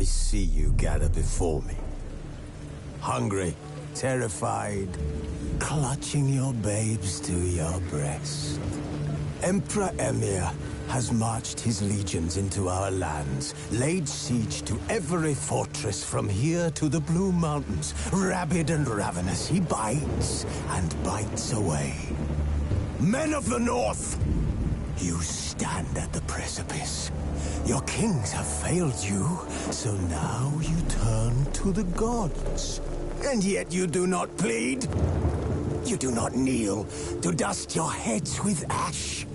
see you gather before me. Hungry, terrified, clutching your babes to your breast. Emperor Emhyr has marched his legions into our lands, laid siege to every fortress from here to the Blue Mountains. Rabid and ravenous, he bites and bites away. Men of the North, you stand at the precipice. Your kings have failed you, so now you turn to the gods. And yet you do not plead. You do not kneel to dust your heads with ash.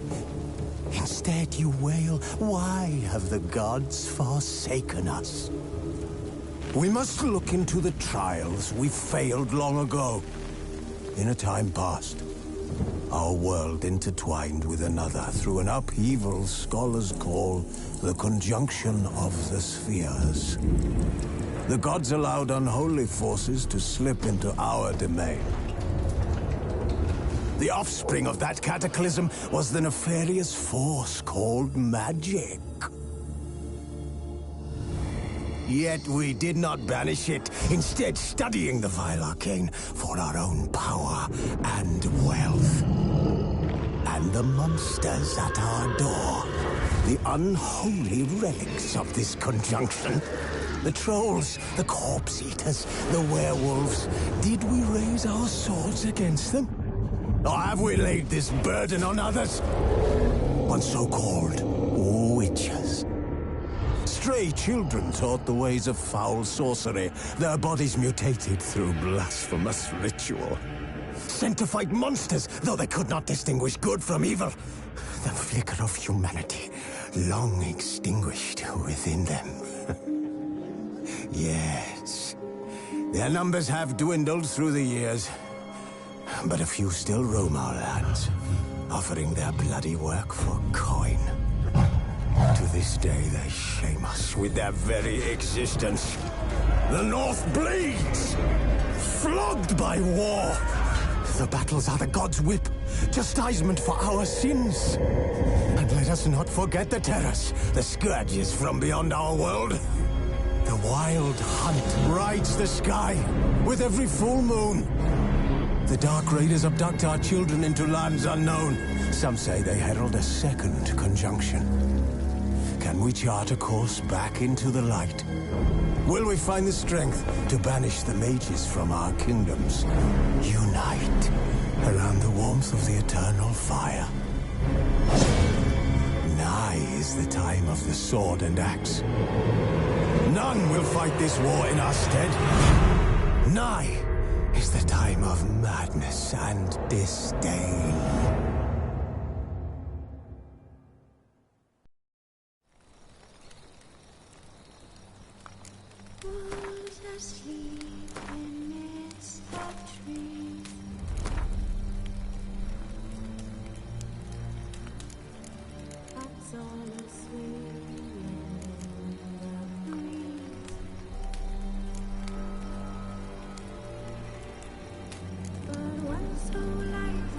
Instead you wail, why have the gods forsaken us? We must look into the trials we failed long ago. In a time past, our world intertwined with another through an upheaval scholars call the conjunction of the spheres. The gods allowed unholy forces to slip into our domain. The offspring of that cataclysm was the nefarious force called magic. Yet we did not banish it, instead studying the vile arcane for our own power and wealth. And the monsters at our door, the unholy relics of this conjunction. The trolls, the corpse-eaters, the werewolves. Did we raise our swords against them? Or have we laid this burden on others? On so-called witches. Stray children taught the ways of foul sorcery, their bodies mutated through blasphemous ritual. Sent to fight monsters, though they could not distinguish good from evil. The flicker of humanity, long extinguished within them. Yes, their numbers have dwindled through the years. But a few still roam our lands, offering their bloody work for coin. To this day, they shame us with their very existence. The North bleeds, flogged by war. The battles are the gods' whip, chastisement for our sins. And let us not forget the terrors, the scourges from beyond our world. The wild hunt rides the sky with every full moon. The Dark Raiders abduct our children into lands unknown. Some say they herald a second conjunction. Can we chart a course back into the light? Will we find the strength to banish the mages from our kingdoms? Unite around the warmth of the eternal fire. Nigh is the time of the sword and axe. None will fight this war in our stead. Nigh is the time of madness and disdain. Who's asleep amidst the trees? That's all asleep in the breeze. But one so light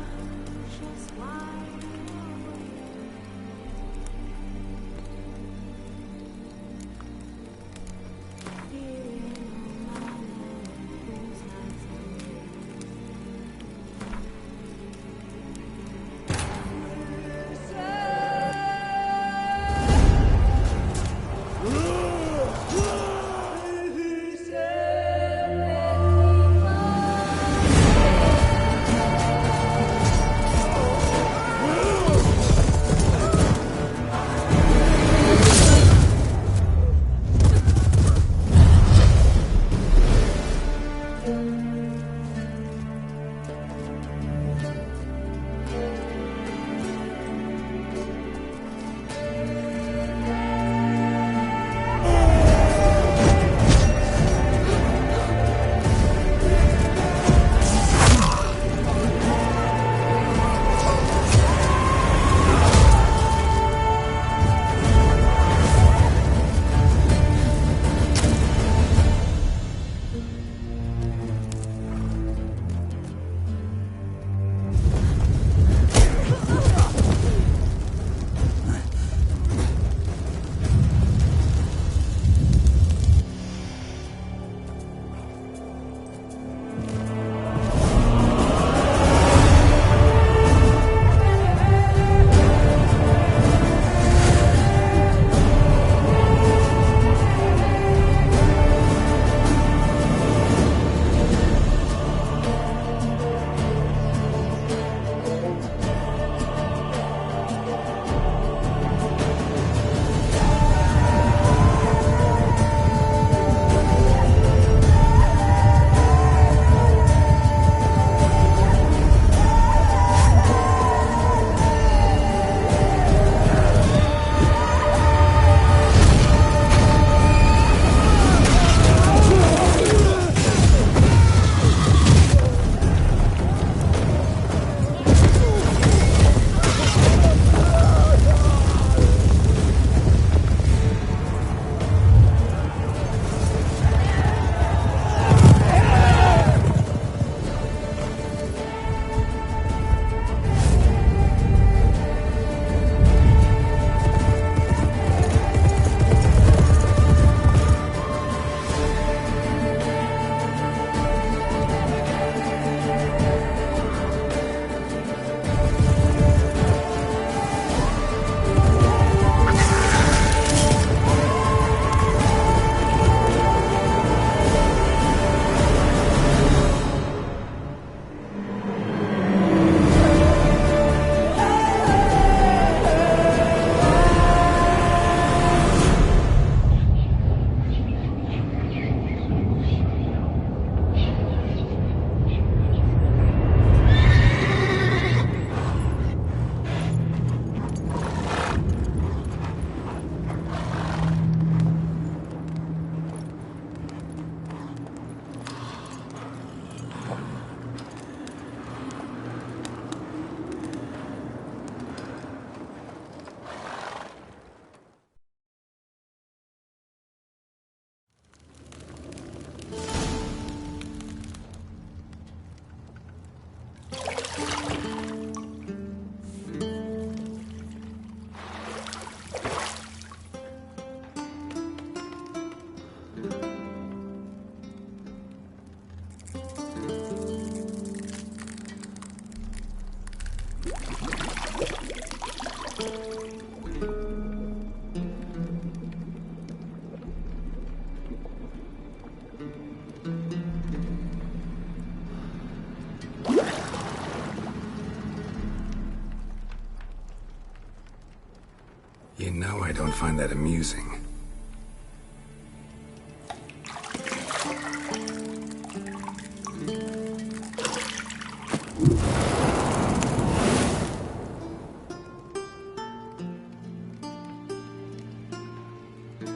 You know I don't find that amusing.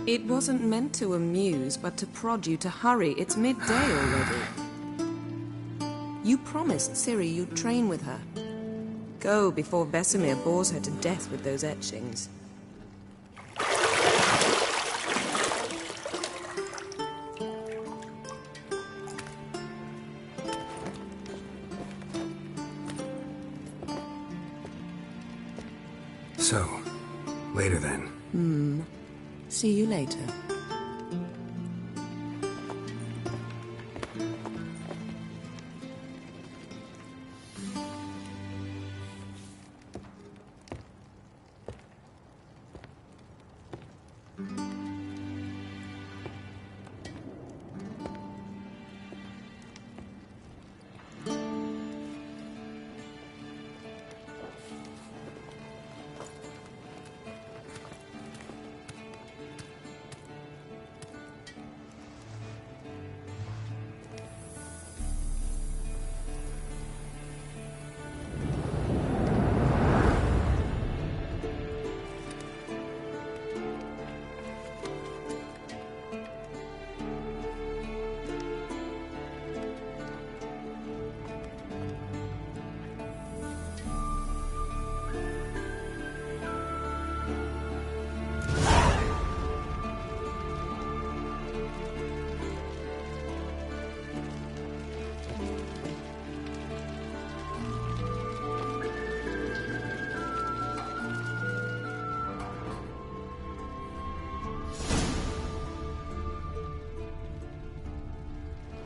It wasn't meant to amuse, but to prod you to hurry. It's midday already. You promised Ciri you'd train with her. Go before Vesemir bores her to death with those etchings. So, later then. See you later.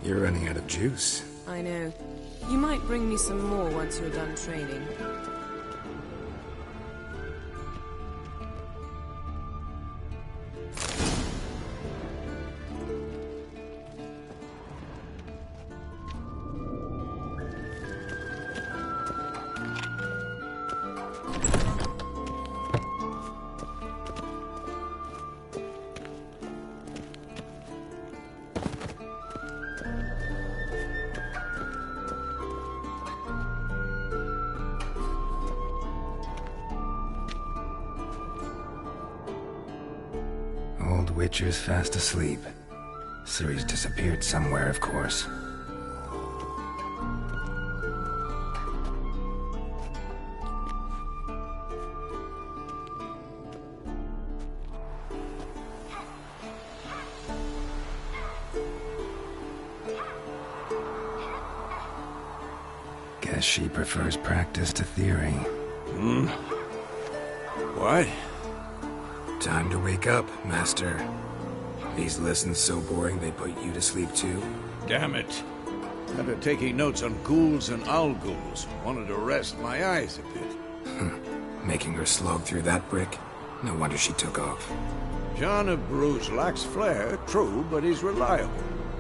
You're running out of juice. I know. You might bring me some more once you're done training. Old Witcher's fast asleep. Ciri's disappeared somewhere, of course. Guess she prefers practice to theory. What? Time to wake up, Master. These lessons so boring they put you to sleep too? Damn it. After taking notes on ghouls and owl ghouls, wanted to rest my eyes a bit. Making her slog through that brick? No wonder she took off. John of Bruges lacks flair, true, but he's reliable.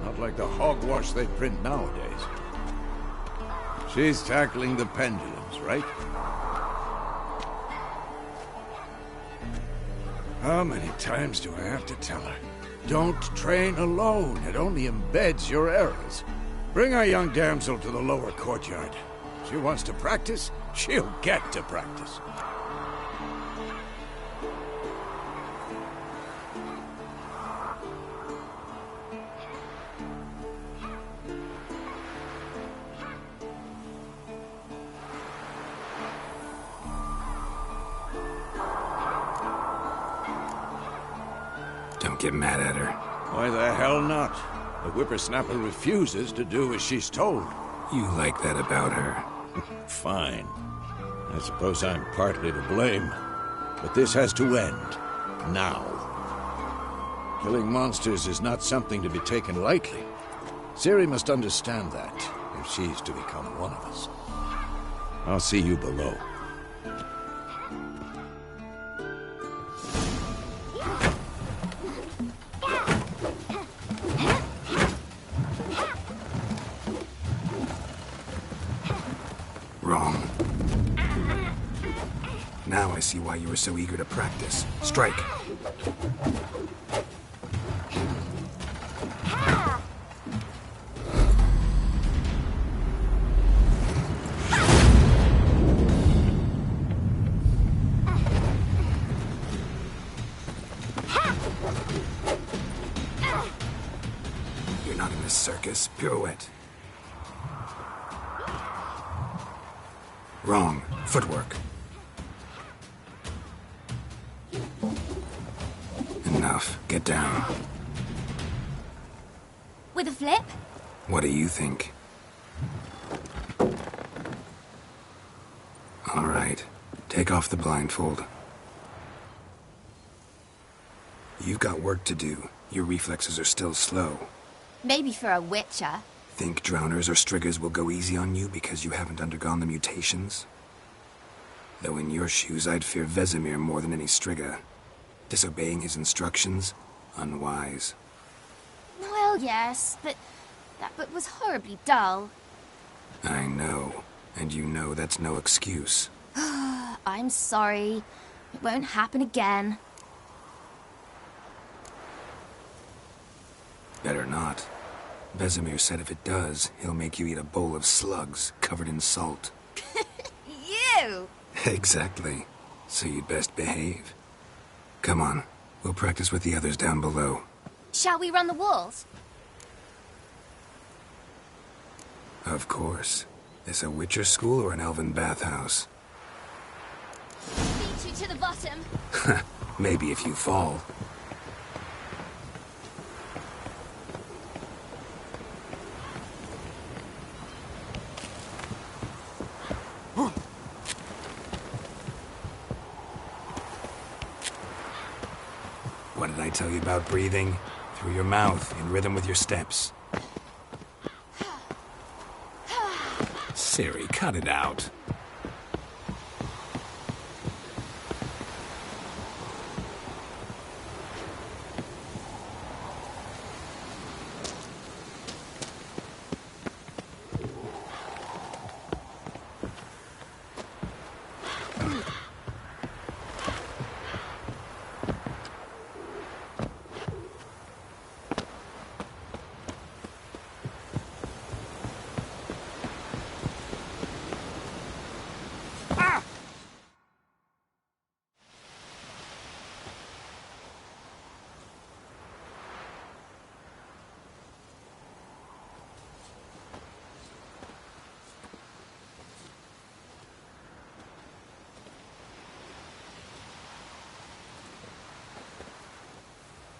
Not like the hogwash they print nowadays. She's tackling the pendulums, right? How many times do I have to tell her? Don't train alone. It only embeds your errors. Bring our young damsel to the lower courtyard. She wants to practice, she'll get to practice. Don't get mad at her. Why the hell not? The whippersnapper refuses to do as she's told. You like that about her. Fine. I suppose I'm partly to blame. But this has to end. Now. Killing monsters is not something to be taken lightly. Ciri must understand that, if she's to become one of us. I'll see you below. Now I see why you were so eager to practice. Strike. You're not in this circus. Pirouette. Wrong. Footwork. Enough. Get down. With a flip? What do you think? All right. Take off the blindfold. You've got work to do. Your reflexes are still slow. Maybe for a witcher. Think drowners or striggers will go easy on you because you haven't undergone the mutations? Though in your shoes, I'd fear Vesemir more than any strigger. Disobeying his instructions? Unwise. Well, yes, but that book was horribly dull. I know. And you know that's no excuse. I'm sorry. It won't happen again. Better not. Vesemir said if it does, he'll make you eat a bowl of slugs covered in salt. You! Exactly. So you'd best behave. Come on. We'll practice with the others down below. Shall we run the walls? Of course. This a Witcher school or an elven bathhouse? Beat you to the bottom. Maybe if you fall. What did I tell you about breathing? Through your mouth, in rhythm with your steps. Ciri, cut it out.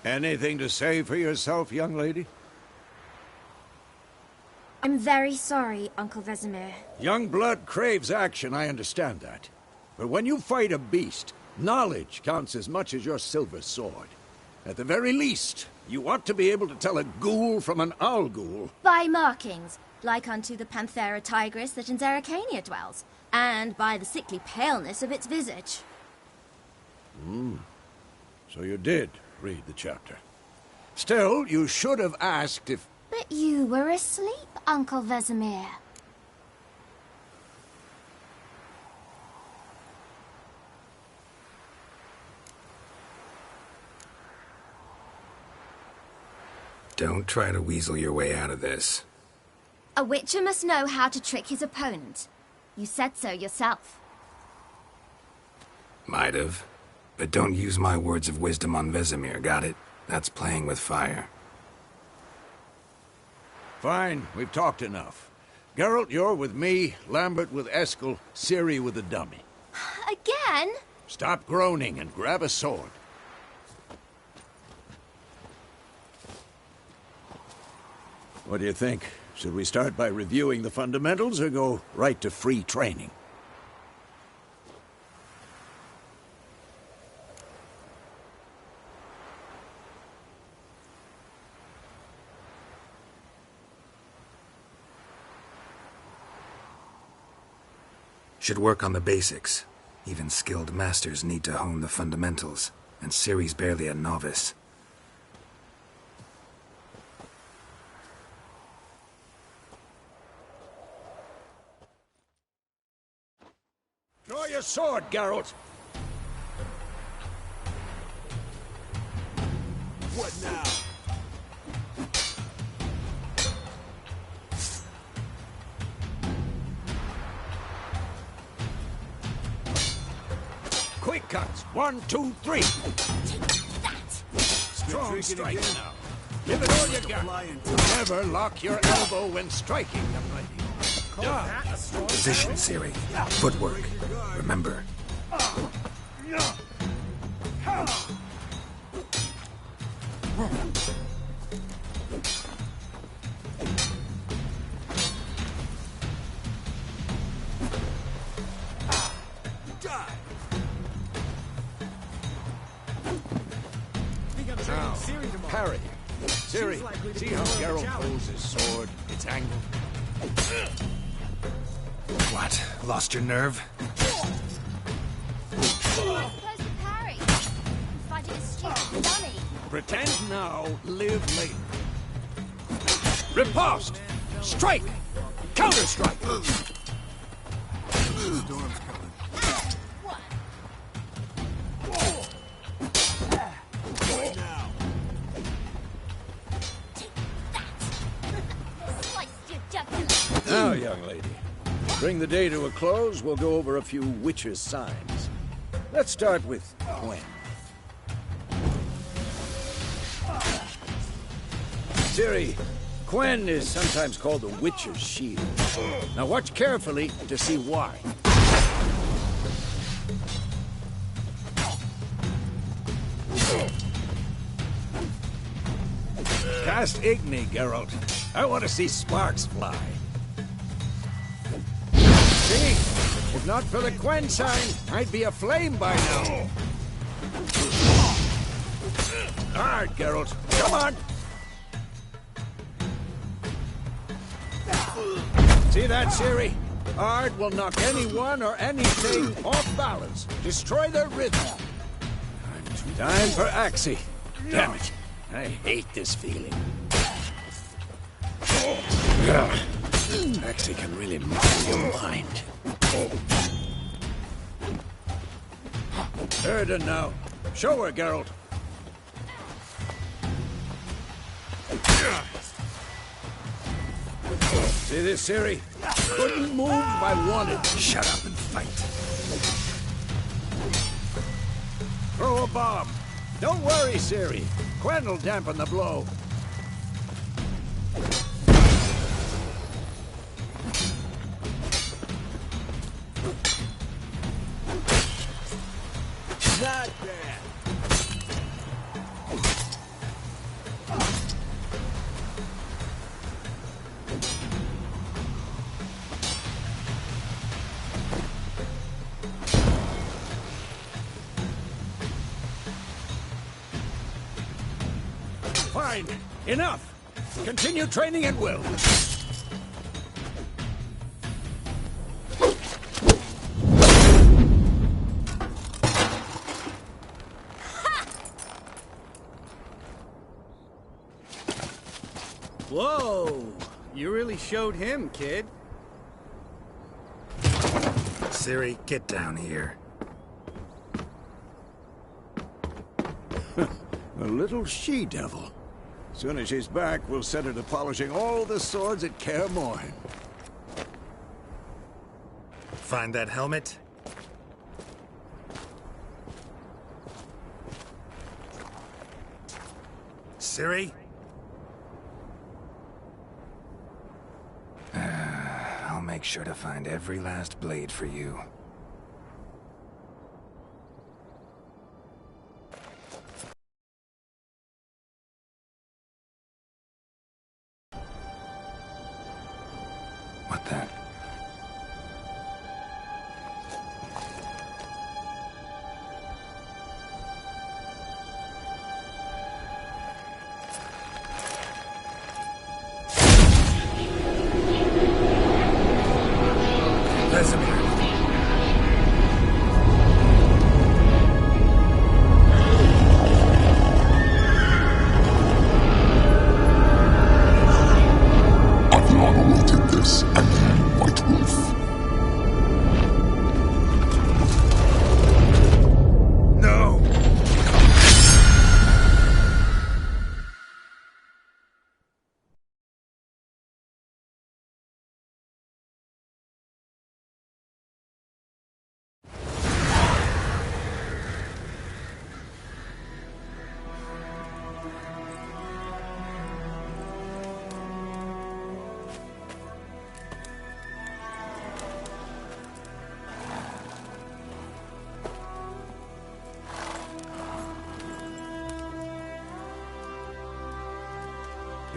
Anything to say for yourself, young lady? I'm very sorry, Uncle Vesemir. Young blood craves action, I understand that. But when you fight a beast, knowledge counts as much as your silver sword. At the very least, you ought to be able to tell a ghoul from an owl ghoul. By markings, like unto the Panthera tigris that in Zerrikania dwells, and by the sickly paleness of its visage. So you did read the chapter. Still, you should have asked if... But you were asleep, Uncle Vesemir. Don't try to weasel your way out of this. A witcher must know how to trick his opponent. You said so yourself. Might have. But don't use my words of wisdom on Vesemir, got it? That's playing with fire. Fine, we've talked enough. Geralt, you're with me, Lambert with Eskel, Ciri with the dummy. Again? Stop groaning and grab a sword. What do you think? Should we start by reviewing the fundamentals or go right to free training? Should work on the basics. Even skilled masters need to hone the fundamentals, and Ciri's barely a novice. Draw your sword, Geralt. What now? Quick cuts. 1, 2, 3. Strong strike now. Give it all you got. Never lock your elbow when striking, young lady. Position, Ciri. Footwork. Remember. Now, parry. Ciri, see how Geralt holds his sword? It's angled. What? Lost your nerve? Supposed to parry. I'm fighting a stupid dummy. Pretend now, live later. Riposte! Strike! Counter-strike! Now, young lady, bring the day to a close, we'll go over a few witches' signs. Let's start with Quen. Ciri, Quen is sometimes called the Witch's Shield. Now watch carefully to see why. Cast Igni, Geralt. I want to see sparks fly. See? If not for the Quen sign, I'd be aflame by now. Hard, Geralt. Come on! See that, Ciri? Ard will knock anyone or anything off balance. Destroy their rhythm. Time for Axii. Damn it. I hate this feeling. Axii can really muddle your mind. Erden now. Show her, Geralt. See this, Ciri? Couldn't move if I wanted. Shut up and fight. Throw a bomb. Don't worry, Ciri. Quen will dampen the blow. Not bad. Fine. Enough. Continue training at will. Whoa! You really showed him, kid. Ciri, get down here. A little she-devil. Soon as she's back, we'll set her to polishing all the swords at Kaer Morhen. Find that helmet? Ciri? I'll make sure to find every last blade for you. What the? Vesemir.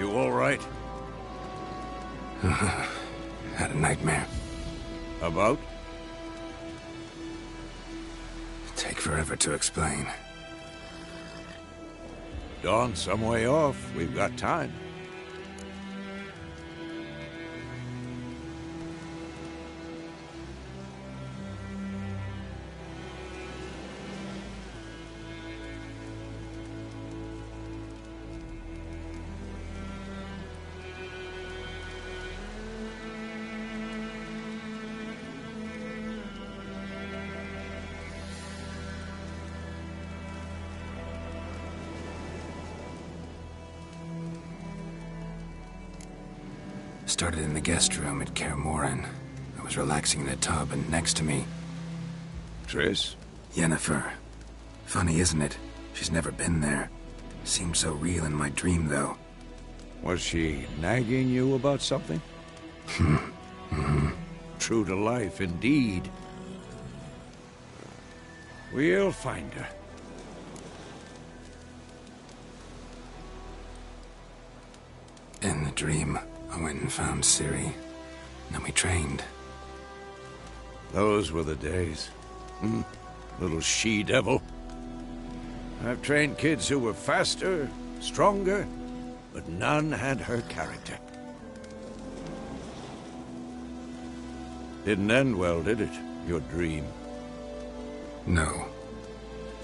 You all right? Had a nightmare. About? Take forever to explain. Dawn's some way off. We've got time. Started in the guest room at Kaer Morhen. I was relaxing in the tub, and next to me, Triss? Yennefer. Funny, isn't it? She's never been there. Seemed so real in my dream, though. Was she nagging you about something? True to life, indeed. We'll find her. In the dream, I went and found Ciri. Then we trained. Those were the days. Little she-devil. I've trained kids who were faster, stronger, but none had her character. Didn't end well, did it? Your dream? No.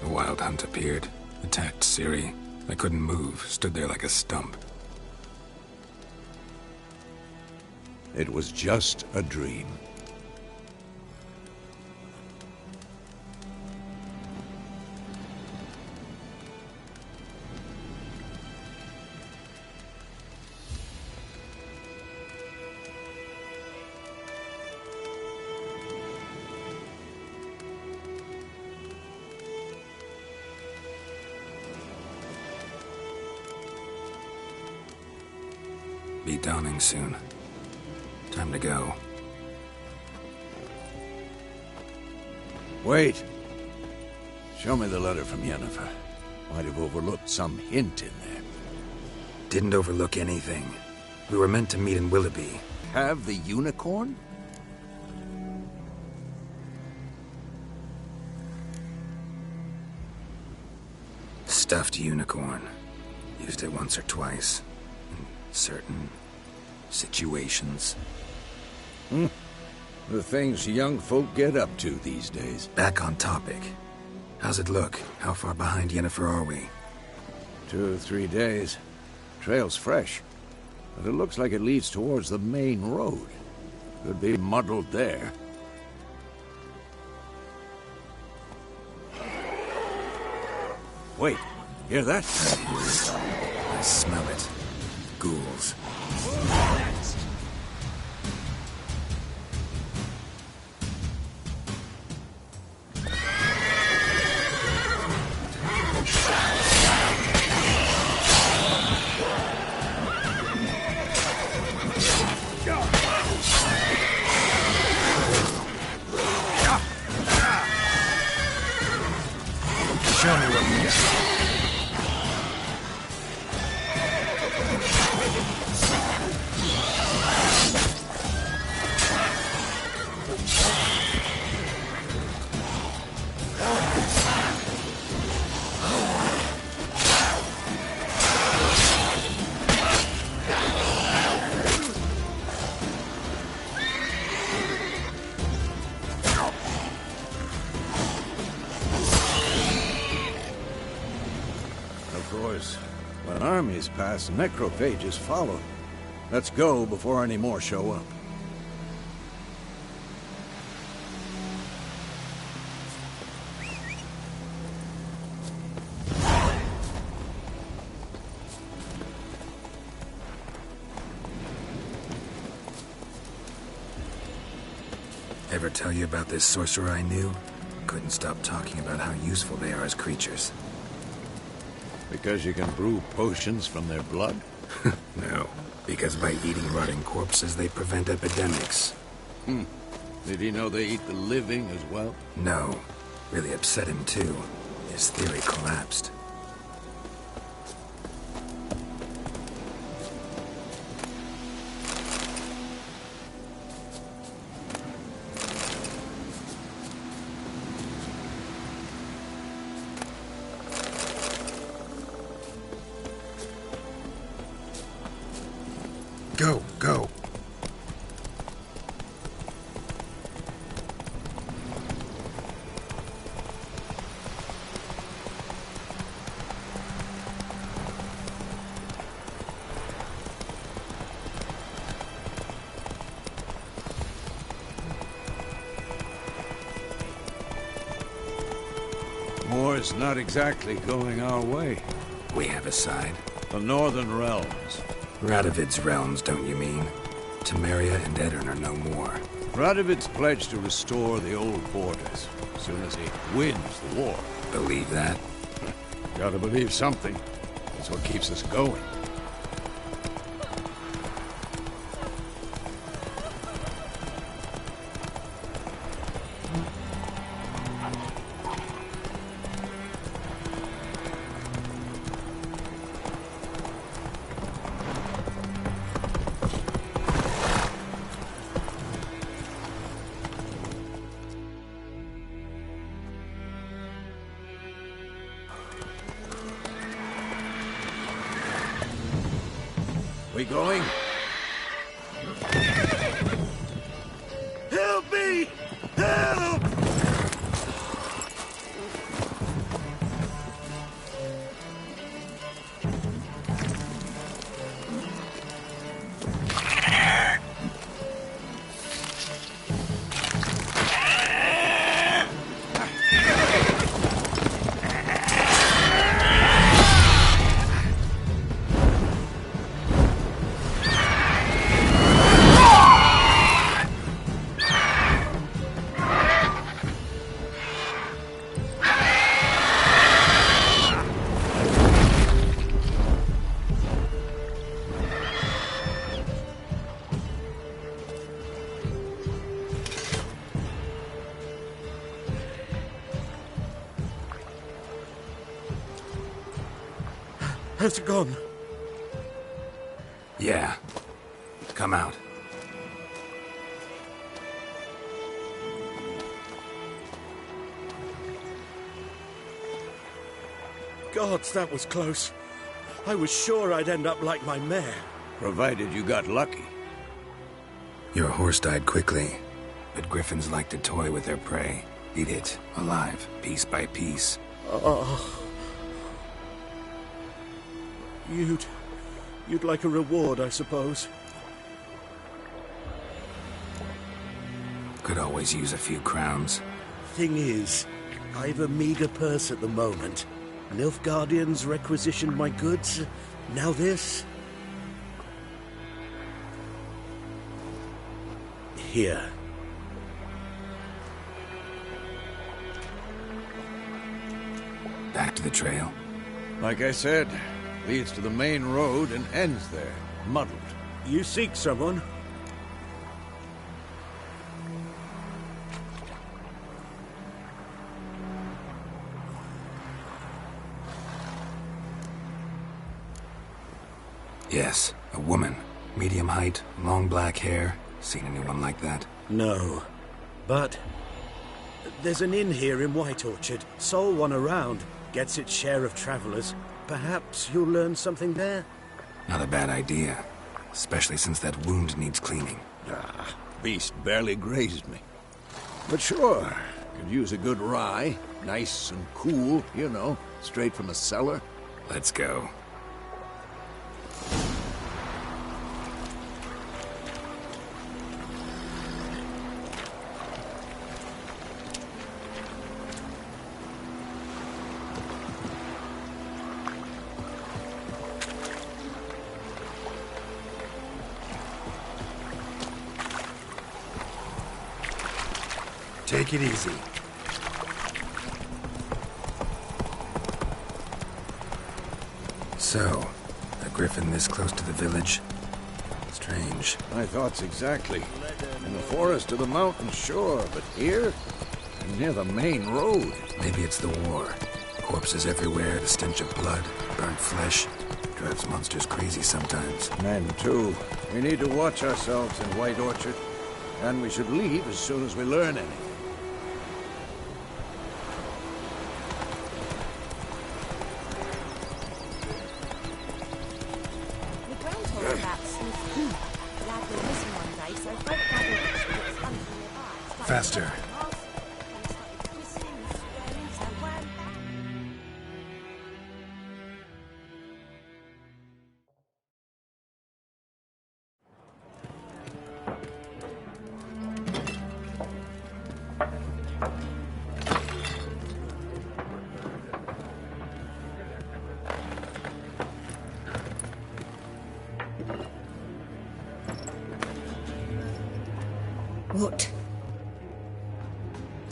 The Wild Hunt appeared, attacked Ciri. I couldn't move, stood there like a stump. It was just a dream. Be dawning soon. Time to go. Wait. Show me the letter from Yennefer. Might have overlooked some hint in there. Didn't overlook anything. We were meant to meet in Willoughby. Have the unicorn? Stuffed unicorn. Used it once or twice. In certain situations. The things young folk get up to these days. Back on topic. How's it look? How far behind Yennefer are we? 2 or 3 days. Trail's fresh. But it looks like it leads towards the main road. Could be muddled there. Wait, hear that? I smell it. Ghouls. Show me what you got. When armies pass, necrophages follow. Let's go before any more show up. Ever tell you about this sorcerer I knew? Couldn't stop talking about how useful they are as creatures. Because you can brew potions from their blood? No, because by eating rotting corpses, they prevent epidemics. Did he know they eat the living as well? No. Really upset him, too. His theory collapsed. Go, go. War's not exactly going our way. We have a side. The Northern Realms. Radovid's realms, don't you mean? Temeria and Edirn are no more. Radovid's pledged to restore the old borders as soon as he wins the war. Believe that? Gotta believe something. That's what keeps us going. We going? Help me! Help! Has it gone? Yeah. Come out. Gods, that was close. I was sure I'd end up like my mare. Provided you got lucky. Your horse died quickly, but griffins like to toy with their prey. Eat it, alive, piece by piece. Oh. You'd like a reward, I suppose. Could always use a few crowns. Thing is, I've a meager purse at the moment. Nilfgaardians requisitioned my goods. Now this. Here. Back to the trail. Like I said, leads to the main road and ends there, muddled. You seek someone? Yes, a woman. Medium height, long black hair. Seen anyone like that? No. But there's an inn here in White Orchard. Sole one around. Gets its share of travelers. Perhaps you'll learn something there? Not a bad idea. Especially since that wound needs cleaning. Ah, beast barely grazed me. But sure, could use a good rye. Nice and cool, you know, straight from a cellar. Let's go. Take it easy. So, a griffin this close to the village? Strange. My thoughts exactly. In the forest or the mountain, sure, but here? Near the main road. Maybe it's the war. Corpses everywhere, the stench of blood, burnt flesh. Drives monsters crazy sometimes. Men, too. We need to watch ourselves in White Orchard. And we should leave as soon as we learn anything. The groundhog about Smith.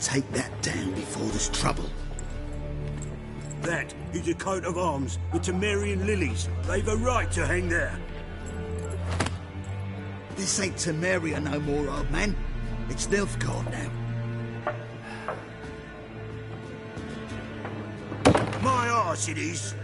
take that down before there's trouble. That is a coat of arms, the Temerian lilies. They've a right to hang there. This ain't Temeria no more, old man. It's Nilfgaard now. My arse it is.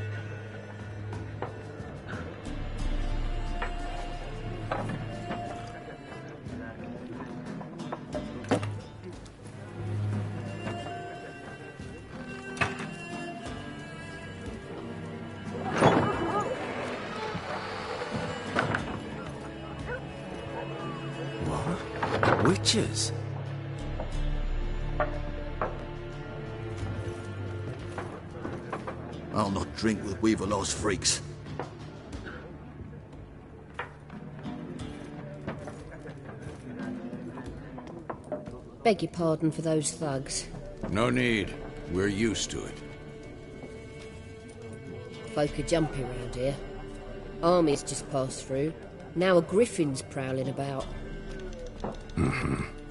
Witches? I'll not drink with Weaverlaw's freaks. Beg your pardon for those thugs. No need. We're used to it. Folk are jumpy round here. Armies just passed through. Now a griffin's prowling about.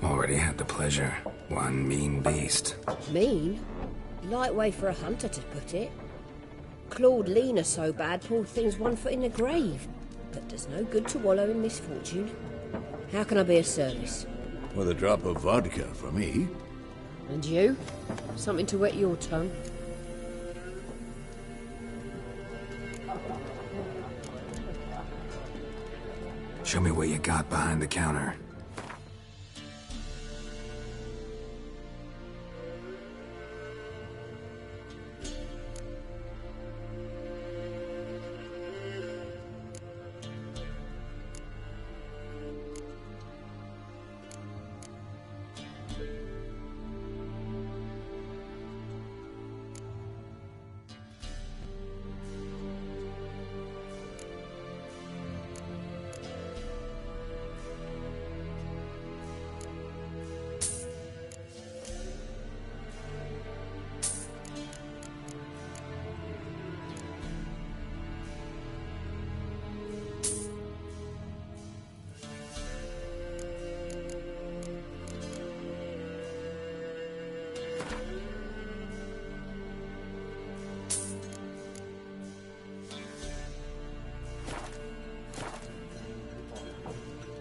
Already had the pleasure. One mean beast. Mean? Light way for a hunter to put it. Clawed Lena so bad, poor thing's 1 foot in the grave. But there's no good to wallow in misfortune. How can I be of service? With a drop of vodka for me. And you? Something to wet your tongue? Show me what you got behind the counter.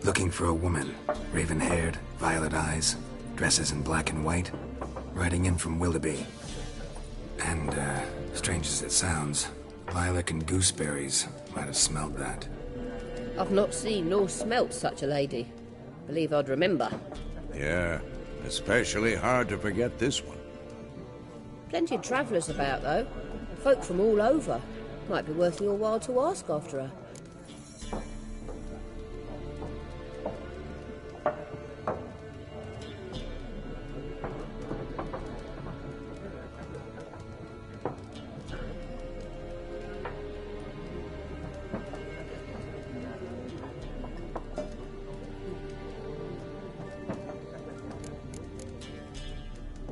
Looking for a woman. Raven-haired, violet eyes, dresses in black and white. Riding in from Willoughby. And, strange as it sounds, lilac and gooseberries might have smelled that. I've not seen nor smelt such a lady. Believe I'd remember. Yeah, especially hard to forget this one. Plenty of travellers about, though. Folk from all over. Might be worth your while to ask after her.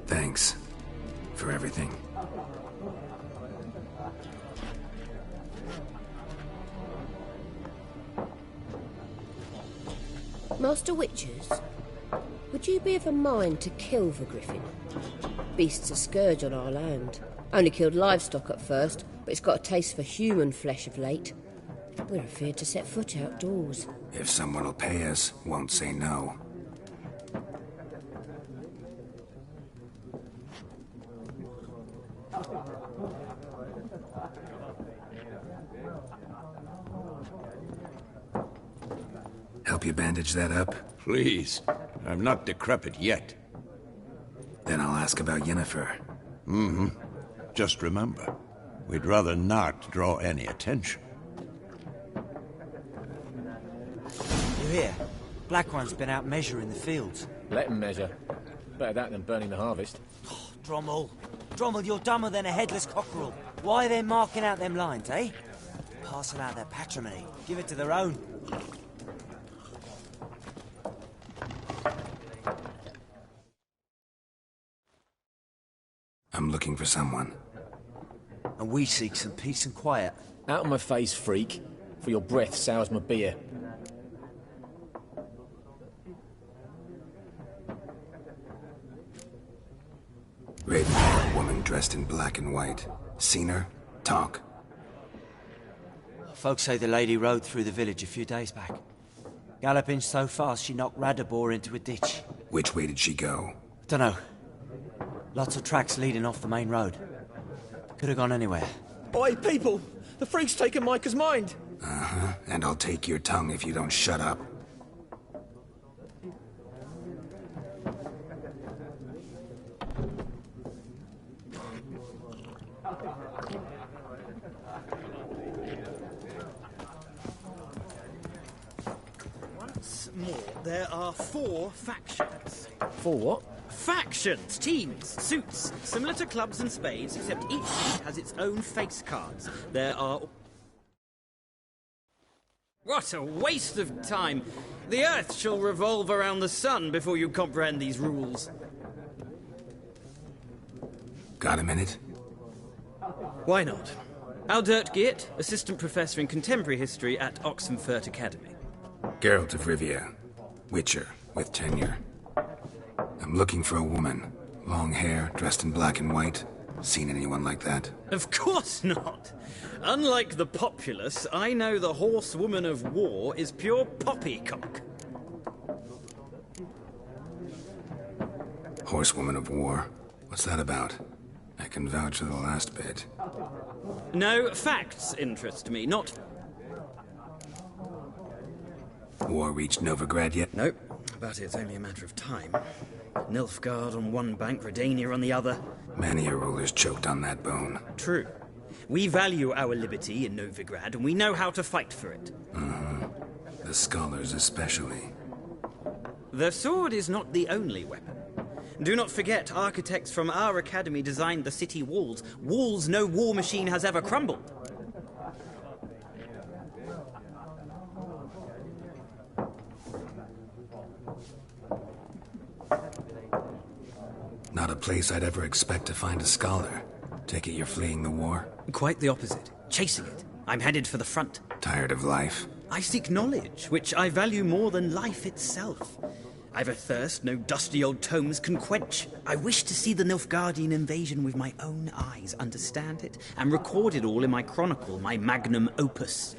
Thanks for everything. Master Witchers, would you be of a mind to kill the griffin? Beast's a scourge on our land. Only killed livestock at first, but it's got a taste for human flesh of late. We're afeard to set foot outdoors. If someone will pay us, won't say no. Help you bandage that up? Please. I'm not decrepit yet. Then I'll ask about Yennefer. Just remember, we'd rather not draw any attention. You hear? Black One's been out measuring the fields. Let him measure. Better that than burning the harvest. Drommel. Drommel, you're dumber than a headless cockerel. Why are they marking out them lines, eh? Passing out their patrimony. Give it to their own. I'm looking for someone. And we seek some peace and quiet. Out of my face, freak. For your breath sours my beer. woman dressed in black and white. Seen her? Talk. Folks say the lady rode through the village a few days back. Galloping so fast she knocked Radabor into a ditch. Which way did she go? Dunno. Lots of tracks leading off the main road. Could have gone anywhere. Oi, people! The freak's taken Micah's mind! Uh-huh. And I'll take your tongue if you don't shut up. More. There are 4 factions. 4 what? Factions, teams, suits, similar to clubs and spades, except each suit has its own face cards. There are... What a waste of time! The Earth shall revolve around the sun before you comprehend these rules. Got a minute? Why not? Aldert Geert, Assistant Professor in Contemporary History at Oxenfurt Academy. Geralt of Rivia. Witcher, with tenure. I'm looking for a woman. Long hair, dressed in black and white. Seen anyone like that? Of course not! Unlike the populace, I know the horsewoman of war is pure poppycock. Horsewoman of war? What's that about? I can vouch for the last bit. No, facts interest me, not... War reached Novigrad yet? Nope, but it's only a matter of time. Nilfgaard on one bank, Redania on the other. Many a ruler's choked on that bone. True. We value our liberty in Novigrad, and we know how to fight for it. The scholars especially. The sword is not the only weapon. Do not forget, architects from our academy designed the city walls. Walls no war machine has ever crumbled. Not a place I'd ever expect to find a scholar. Take it you're fleeing the war? Quite the opposite. Chasing it. I'm headed for the front. Tired of life? I seek knowledge, which I value more than life itself. I've a thirst no dusty old tomes can quench. I wish to see the Nilfgaardian invasion with my own eyes, understand it, and record it all in my chronicle, my magnum opus.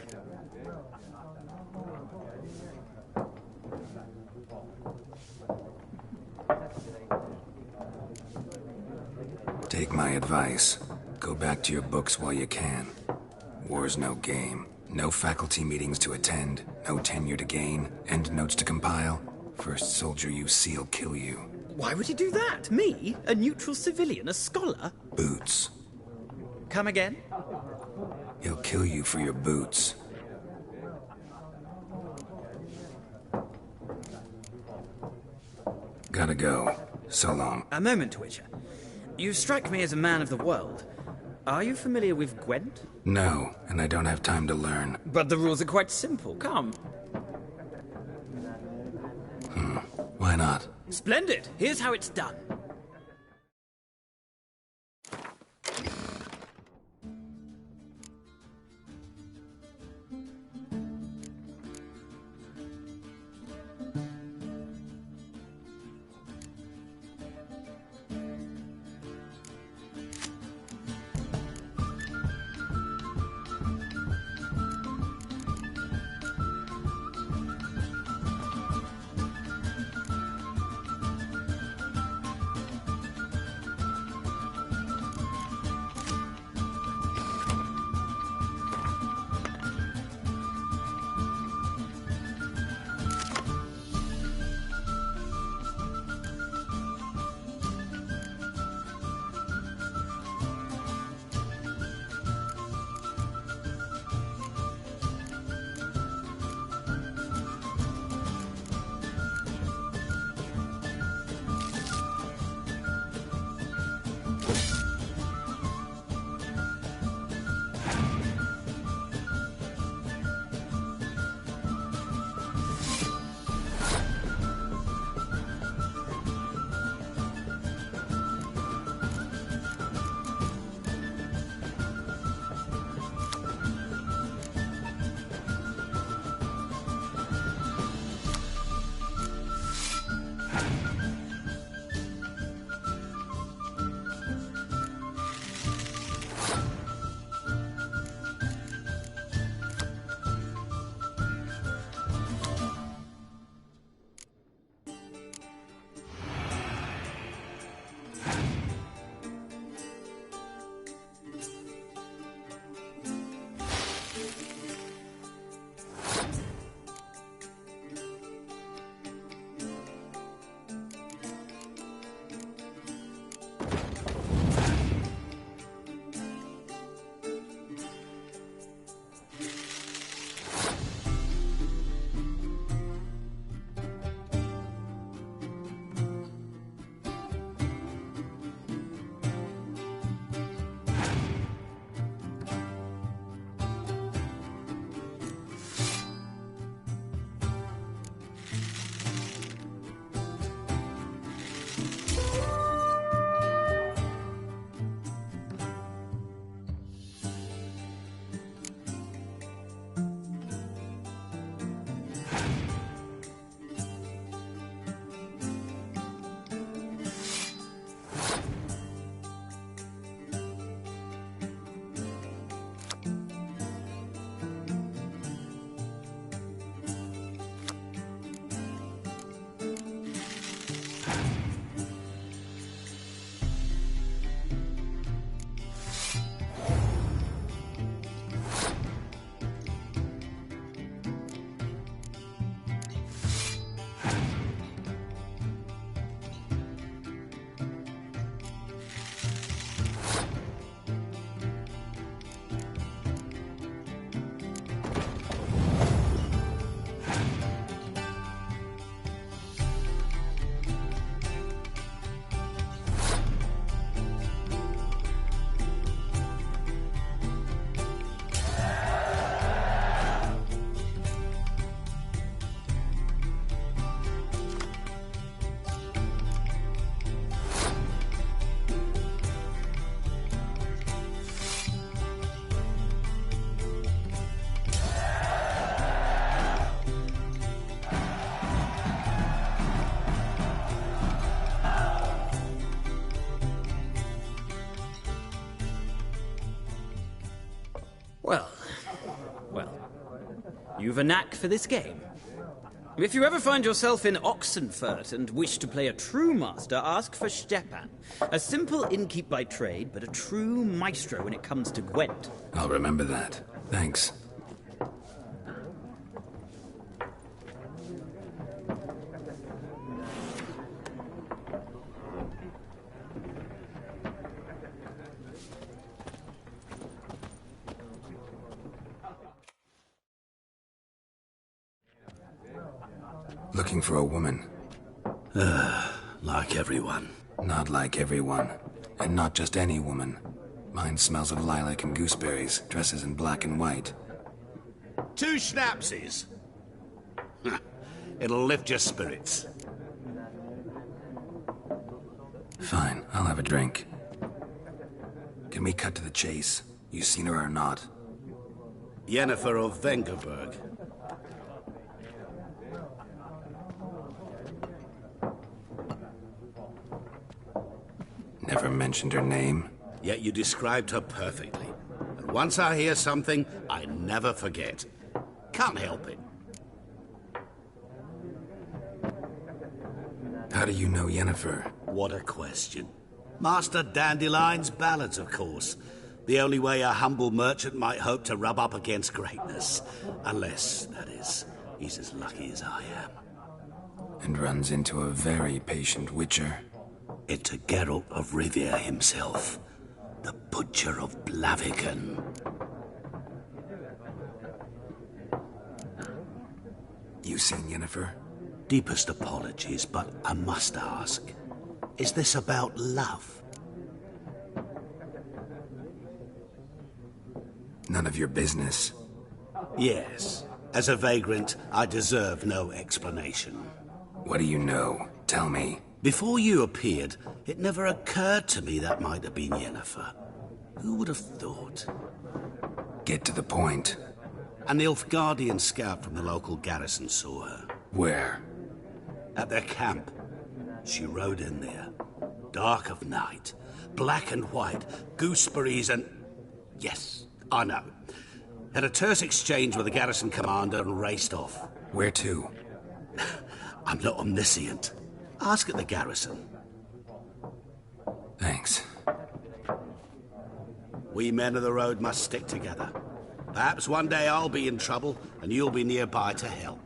Take my advice. Go back to your books while you can. War's no game. No faculty meetings to attend. No tenure to gain. End notes to compile. First soldier you see'll kill you. Why would he do that? Me? A neutral civilian? A scholar? Boots. Come again? He'll kill you for your boots. Gotta go. So long. A moment, Witcher. You strike me as a man of the world. Are you familiar with Gwent? No, and I don't have time to learn. But the rules are quite simple. Come. Why not? Splendid. Here's how it's done. Well, you've a knack for this game. If you ever find yourself in Oxenfurt and wish to play a true master, ask for Stepan. A simple innkeep by trade, but a true maestro when it comes to Gwent. I'll remember that. Thanks. Looking for a woman. Like everyone. Not like everyone. And not just any woman. Mine smells of lilac and gooseberries, dresses in black and white. 2 schnapsies. It'll lift your spirits. Fine, I'll have a drink. Can we cut to the chase? You seen her or not? Yennefer of Vengerberg. Never mentioned her name. Yet you described her perfectly. And once I hear something, I never forget. Can't help it. How do you know Yennefer? What a question. Master Dandelion's ballads, of course. The only way a humble merchant might hope to rub up against greatness. Unless, that is, he's as lucky as I am. And runs into a very patient witcher. Into Geralt of Rivia himself. The Butcher of Blaviken. You seen Yennefer? Deepest apologies, but I must ask. Is this about love? None of your business. Yes. As a vagrant, I deserve no explanation. What do you know? Tell me. Before you appeared, it never occurred to me that might have been Yennefer. Who would have thought? Get to the point. An Nilfgaardian scout from the local garrison saw her. Where? At their camp. She rode in there. Dark of night. Black and white. Gooseberries and... Yes, I know. Had a terse exchange with the garrison commander and raced off. Where to? I'm not omniscient. Ask at the garrison. Thanks. We men of the road must stick together. Perhaps one day I'll be in trouble and you'll be nearby to help.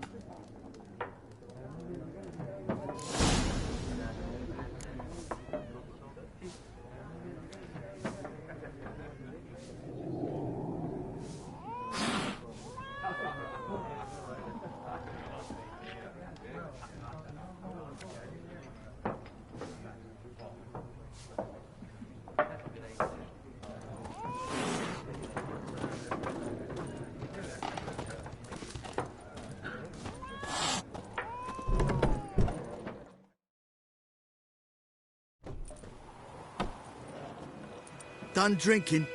Done drinking?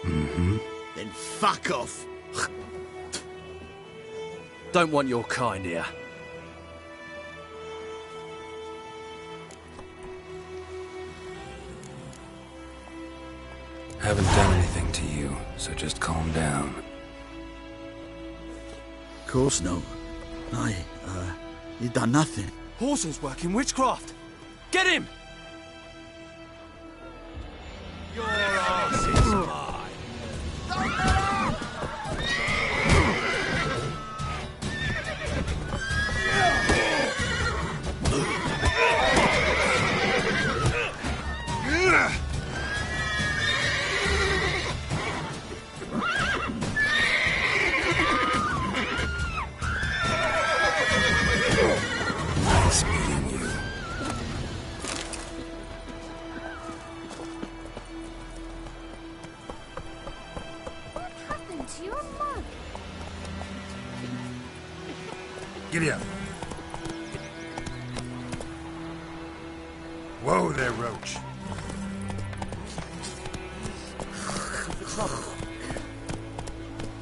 Mm-hmm. Then fuck off. Don't want your kind here. Haven't done anything to you, so just calm down. Of course no. You done nothing. Horsel's working witchcraft. Get him! Your ass is mine. Nice meeting you. What happened to your mug? Giddy up. Whoa there, Roach.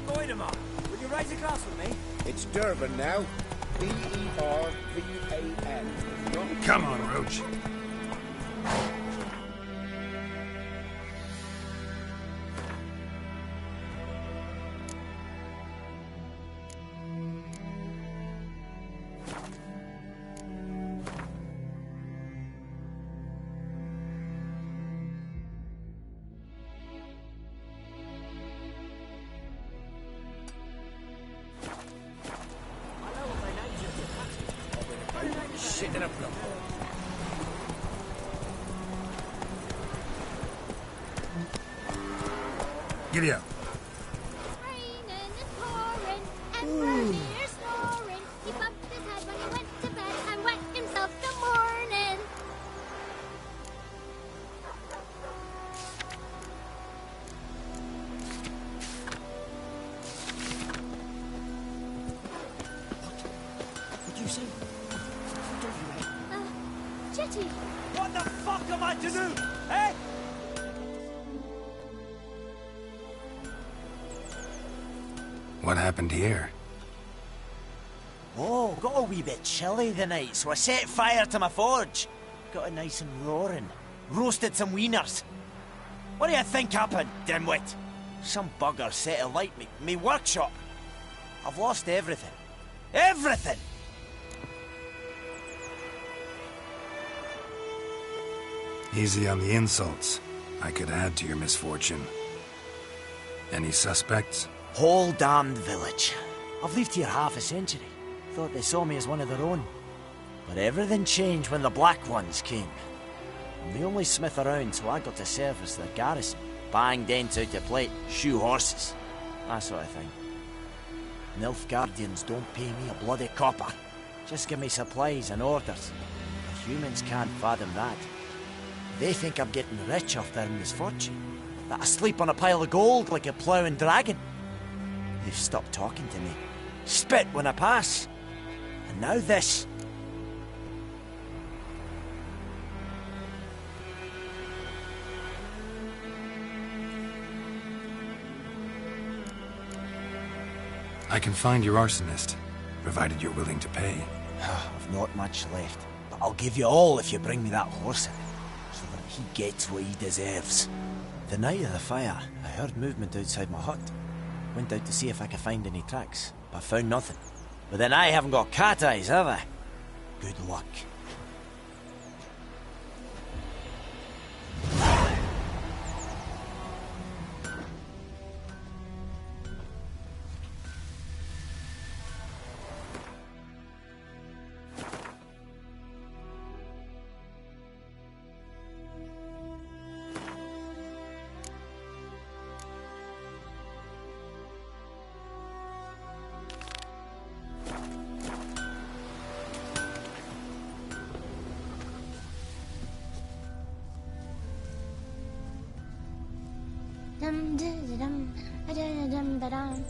Voidemar, will you raise a glass with me? It's Durban now. D-E-R-V-A-N. Come on, Roach. Get up, Bill. Giddy up. Raining and pouring, and Vasimir's snoring. He bumped his head when he went to bed and wet himself till morning. What'd you say? Jetty. What the fuck am I to do? Eh? What happened here? Oh, got a wee bit chilly the night, so I set fire to my forge. Got it nice and roaring. Roasted some wieners. What do you think happened, dimwit? Some bugger set alight me workshop. I've lost everything. Everything! Easy on the insults. I could add to your misfortune. Any suspects? Whole damned village. I've lived here half a century. Thought they saw me as one of their own. But everything changed when the Black Ones came. I'm the only smith around, so I got to service their garrison. Bang dents out your plate, shoe horses. That sort of thing. Nilfgaardians don't pay me a bloody copper. Just give me supplies and orders. The humans can't fathom that. They think I'm getting rich off their misfortune. That I sleep on a pile of gold like a ploughing dragon. They've stopped talking to me. Spit when I pass. And now this. I can find your arsonist, provided you're willing to pay. I've not much left, but I'll give you all if you bring me that horse in, so that he gets what he deserves. The night of the fire, I heard movement outside my hut. Went out to see if I could find any tracks, but found nothing. But then I haven't got cat eyes, have I? Good luck. Dum dum dum dum dum dum dum.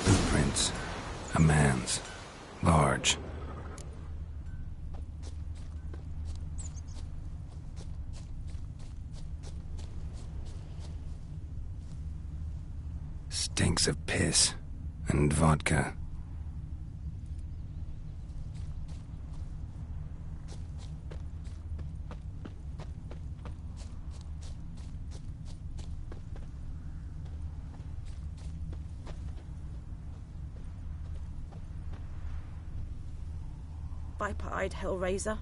Footprints. A man's. Large. Stinks of piss and vodka. Viper-eyed Hellraiser.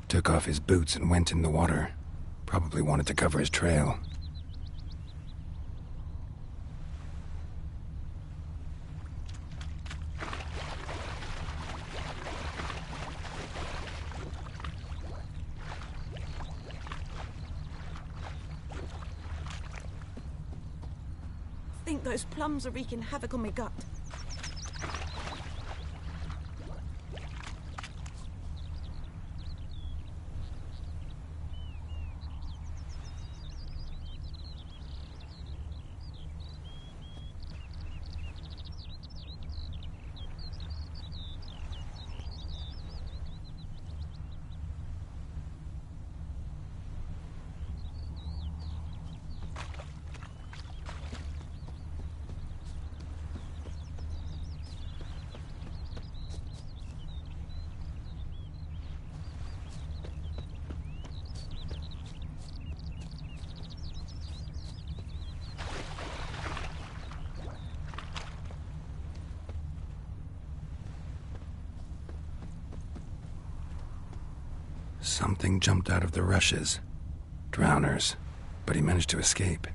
Took off his boots and went in the water. Probably wanted to cover his trail. I think those plums are wreaking havoc on my gut. Something jumped out of the rushes. Drowners. But he managed to escape.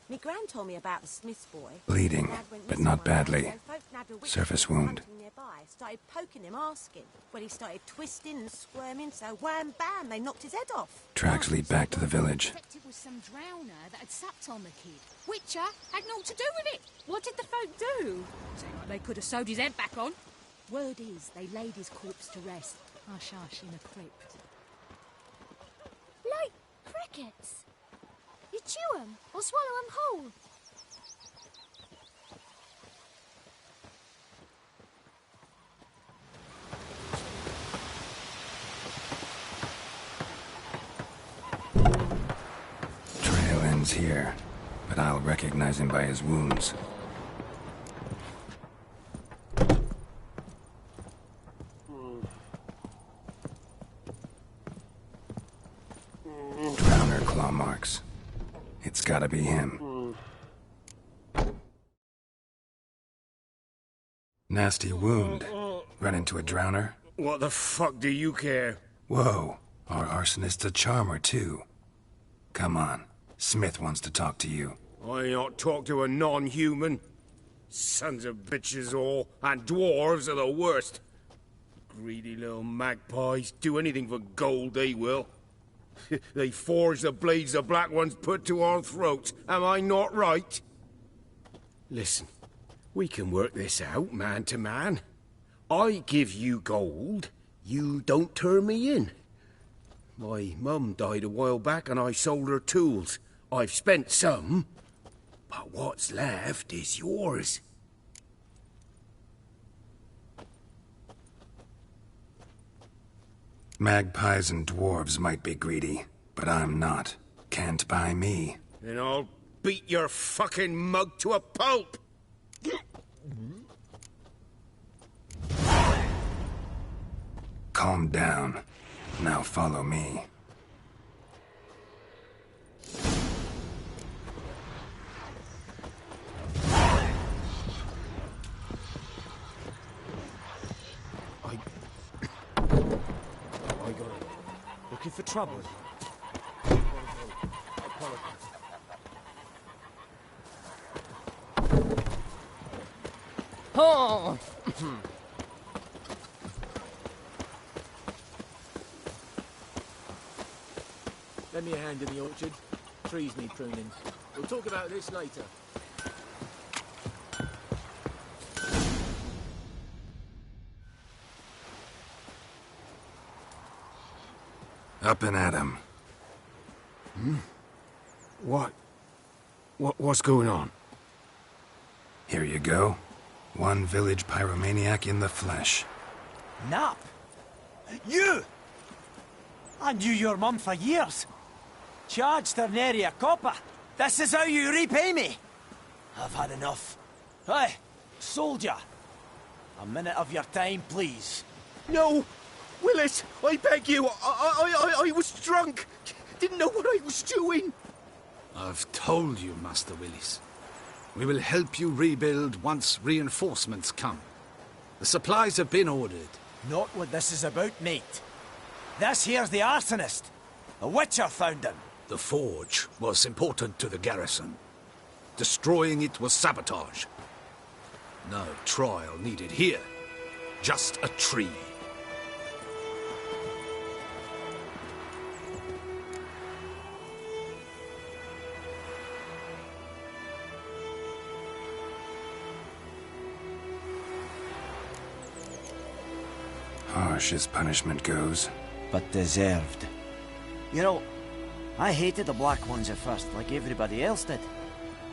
Me gran told me about the Smith's boy. Bleeding, Dad went but missing not one night, badly. and folk nabbed a witch Surface from wound. hunting nearby. Started poking him, asking. Well, he started twisting and squirming, so wham bam, they knocked his head off. Tracks lead back to the village. It was some drowner that had supped on the kid. Witcher had naught to do with it. What did the folk do? Seemed like they could have sewed his head back on. Word is, they laid his corpse to rest. Hush-hush in a crypt. Like crickets. You chew 'em or swallow 'em whole. Trail ends here, but I'll recognize him by his wounds. Drowner claw marks. It's gotta be him. Nasty wound. Run into a drowner? What the fuck do you care? Whoa, our arsonist's a charmer too. Come on, Smith wants to talk to you. I not talk to a non-human. Sons of bitches all, and dwarves are the worst. Greedy little magpies, do anything for gold, they will. They forge the blades the Black Ones put to our throats. Am I not right? Listen, we can work this out, man to man. I give you gold, you don't turn me in. My mum died a while back and I sold her tools. I've spent some, but what's left is yours. Magpies and dwarves might be greedy, but I'm not. Can't buy me. Then I'll beat your fucking mug to a pulp! Calm down. Now follow me. Looking for trouble? Oh! Lend me a hand in the orchard. Trees need pruning. We'll talk about this later. Up and at him. What's going on? Here you go. One village pyromaniac in the flesh. Nap? You! I knew your mum for years. Charged her nary a copper. This is how you repay me. I've had enough. Hey, soldier. A minute of your time, please. No! Willis, I beg you, I was drunk. Didn't know what I was doing. I've told you, Master Willis. We will help you rebuild once reinforcements come. The supplies have been ordered. Not what this is about, mate. This here's the arsonist. A witcher found him. The forge was important to the garrison. Destroying it was sabotage. No trial needed here. Just a tree. Harsh as punishment goes. But deserved. You know, I hated the Black Ones at first, like everybody else did.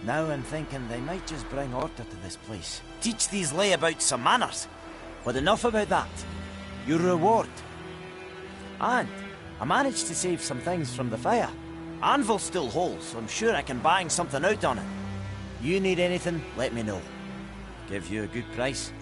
Now I'm thinking they might just bring order to this place. Teach these layabouts some manners. But enough about that. Your reward. And I managed to save some things from the fire. Anvil's still whole, so I'm sure I can bang something out on it. You need anything, let me know. Give you a good price.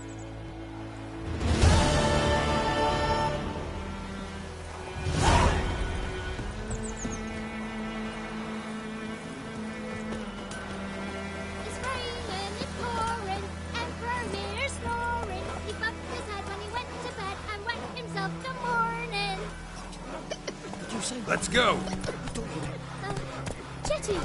Let's go! Jetty!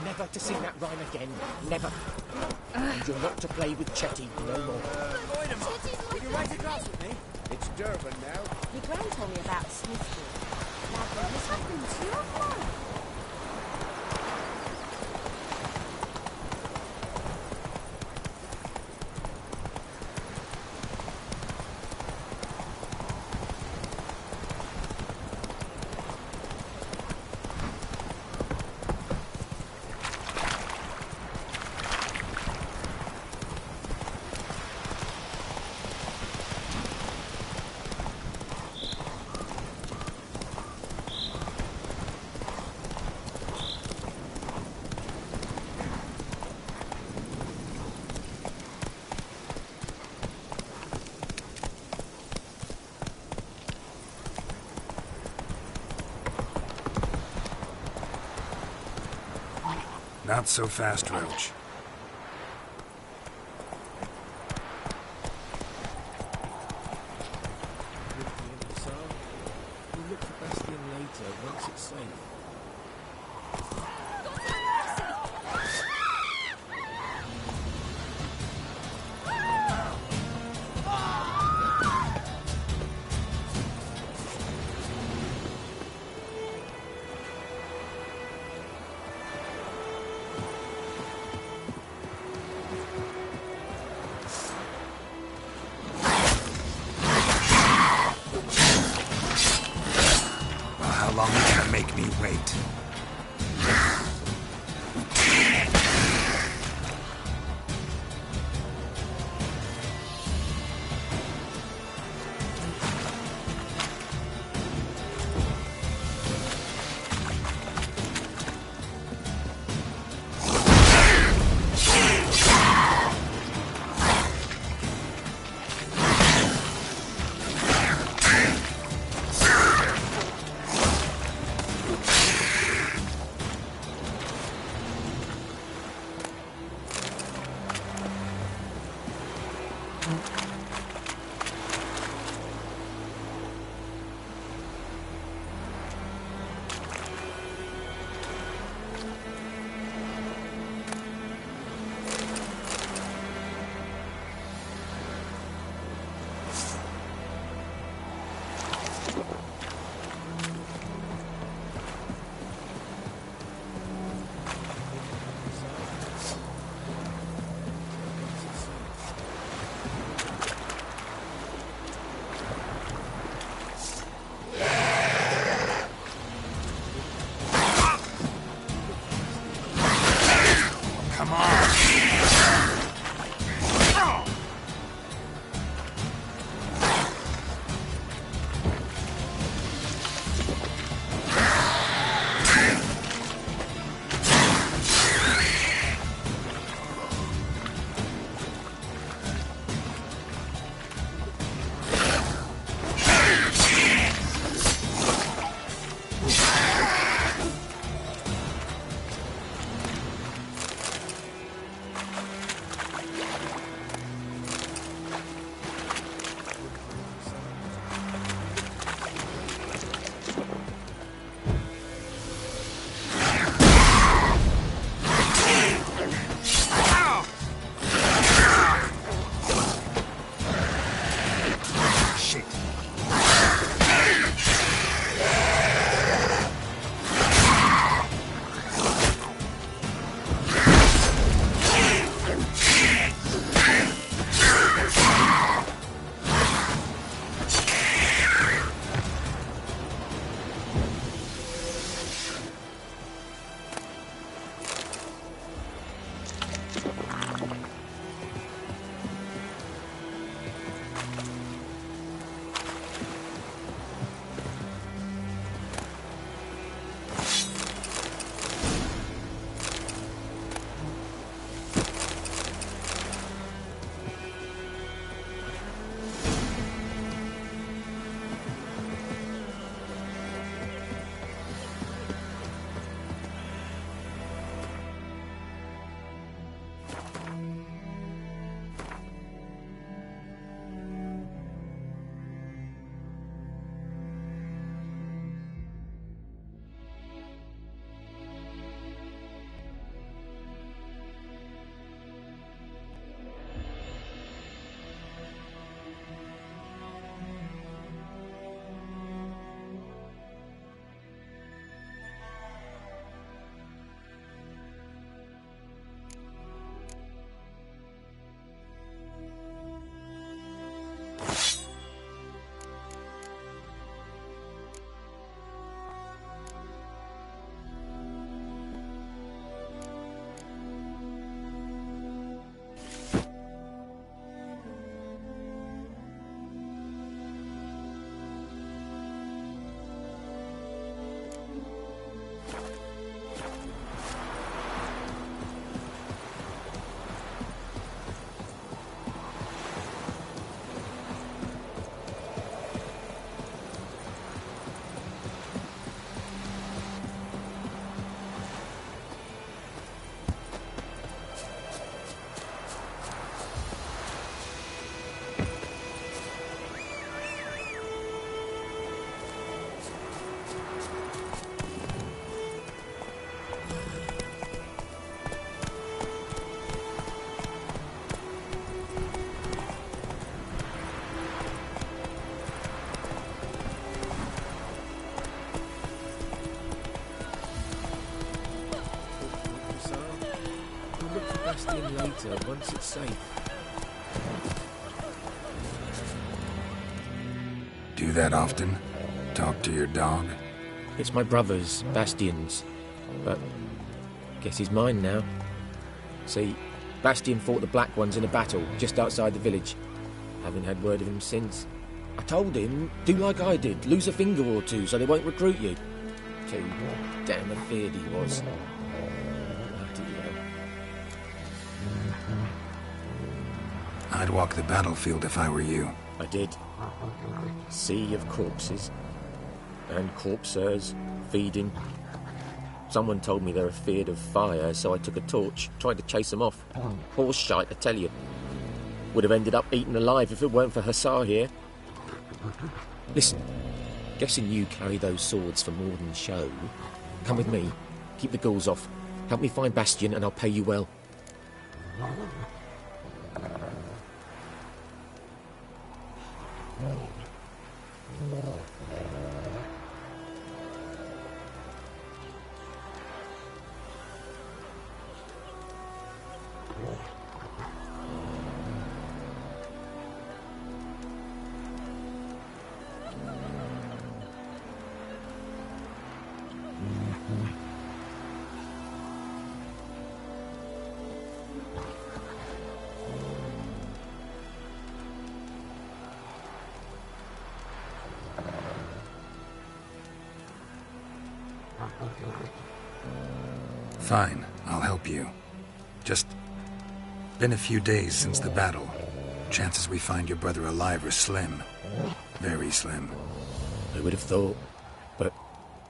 Never to see that rhyme again. Never. And you're not to play with Chetty no more. Will you write a glass with me? It's Durban now. Your gran told me about Smithfield. Lad, what's happened to your farm? Not so fast, Roach. We'll look for Bastion later, once it's safe. How long are you gonna make me wait? Bastion later, once it's safe. Do that often? Talk to your dog? It's my brother's, Bastion's. But guess he's mine now. See, Bastion fought the Black Ones in a battle just outside the village. Haven't had word of him since. I told him, do like I did, lose a finger or two so they won't recruit you. Too damn afeard he was. I'd walk the battlefield if I were you. I did. Sea of corpses. And corpsers, feeding. Someone told me they're afeard of fire, so I took a torch, tried to chase them off. Horse shite, I tell you. Would have ended up eaten alive if it weren't for Hussar here. Listen, guessing you carry those swords for more than show. Come with me, keep the ghouls off. Help me find Bastion and I'll pay you well. Fine, I'll help you. Just been a few days since the battle. Chances we find your brother alive are slim. Very slim. I would have thought, but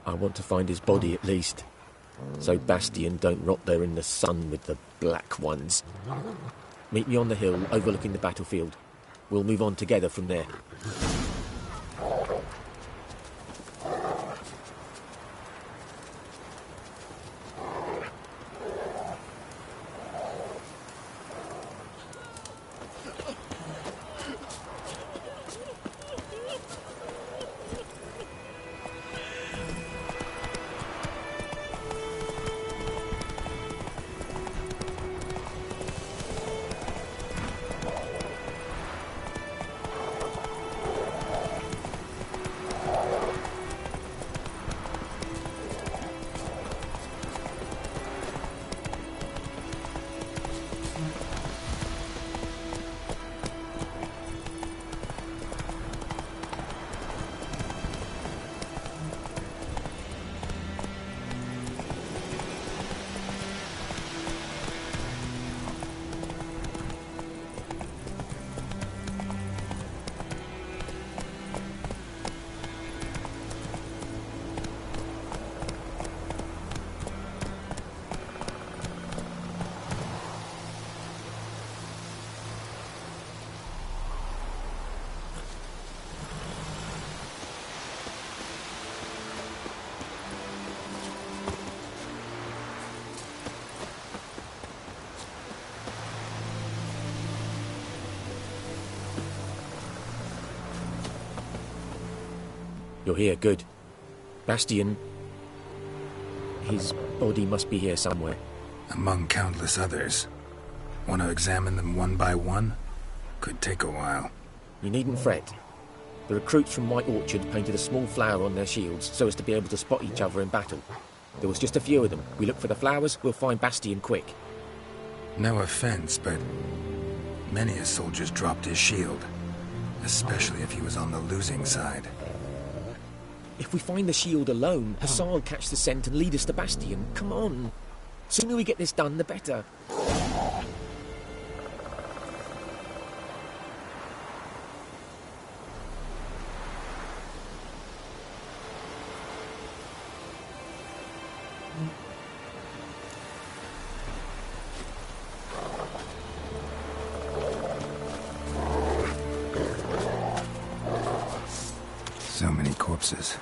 I want to find his body at least. So Bastion don't rot there in the sun with the Black Ones. Meet me on the hill overlooking the battlefield. We'll move on together from there. You're here, good. Bastion... his body must be here somewhere. Among countless others. Want to examine them one by one? Could take a while. You needn't fret. The recruits from White Orchard painted a small flower on their shields so as to be able to spot each other in battle. There was just a few of them. We look for the flowers, we'll find Bastion quick. No offense, but many a soldier's dropped his shield. Especially if he was on the losing side. If we find the shield alone, Hussar will catch the scent and lead us to Bastion. Come on. Sooner we get this done, the better. So many corpses,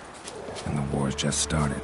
and the war's just started.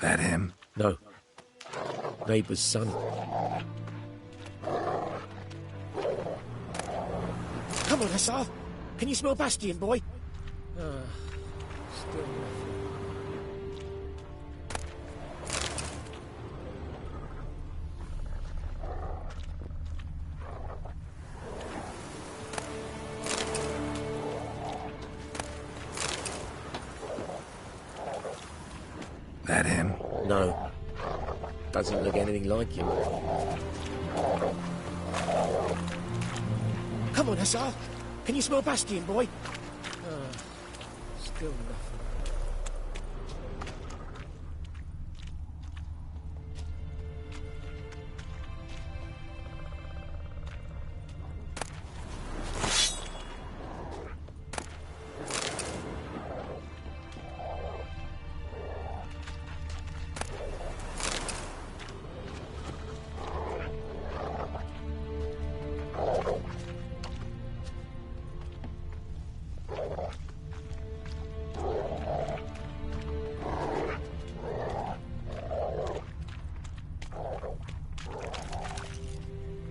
That him? No. Neighbour's son. Come on, Hussar. Can you smell Bastion, boy? Still nothing. That him? No. Doesn't look anything like him. Come on, Hussar. Can you smell Bastion, boy? Still nothing.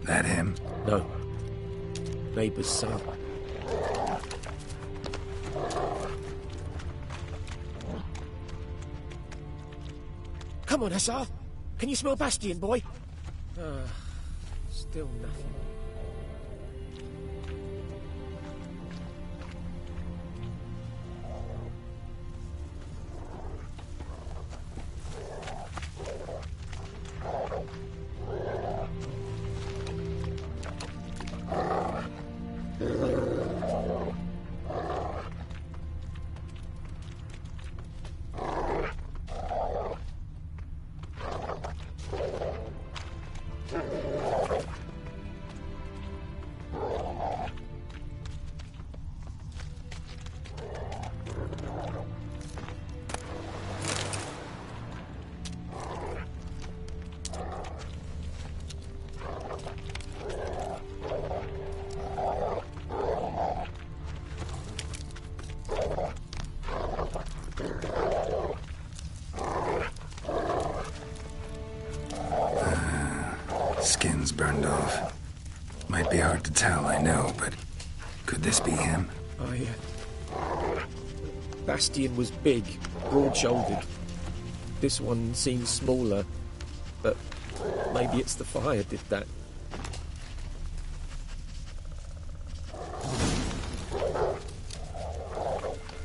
That him? No. Neighbour's son. Come on, Hussar. Can you smell Bastion, boy? Still nothing. Skin's burned off. Might be hard to tell, I know, but could this be him? Bastion was big, broad-shouldered. This one seems smaller, but maybe it's the fire did that.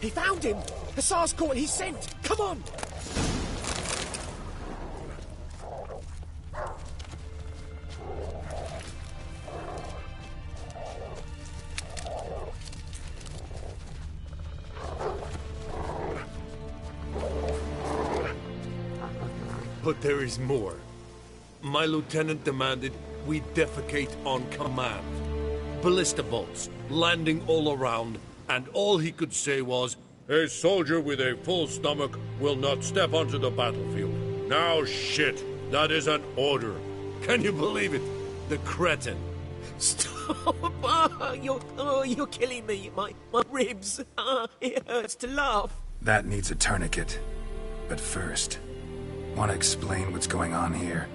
He found him! Hussar's caught his scent! Come on! But there is more. My lieutenant demanded we defecate on command. Ballista bolts, landing all around, and all he could say was, "A soldier with a full stomach will not step onto the battlefield." Now shit, that is an order. Can you believe it? The cretin. Stop! You're killing me. My ribs. It hurts to laugh. That needs a tourniquet. But first, want to explain what's going on here?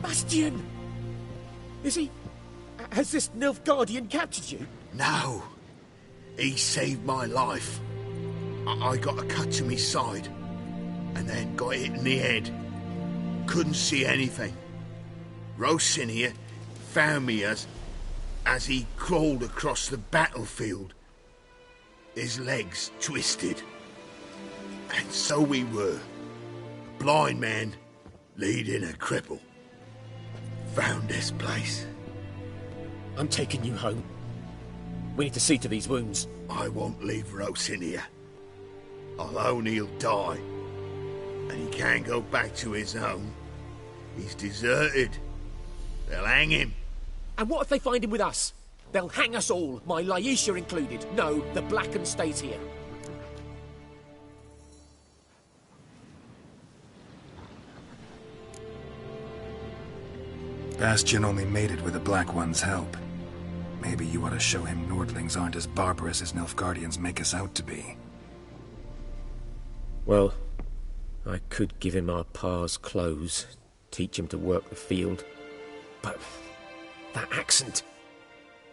Bastian! Is he... Has this Nilfgaardian captured you? No. He saved my life. I got a cut to my side, and then got hit in the head. Couldn't see anything. Rosinia found me as he crawled across the battlefield. His legs twisted. And so we were. A blind man leading a cripple. Found this place. I'm taking you home. We need to see to these wounds. I won't leave Rosinia. Alone he'll die. And he can't go back to his home. He's deserted. They'll hang him. And what if they find him with us? They'll hang us all, my Laisha included. No, the Blacken stays here. Bastian only made it with the Black One's help. Maybe you ought to show him Nordlings aren't as barbarous as Nilfgaardians make us out to be. Well, I could give him our pa's clothes, teach him to work the field. But that accent...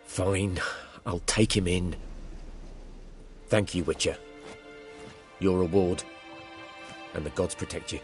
Fine, I'll take him in. Thank you, Witcher. Your reward. And the gods protect you.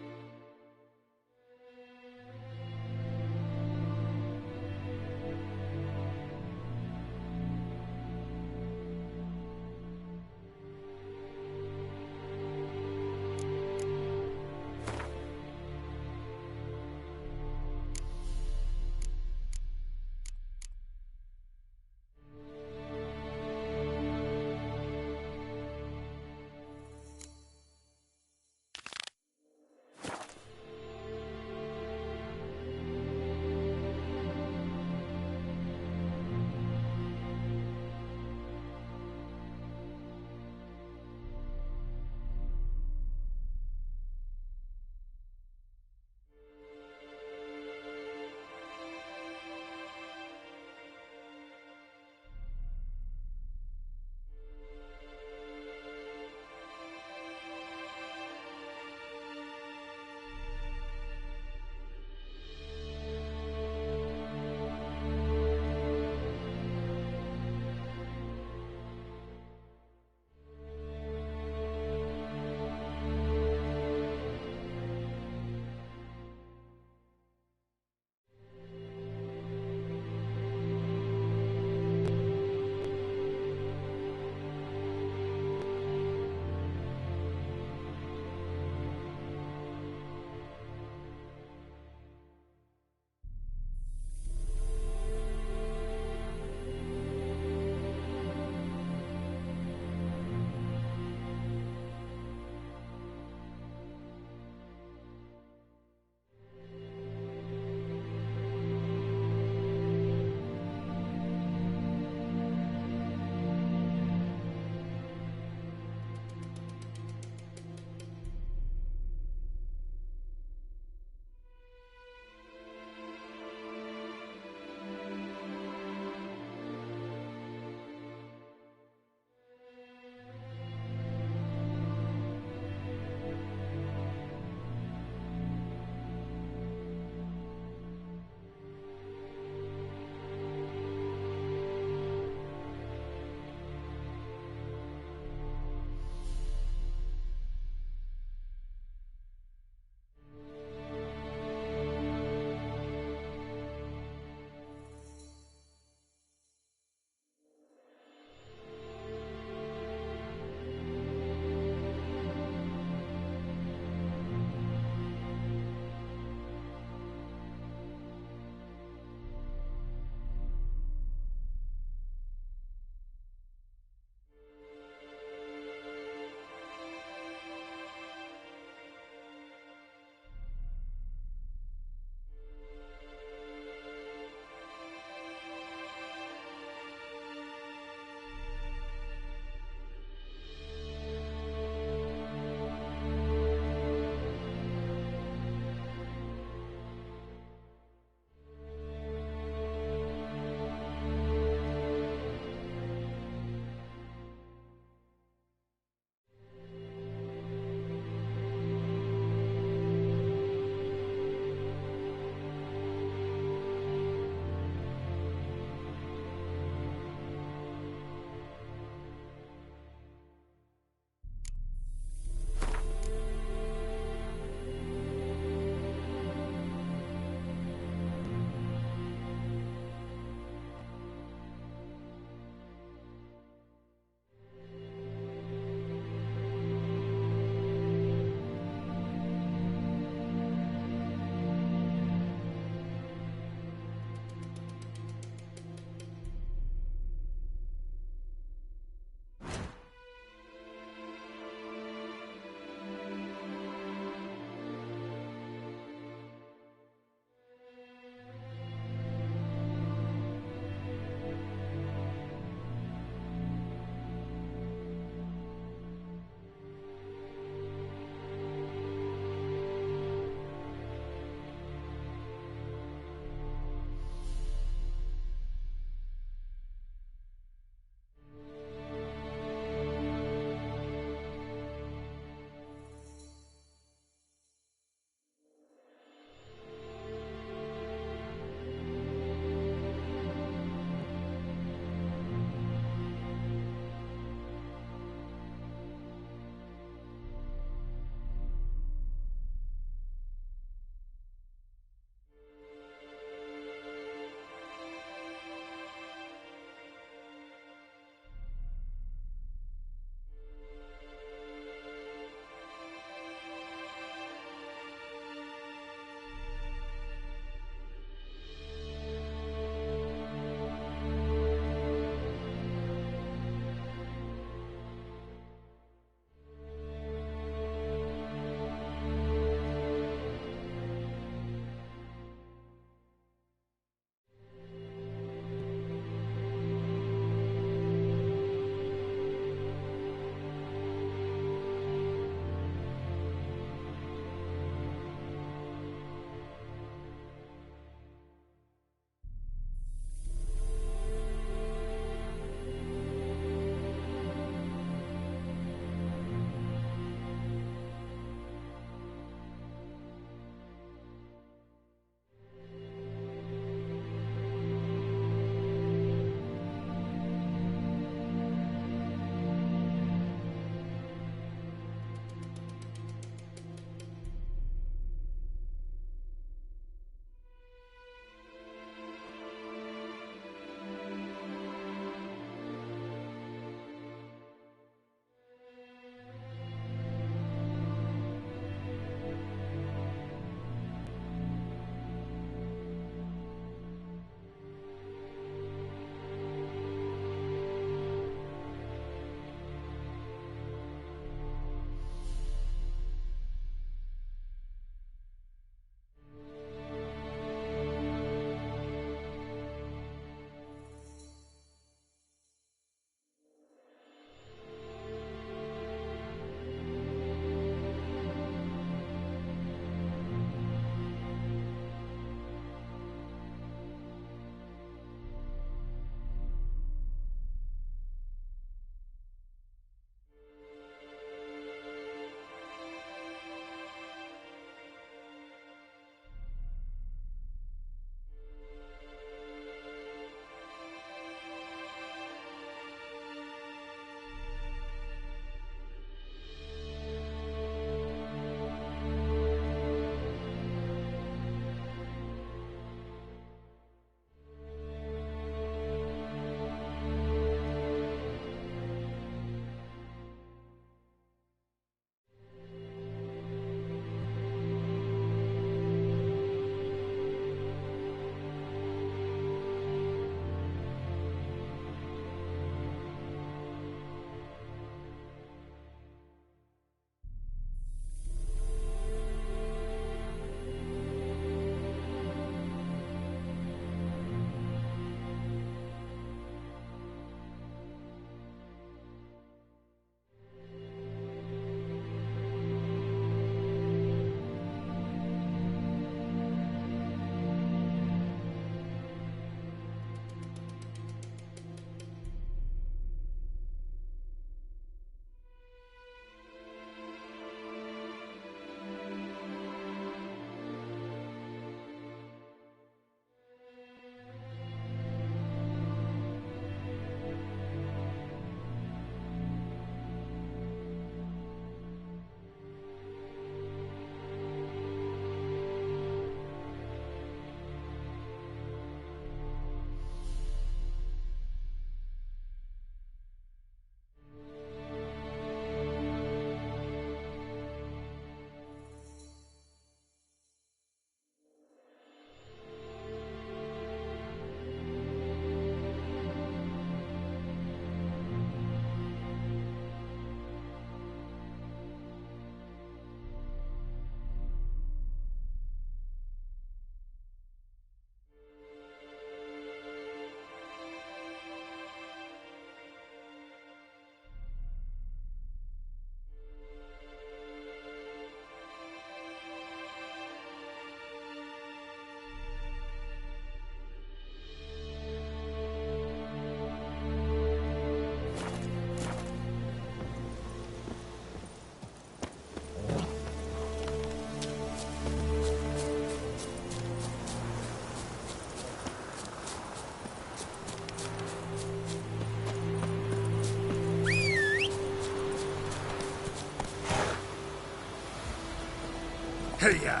Hey-ya!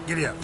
Giddy up.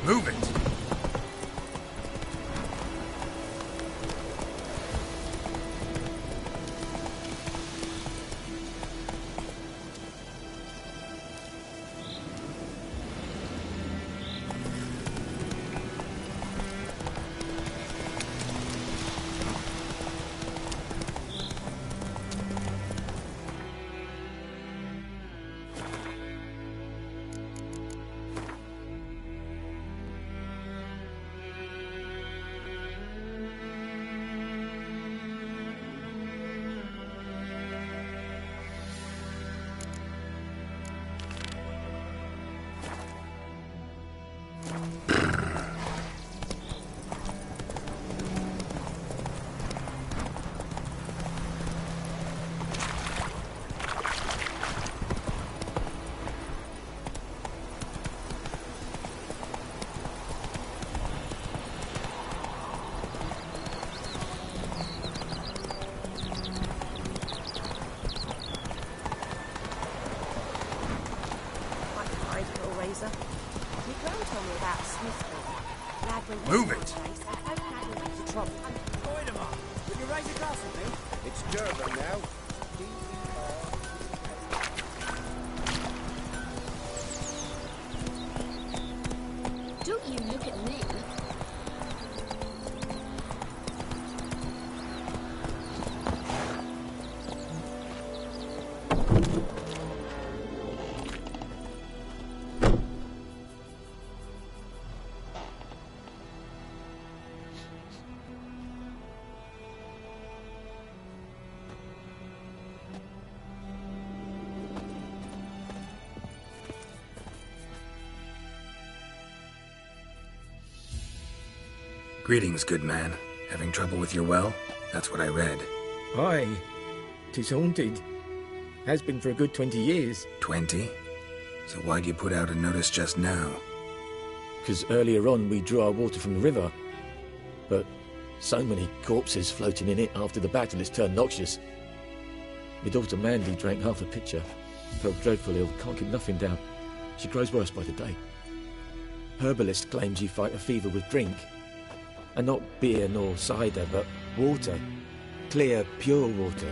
Move it! Move it! Will you raise a glass with me? It's German now. Don't you look at me. Greetings, good man. Having trouble with your well? That's what I read. Aye. 'Tis haunted. Has been for a good 20 years. 20? So why'd you put out a notice just now? 'Cause earlier on we drew our water from the river. But so many corpses floating in it after the battle it's turned noxious. My daughter Mandy drank half a pitcher. Felt dreadful ill, can't keep nothing down. She grows worse by the day. Herbalist claims you fight a fever with drink. And not beer nor cider, but water. Clear, pure water.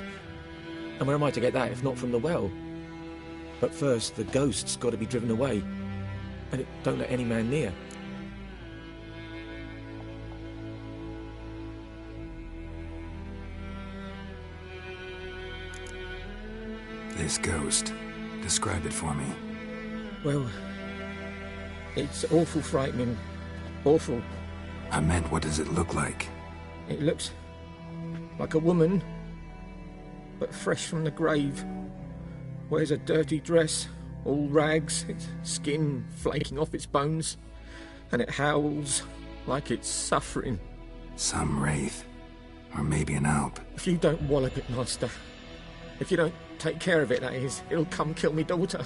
And where am I to get that if not from the well? But first, the ghost's got to be driven away. And it don't let any man near. This ghost. Describe it for me. Well, it's awful frightening. Awful. I meant, what does it look like? It looks like a woman but fresh from the grave. Wears a dirty dress, all rags, its skin flaking off its bones, and it howls like it's suffering. Some wraith. Or maybe an alp. If you don't wallop it, Master, if you don't take care of it, that is, it'll come kill me daughter.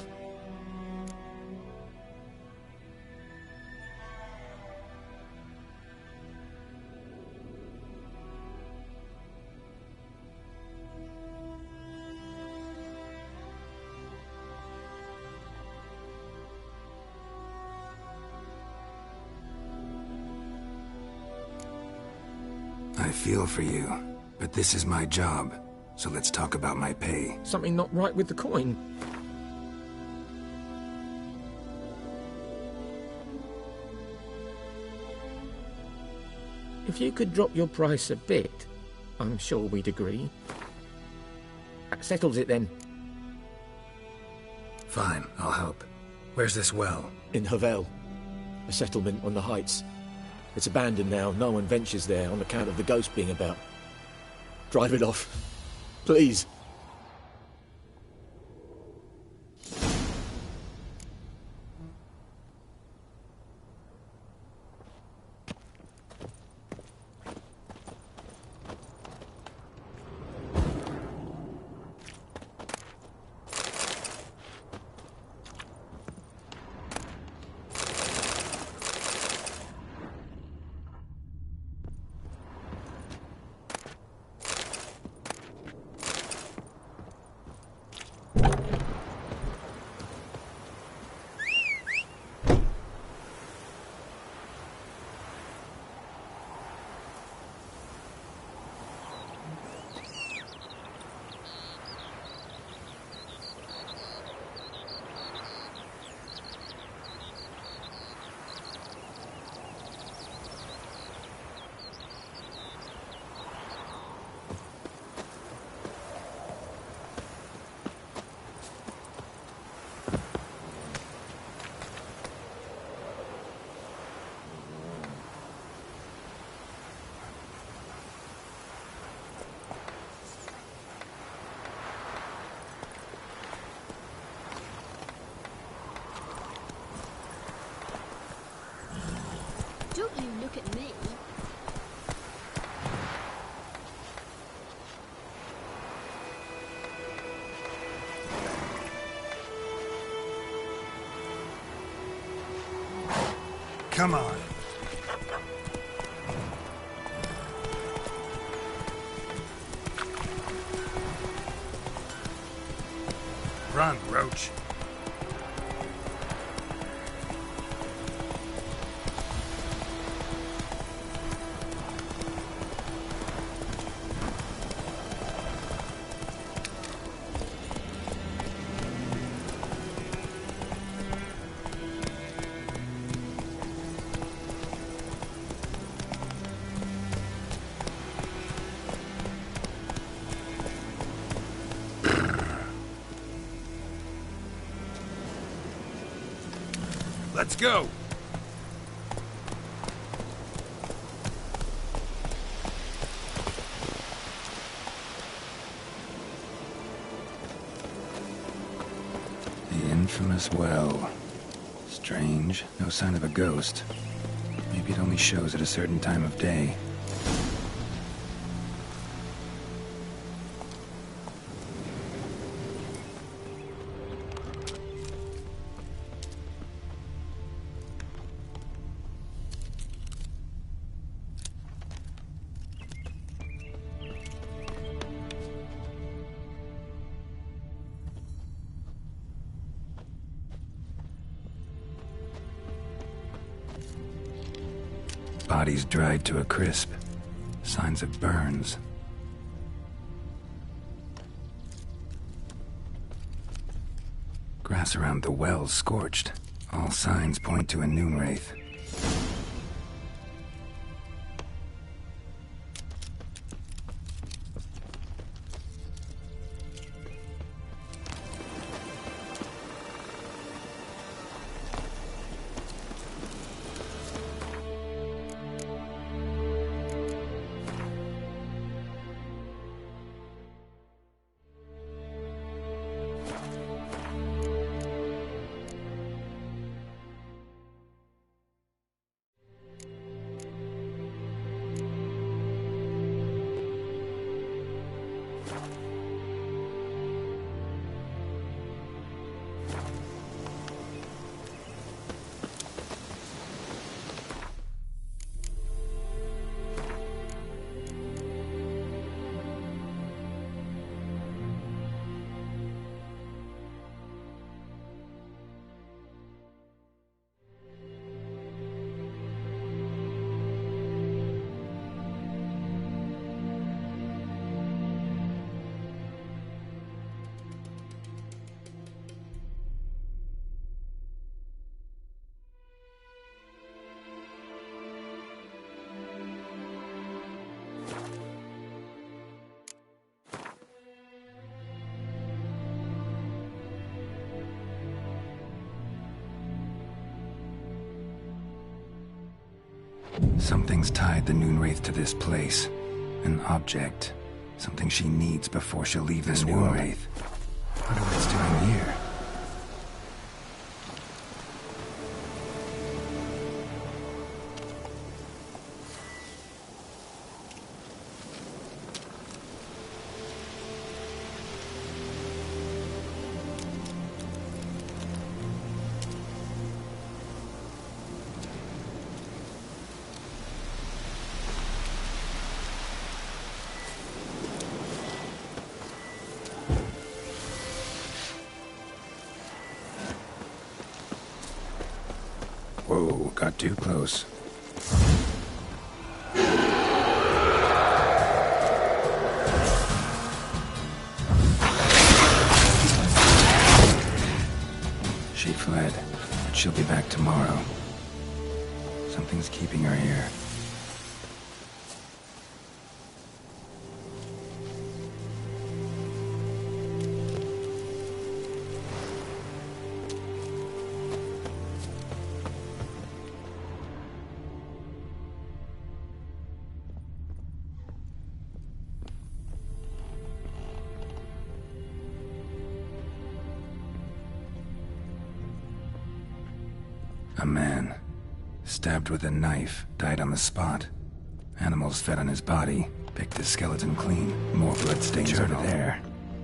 I feel for you, but this is my job, so let's talk about my pay. Something not right with the coin. If you could drop your price a bit, I'm sure we'd agree. That settles it then. Fine, I'll help. Where's this well? In Havel, a settlement on the heights. It's abandoned now. No one ventures there on account of the ghost being about. Drive it off. Please. Don't you look at me. Come on. Run, Roach. Let's go! The infamous well. Strange, no sign of a ghost. Maybe it only shows at a certain time of day. Bodies dried to a crisp. Signs of burns. Grass around the well scorched. All signs point to a noon wraith. Something's tied the Noonwraith to this place. An object. Something she needs before she'll leave this world. Noonwraith. What are it's doing here? Whoa, got too close. She fled, but she'll be back tomorrow. Something's keeping her here. A man, stabbed with a knife, died on the spot. Animals fed on his body, picked his skeleton clean. More bloodstains over there.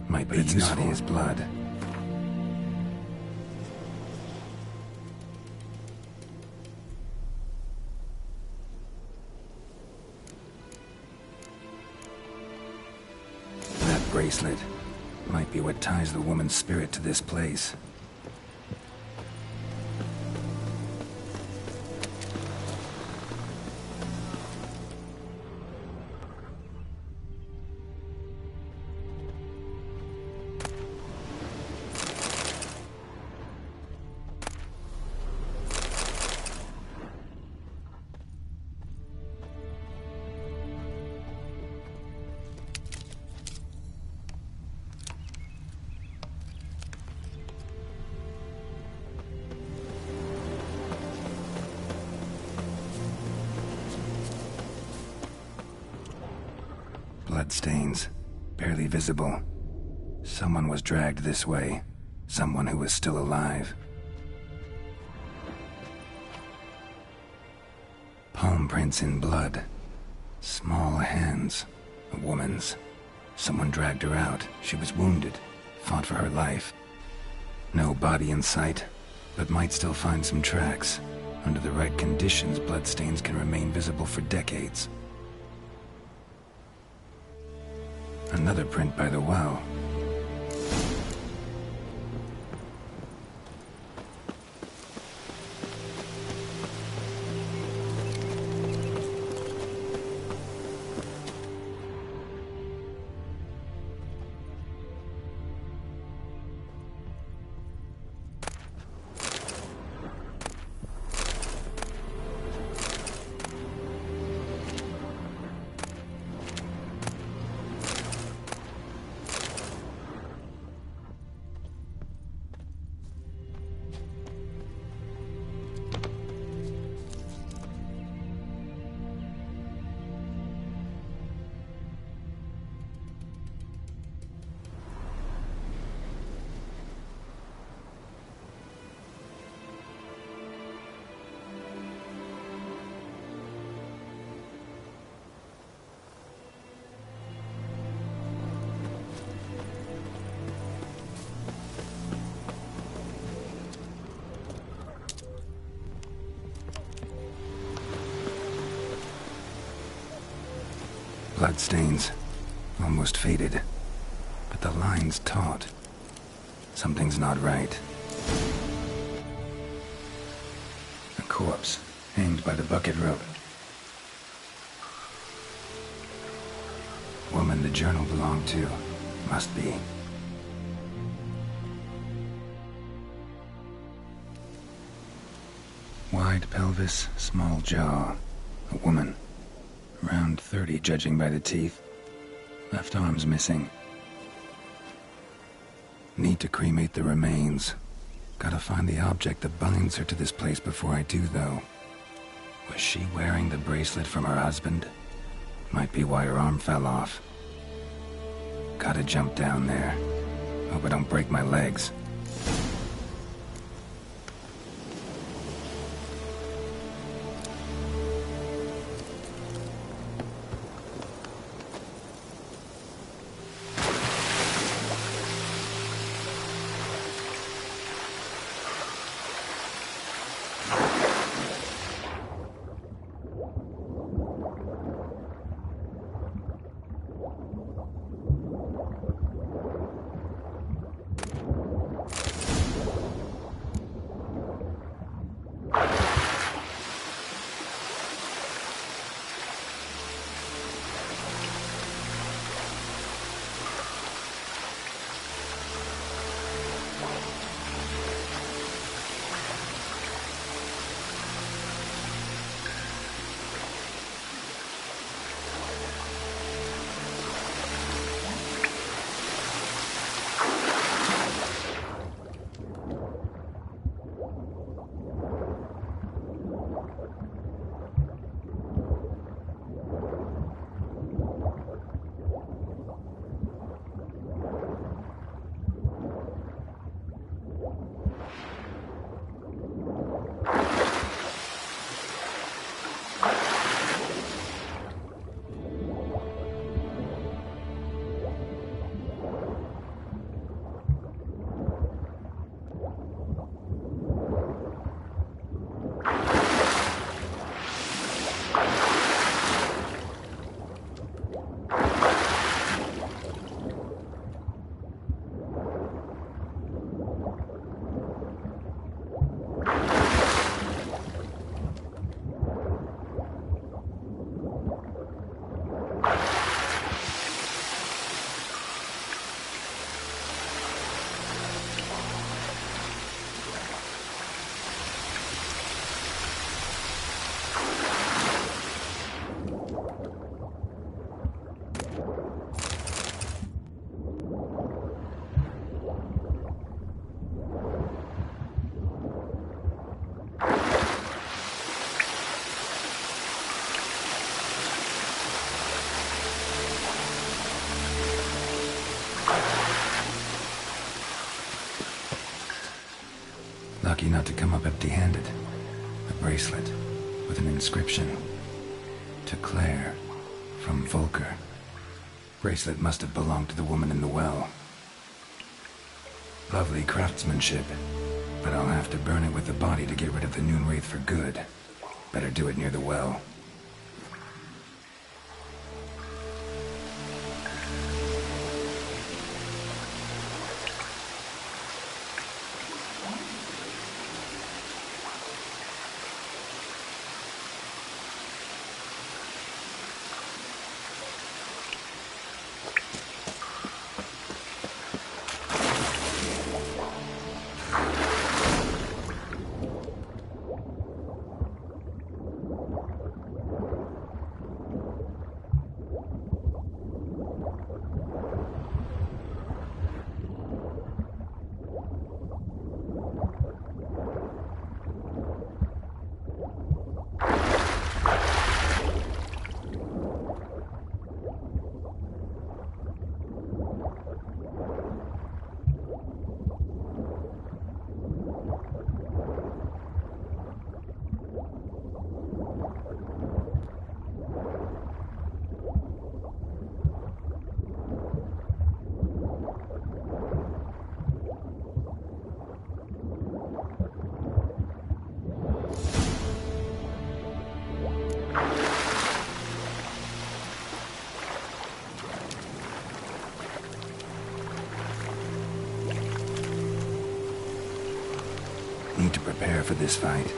Might be useful. His blood. That bracelet might be what ties the woman's spirit to this place. Bloodstains, barely visible. Someone was dragged this way. Someone who was still alive. Palm prints in blood. Small hands. A woman's. Someone dragged her out. She was wounded. Fought for her life. No body in sight, but might still find some tracks. Under the right conditions, bloodstains can remain visible for decades. Another print by the well. Bloodstains, almost faded, but the line's taut. Something's not right. A corpse, hanged by the bucket rope. Woman the journal belonged to, must be. Wide pelvis, small jaw. A woman, around 30. 30, judging by the teeth. Left arm's missing. Need to cremate the remains. Gotta find the object that binds her to this place before I do, though. Was she wearing the bracelet from her husband? Might be why her arm fell off. Gotta jump down there. Hope I don't break my legs. Lucky not to come up empty-handed. A bracelet with an inscription. To Claire, from Volker. Bracelet must have belonged to the woman in the well. Lovely craftsmanship, but I'll have to burn it with the body to get rid of the Noon Wraith for good. Better do it near the well. Need to prepare for this fight.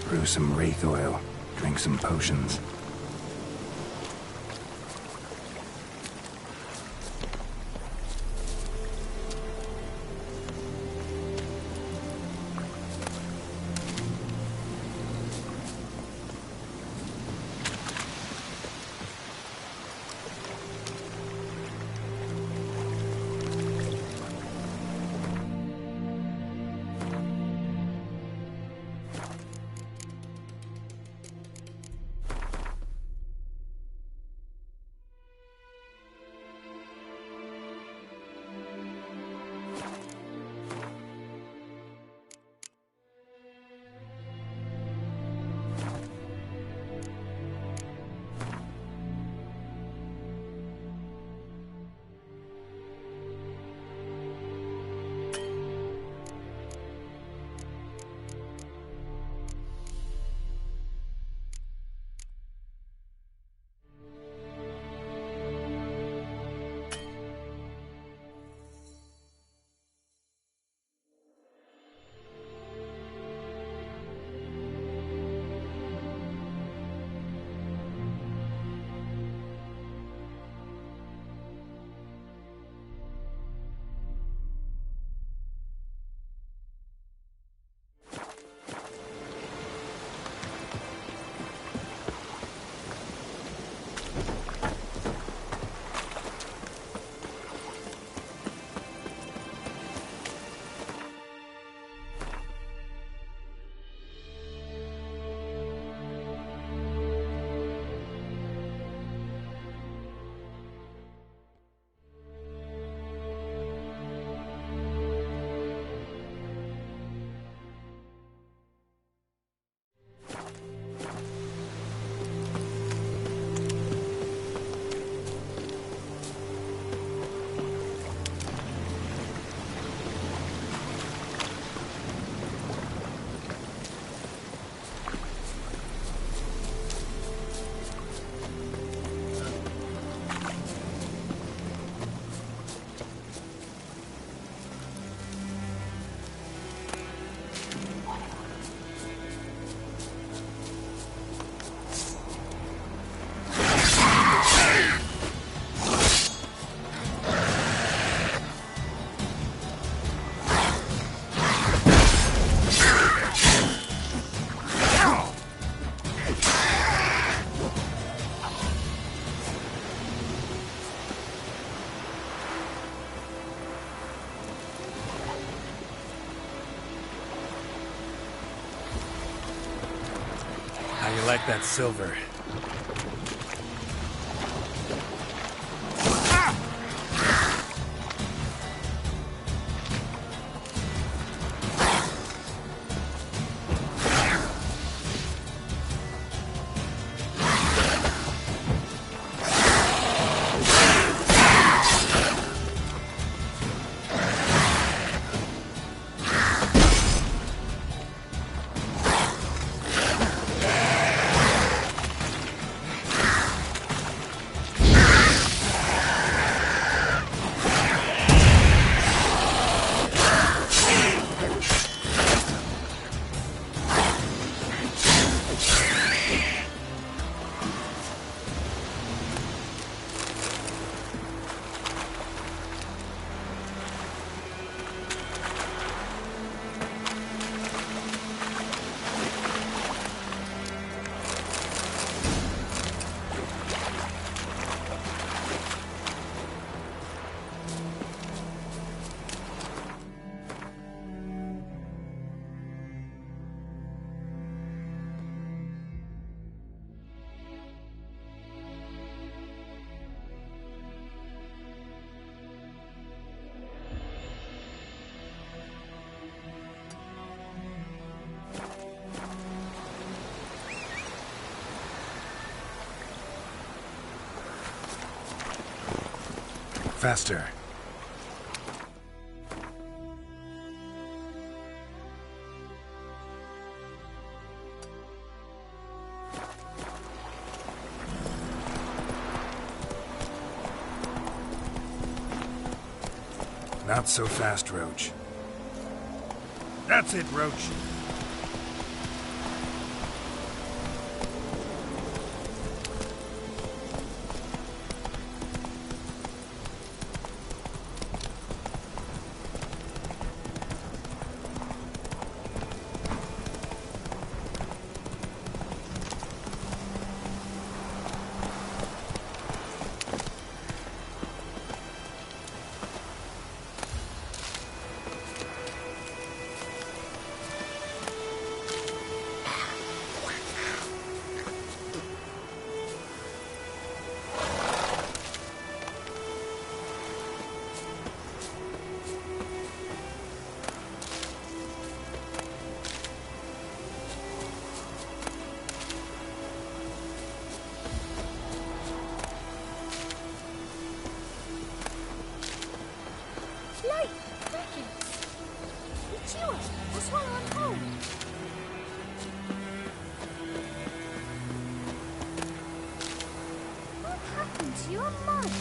Brew some wraith oil, drink some potions. like that silver. Faster. Not so fast, Roach. That's it, Roach. Light crickets! You chew us or swallow them whole. What happened to your mud?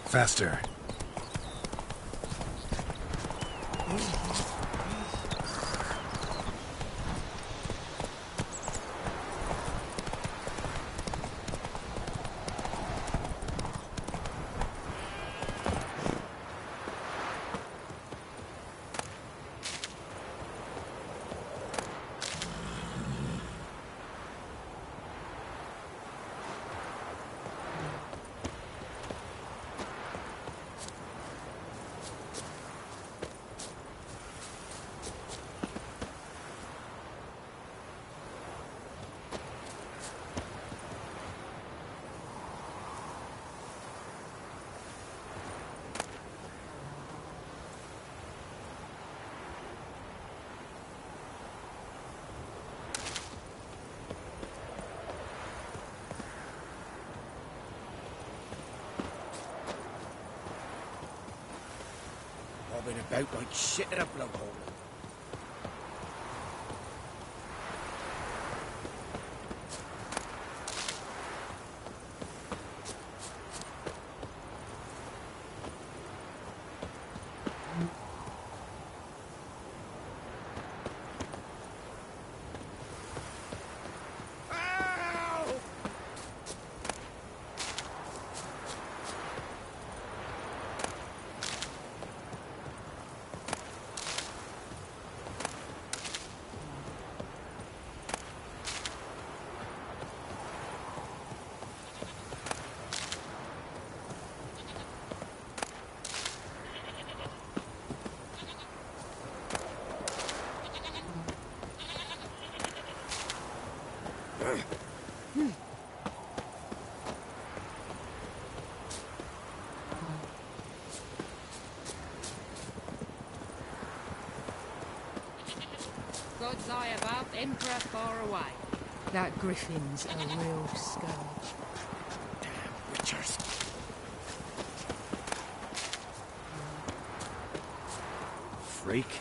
Faster. Bobbing about like shit in a blowhole. God's eye above, Emperor far away. That griffin's a real scourge. Damn witchers. Freak.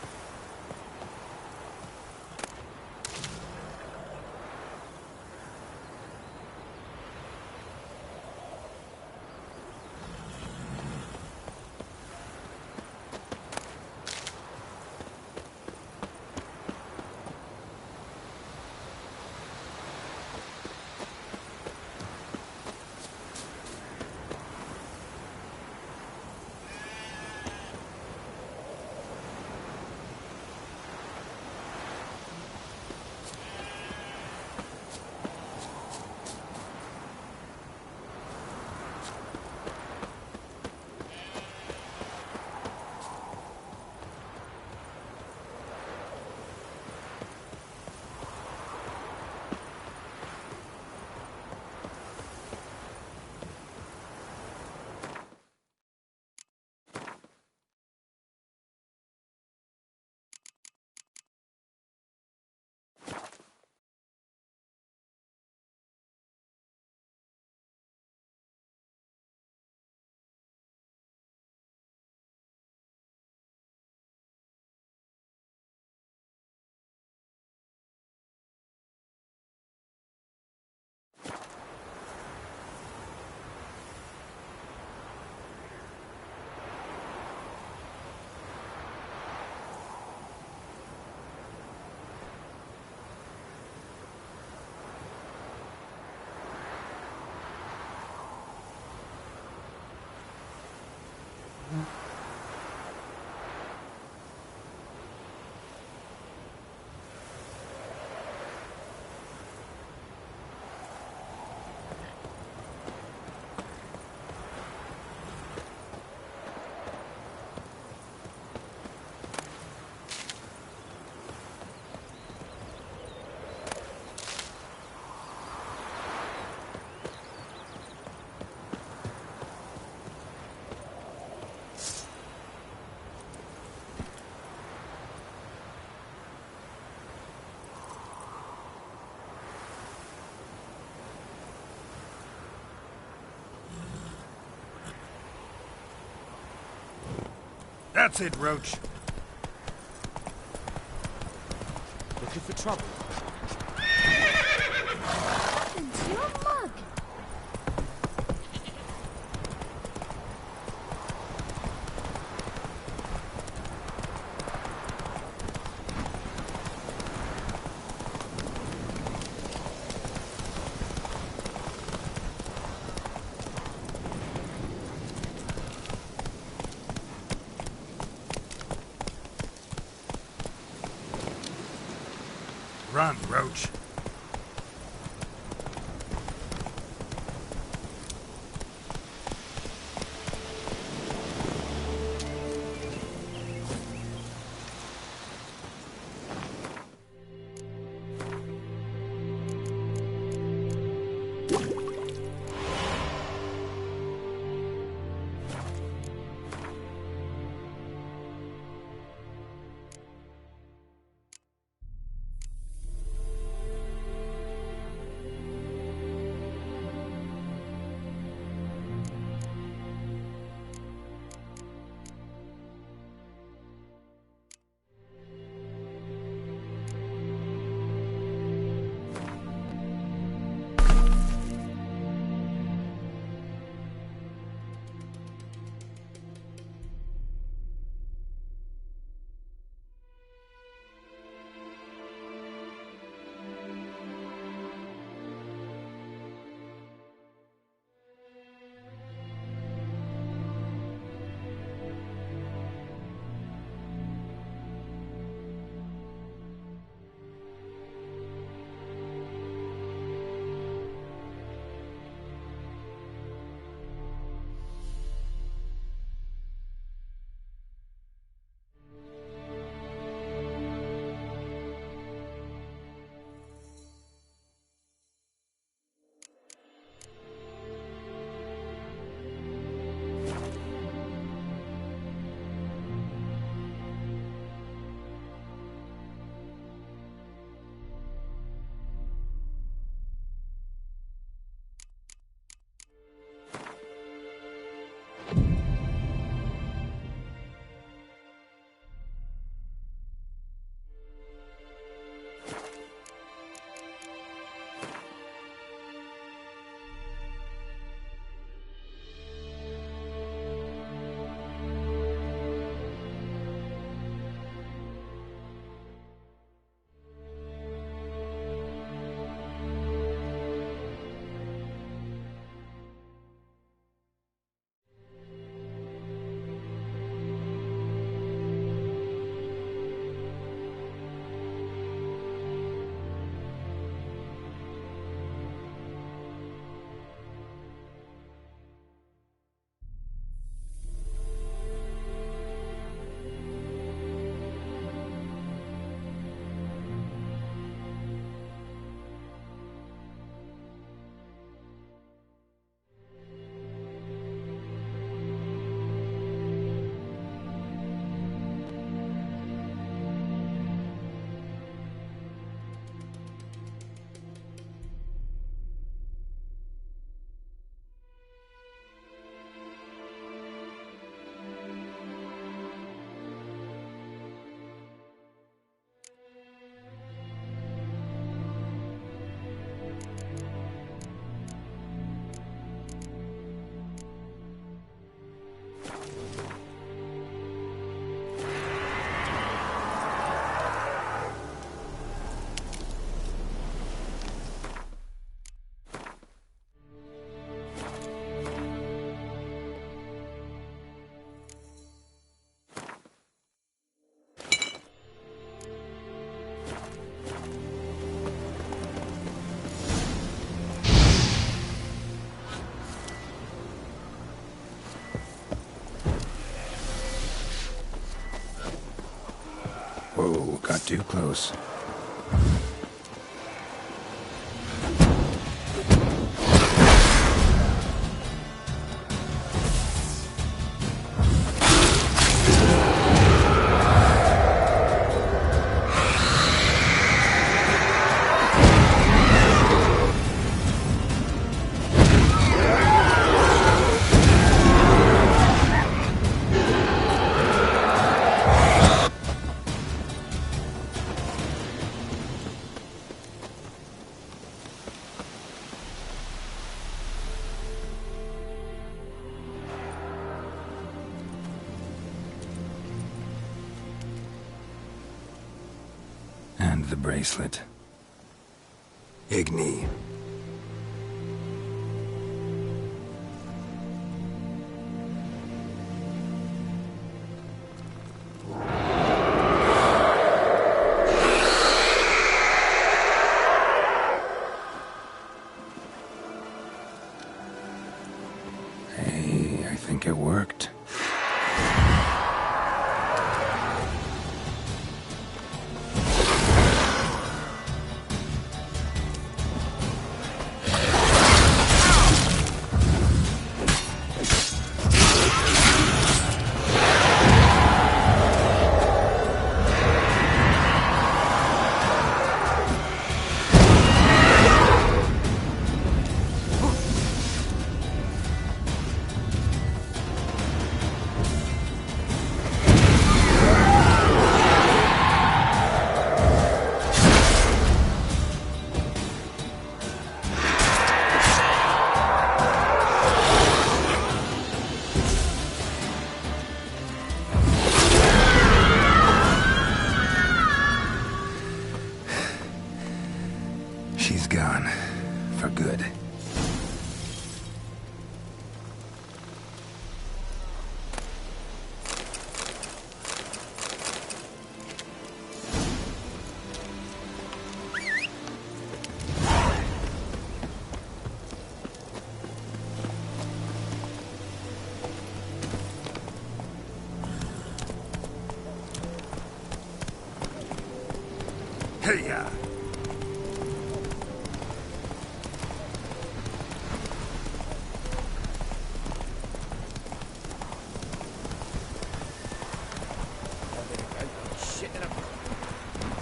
That's it, Roach. Looking for trouble? What happened to your mug? Run, Roach. Whoa, got too close. And the bracelet. Igni. worked. She's gone. For good. Hey-ya!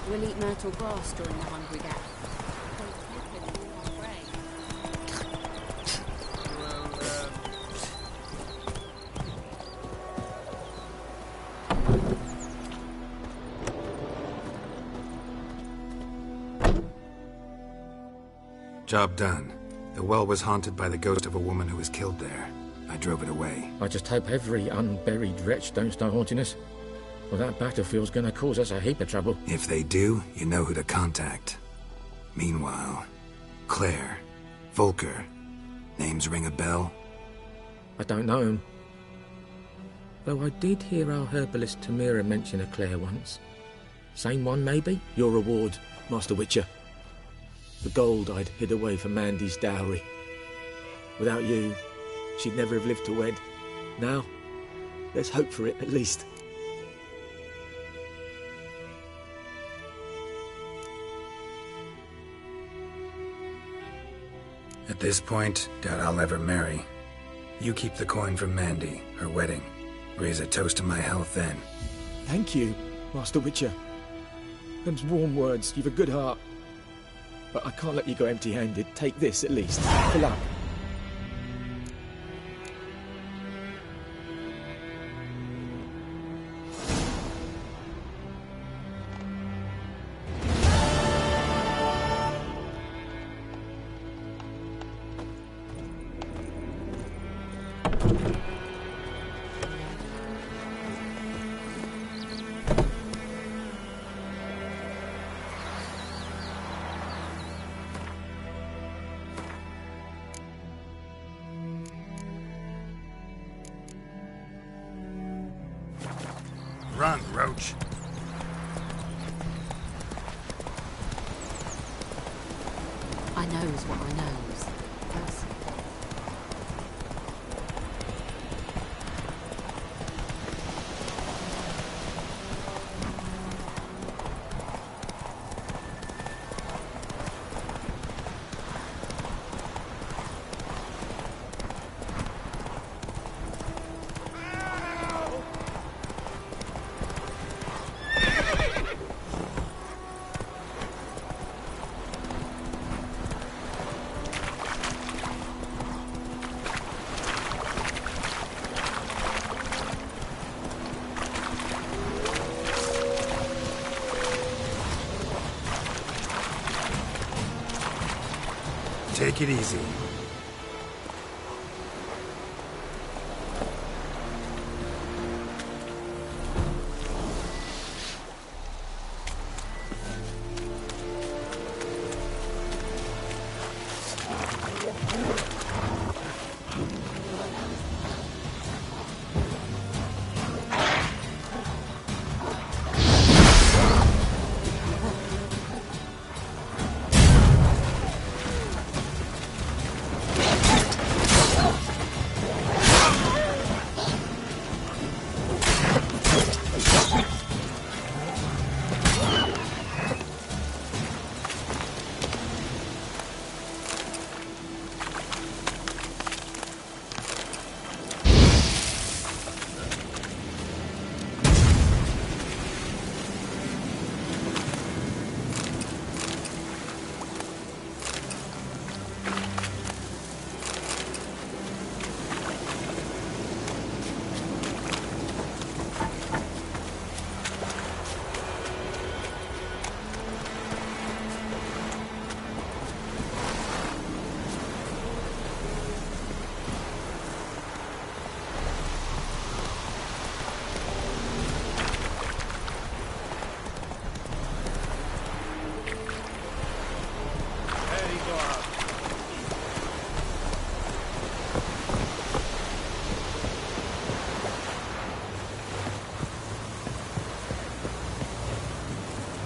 We'll eat myrtle grass during the hungry gap. Job done. The well was haunted by the ghost of a woman who was killed there. I drove it away. I just hope every unburied wretch don't start haunting us. Well, that battlefield's gonna cause us a heap of trouble. If they do, you know who to contact. Meanwhile, Claire, Volker, names ring a bell? I don't know him. Though I did hear our herbalist Tamira mention a Claire once. Same one, maybe? Your reward, Master Witcher. The gold I'd hid away for Mandy's dowry. Without you, she'd never have lived to wed. Now, there's hope for it, at least. At this point, doubt I'll ever marry. You keep the coin from Mandy, her wedding. Raise a toast to my health then. Thank you, Master Witcher. Them's warm words. You've a good heart. But I can't let you go empty-handed. Take this, at least. Fill up. Run, Roach. I knows what I knows. Take it easy.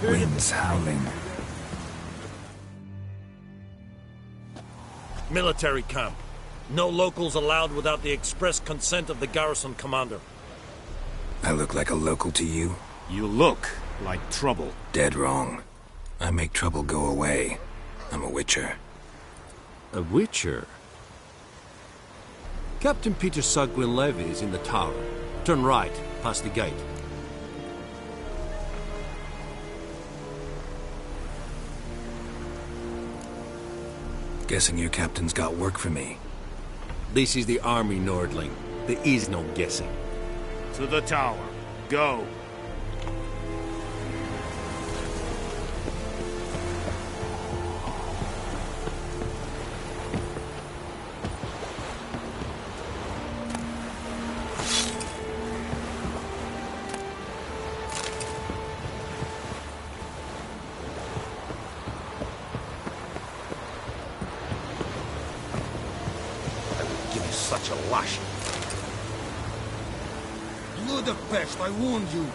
Winds howling. Military camp. No locals allowed without the express consent of the garrison commander. I look like a local to you? You look like trouble. Dead wrong. I make trouble go away. I'm a witcher. A witcher? Captain Peter Saar Gwynleve is in the tower. Turn right, past the gate. Guessing your captain's got work for me. This is the army, Nordling. There is no guessing. To the tower. Go. Such a lash. Blood of pest, I warned you.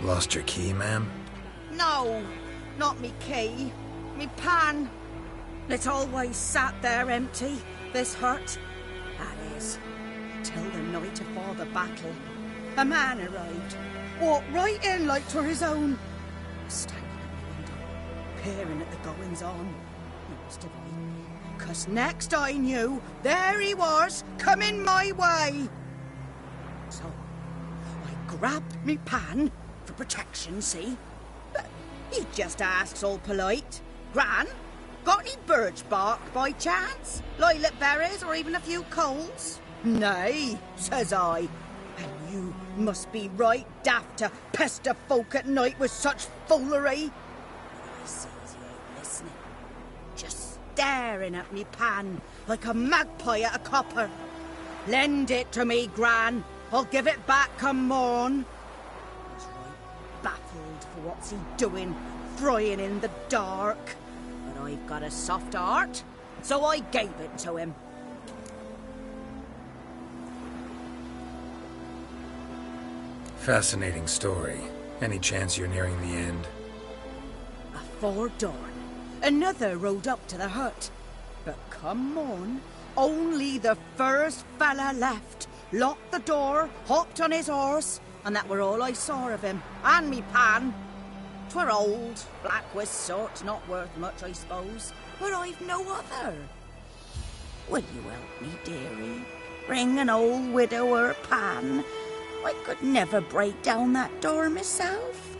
Lost your key, ma'am? No, not me key. Me pan. It always sat there empty, this hut. That is, till the night afore the battle. A man arrived, walked right in like 'twere his own. Standing at the window, peering at the goings-on. Most of me, 'cause next I knew, there he was, coming my way. So, I grabbed me pan, for protection, see? But he just asks all polite. Gran, got any birch bark by chance? Lilac berries or even a few coals? Nay, says I. And you must be right daft to pester folk at night with such foolery. But I sees he ain't listening. Just staring at me pan like a magpie at a copper. Lend it to me, Gran. I'll give it back come morn. Baffled for what's he doing, frying in the dark. But I've got a soft heart, so I gave it to him. Fascinating story. Any chance you're nearing the end? Afore dawn, another rode up to the hut. But come on, only the first fella left, locked the door, hopped on his horse, and that were all I saw of him, and me pan. 'Twere old, black-wist sort, not worth much, I suppose, but I've no other. Will you help me, dearie? Bring an old widower pan. I could never break down that door myself.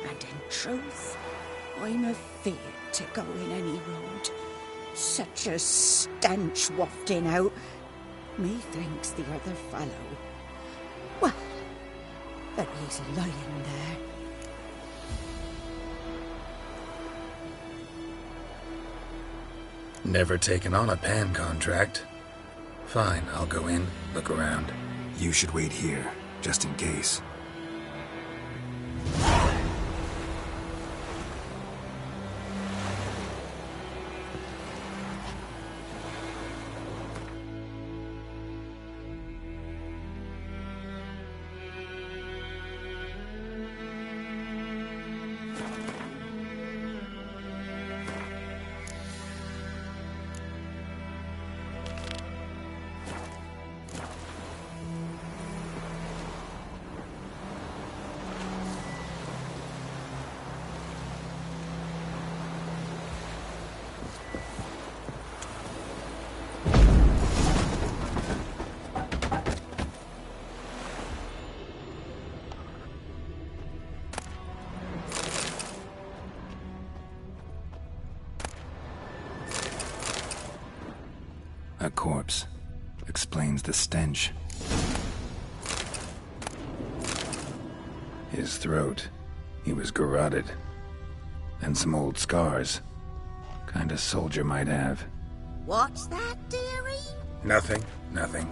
And in truth, I'm afeard to go in any road. Such a stench wafting out. Methinks the other fellow. Well, but he's lying there. Never taken on a pan contract. Fine, I'll go in, look around. You should wait here, just in case. A corpse. Explains the stench. His throat. He was garroted. And some old scars. Kind of soldier might have. What's that, dearie? Nothing. Nothing.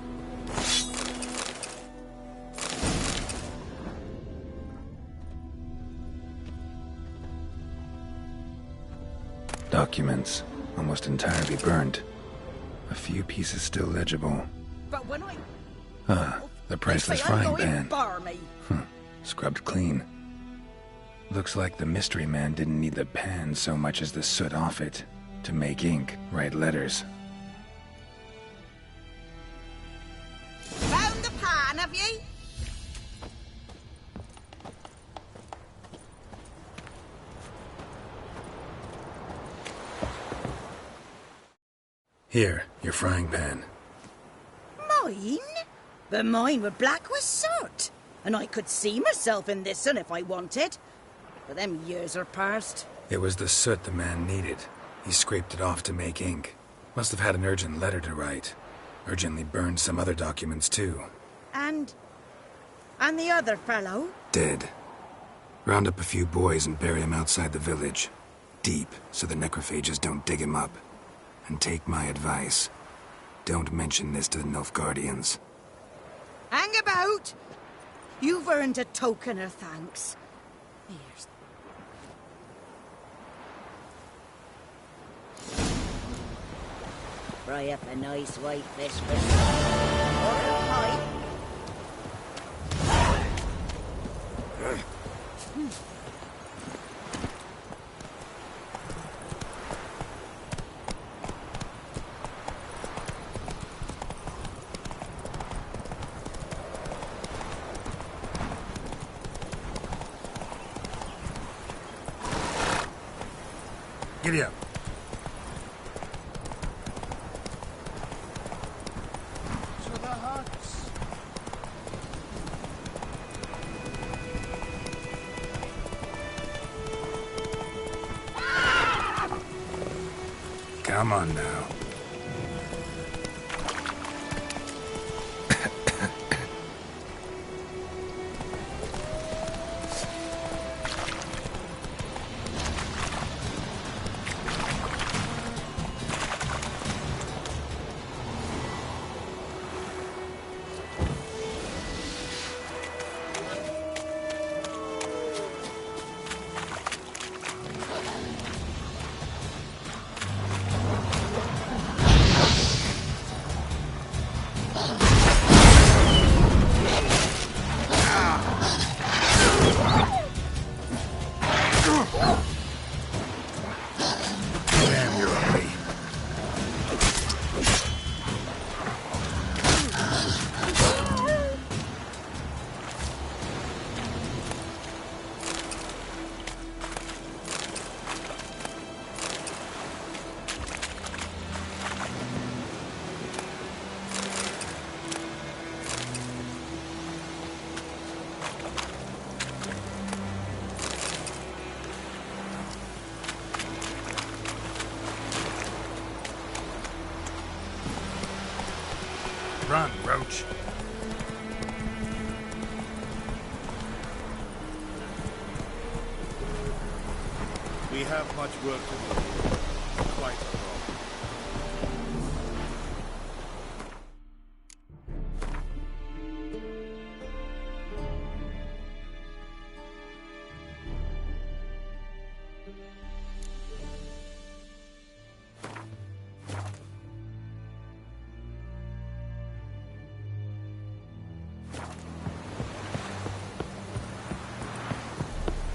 Documents. Almost entirely burned. A few pieces still legible. But when I... The priceless say I'm frying going pan. barmy. Scrubbed clean. Looks like the mystery man didn't need the pan so much as the soot off it. To make ink, write letters. Found the pan, have ye? Here, your frying pan. Mine? But mine were black with soot. And I could see myself in this one if I wanted. But them years are past. It was the soot the man needed. He scraped it off to make ink. Must have had an urgent letter to write. Urgently burned some other documents too. And the other fellow? Dead. Round up a few boys and bury him outside the village. Deep, so the necrophages don't dig him up. And take my advice. Don't mention this to the Nilfgaardians. Hang about! You've earned a token of thanks. Here's... Fry up a nice white fish for or a pie. Giddy up. To the huts. Come on now. torch. We have much work to do. Quite a lot.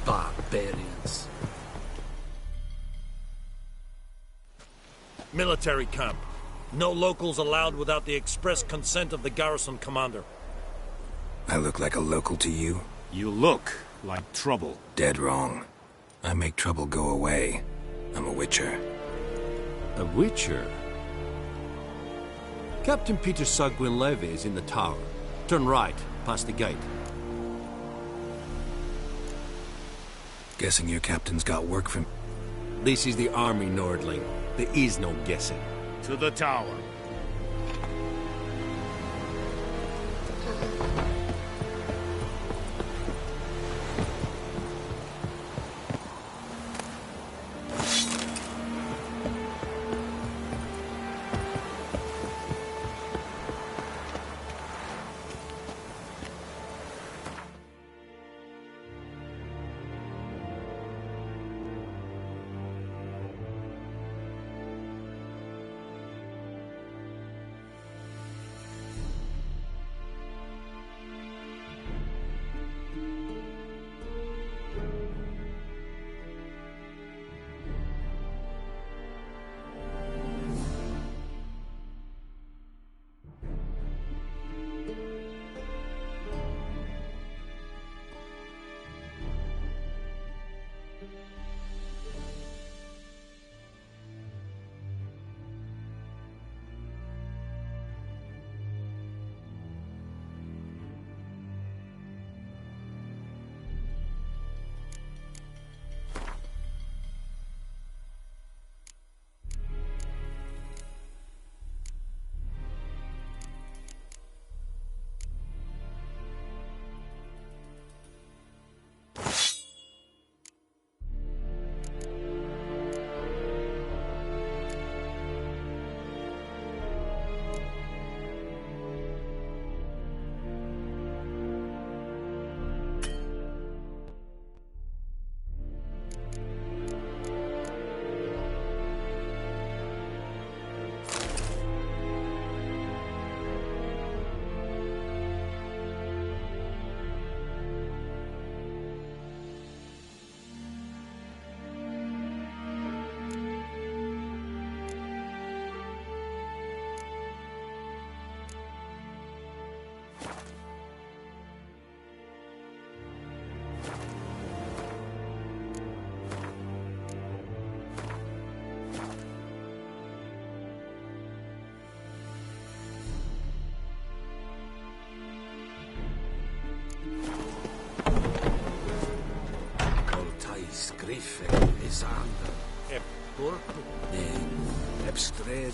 Barbarians. Military camp. No locals allowed without the express consent of the garrison commander. I look like a local to you? You look like trouble. Dead wrong. I make trouble go away. I'm a witcher. A witcher? Captain Peter Saar Gwynleve is in the tower. Turn right, past the gate. Guessing your captain's got work for me. This is the army, Nordling. There is no guessing. To the tower.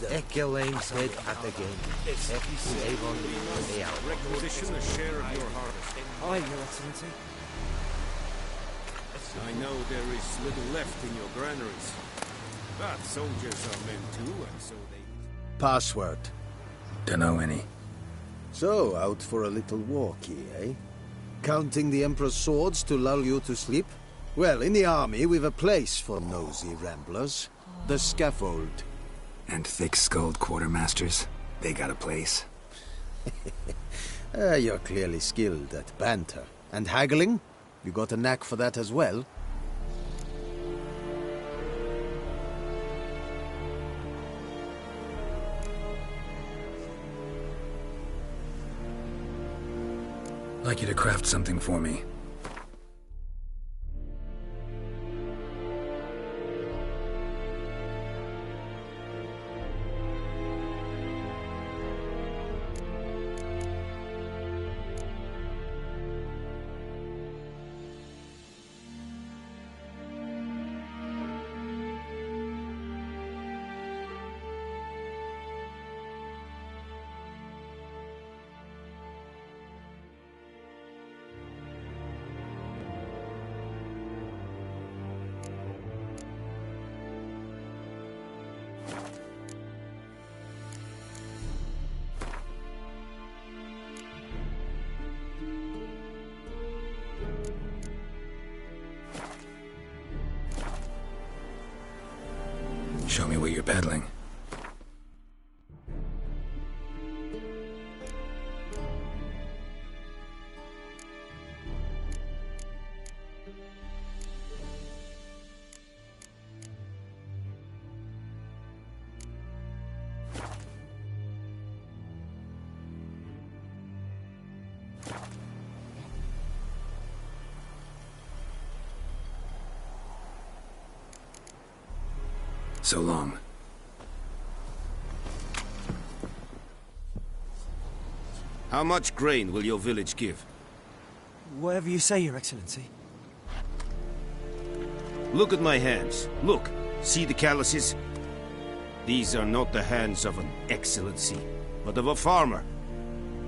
Ekelainshead at the game. Avon, they are. Requisition a share of your harvest. Aye, Your Excellency. I know there is little left in your granaries, but soldiers are men too, and so they... Password. Dunno any. So, out for a little walkie, eh? Counting the Emperor's swords to lull you to sleep? Well, in the army, we've a place for nosy ramblers. The scaffold. And thick-skulled quartermasters. They got a place. You're clearly skilled at banter. And haggling? You got a knack for that as well? Like you to craft something for me. what you're peddling. So long. How much grain will your village give? Whatever you say, Your Excellency. Look at my hands. Look. See the calluses? These are not the hands of an excellency, but of a farmer.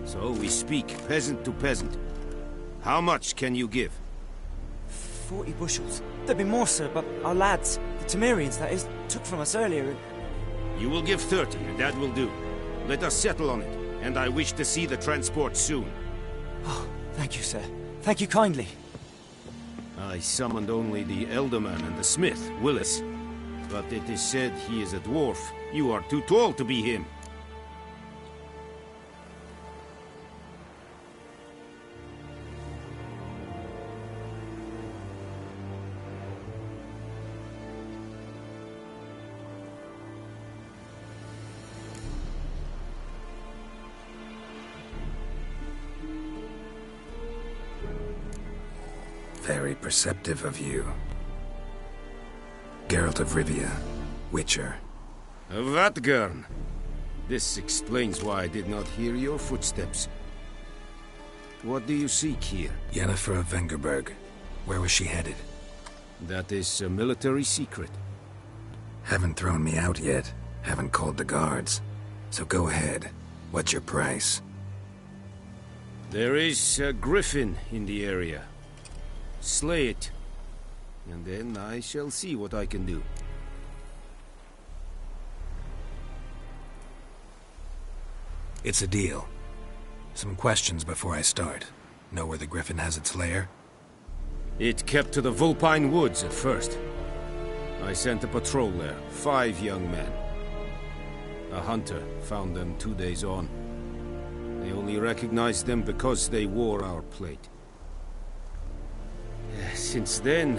So we speak peasant to peasant. How much can you give? 40 bushels. There'd be more, sir, but our lads, the Temerians, that is, took from us earlier. You will give 30, and that will do. Let us settle on it, and I wish to see the transport soon. Oh, thank you, sir. Thank you kindly. I summoned only the Elderman and the smith, Willis. But it is said he is a dwarf. You are too tall to be him. Very perceptive of you. Geralt of Rivia, Witcher. Vatt'ghern! This explains why I did not hear your footsteps. What do you seek here? Yennefer of Vengerberg. Where was she headed? That is a military secret. Haven't thrown me out yet. Haven't called the guards. So go ahead. What's your price? There is a griffin in the area. Slay it, and then I shall see what I can do. It's a deal. Some questions before I start. Know where the griffin has its lair? It kept to the Vulpine Woods at first. I sent a patrol there, 5 young men. A hunter found them 2 days on. They only recognized them because they wore our plate. Since then,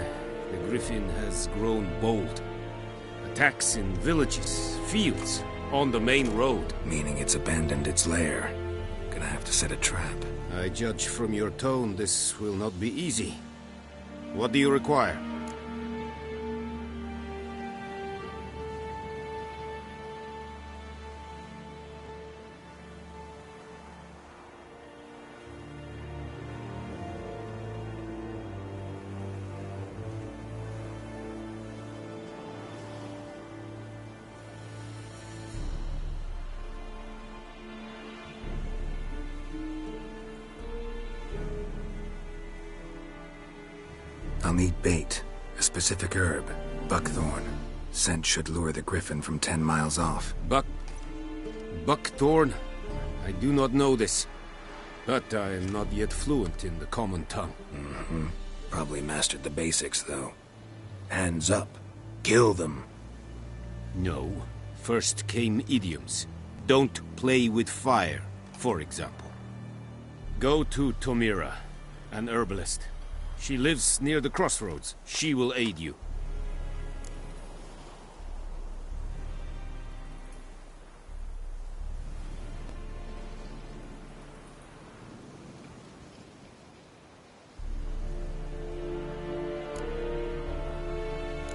the griffin has grown bold. Attacks in villages, fields, on the main road. Meaning it's abandoned its lair. Gonna have to set a trap. I judge from your tone this will not be easy. What do you require? I'll need bait, a specific herb, buckthorn. Scent should lure the griffin from 10 miles off. Buckthorn? I do not know this. But I am not yet fluent in the common tongue. Probably mastered the basics, though. Hands up. Kill them. No. First came idioms. Don't play with fire, for example. Go to Tomira, an herbalist. She lives near the crossroads. She will aid you.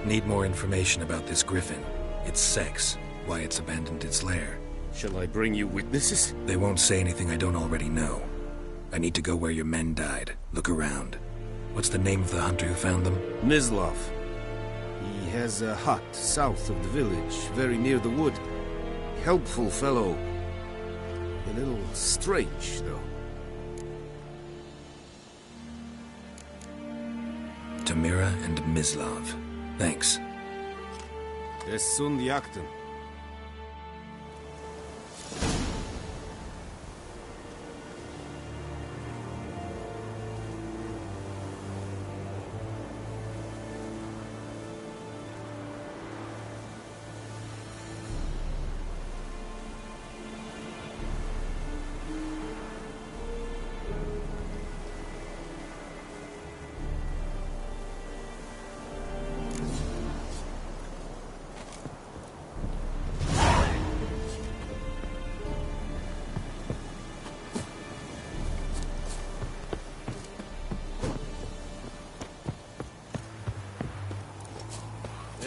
Need more information about this griffin. Its sex, why it's abandoned its lair. Shall I bring you witnesses? They won't say anything I don't already know. I need to go where your men died. Look around. What's the name of the hunter who found them? Mislav. He has a hut south of the village, very near the wood. Helpful fellow. A little strange, though. Tomira and Mislav. Thanks. Es sunt jakten.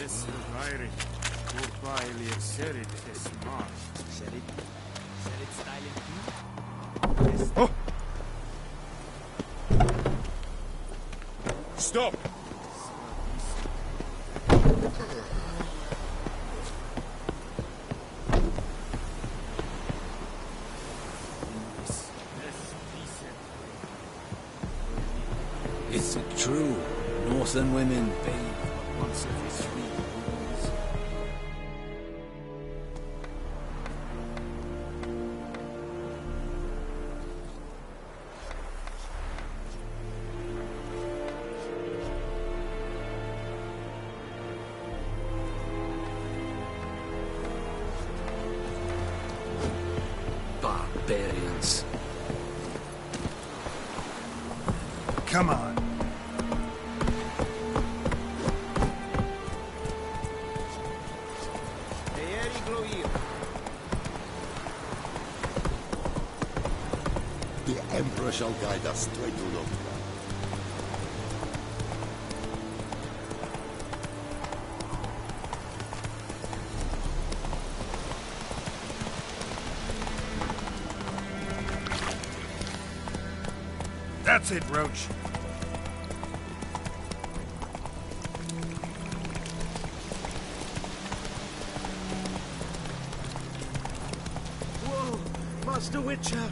Yes, Irish. Goodbye, said it, smart. Said it styling too? Oh! Stop! Is it true? Northern women bathe but once every 3 moons. Barbarians. Come on. The Emperor shall guide us to Edulum. That's it, Roach. Whoa, Master Witcher!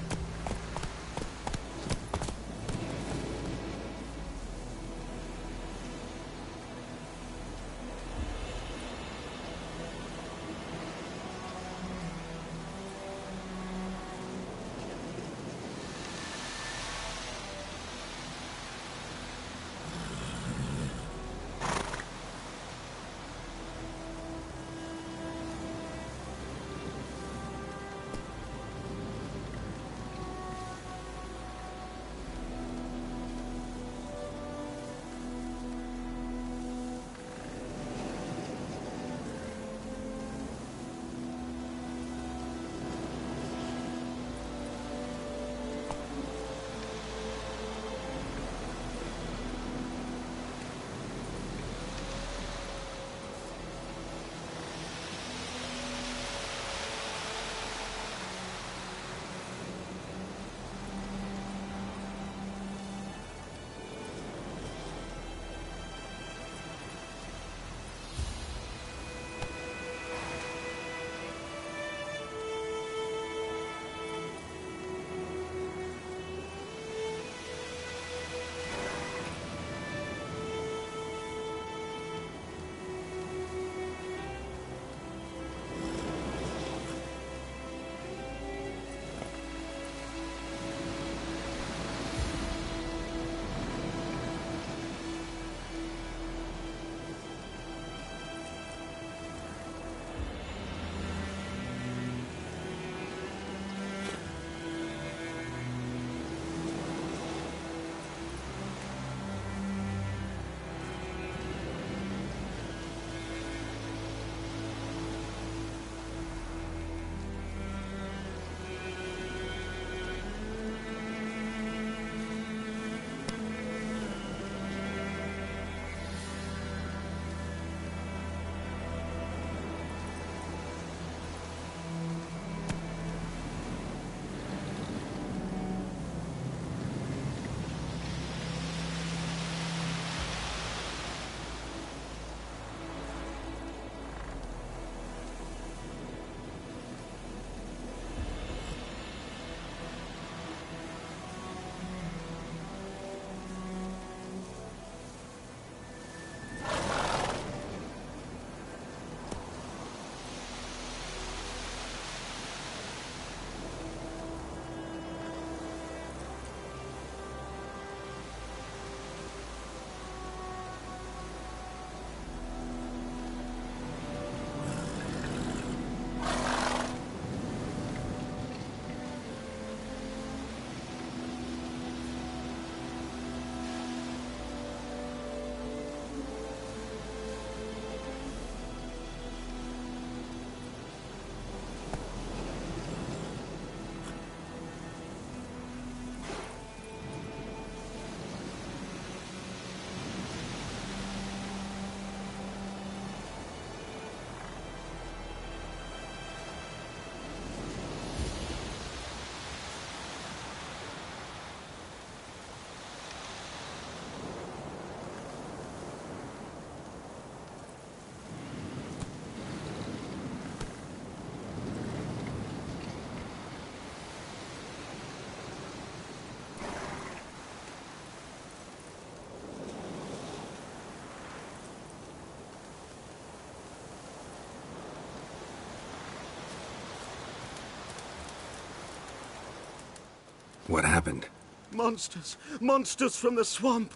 What happened? Monsters. Monsters from the swamp.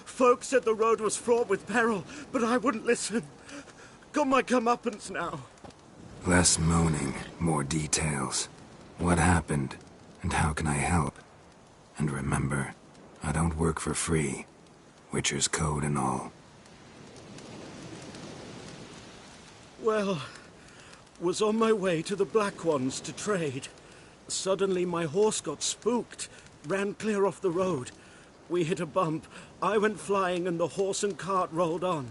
Folk said the road was fraught with peril, but I wouldn't listen. Got my comeuppance now. Less moaning, more details. What happened, and how can I help? And remember, I don't work for free. Witcher's code and all. Well, was on my way to the Black Ones to trade. Suddenly my horse got spooked, ran clear off the road. We hit a bump, I went flying and the horse and cart rolled on.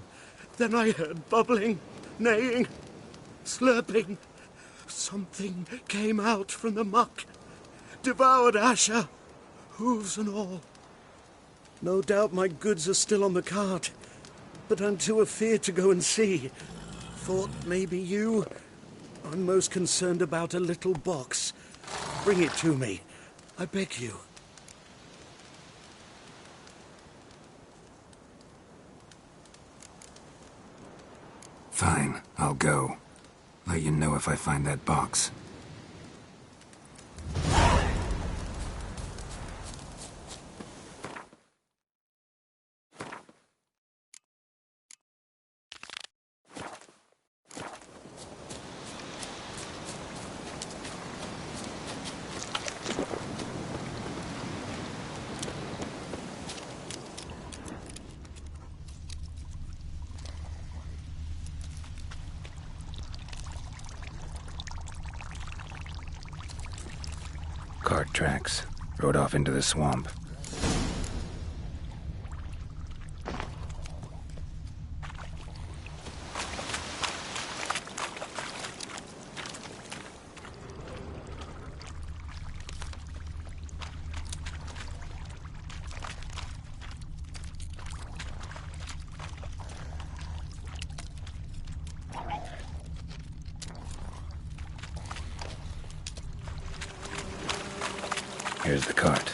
Then I heard bubbling, neighing, slurping. Something came out from the muck, devoured Asher, hooves and all. No doubt my goods are still on the cart, but I'm too afeard to go and see. Thought maybe you... I'm most concerned about a little box. Bring it to me, I beg you. Fine, I'll go. Let you know if I find that box. Cart tracks. Rode off into the swamp. Here's the cart.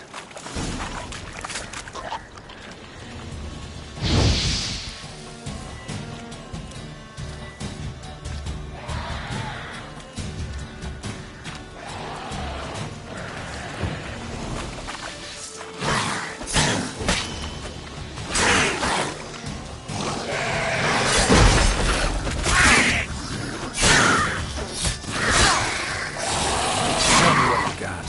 Tell me what you got.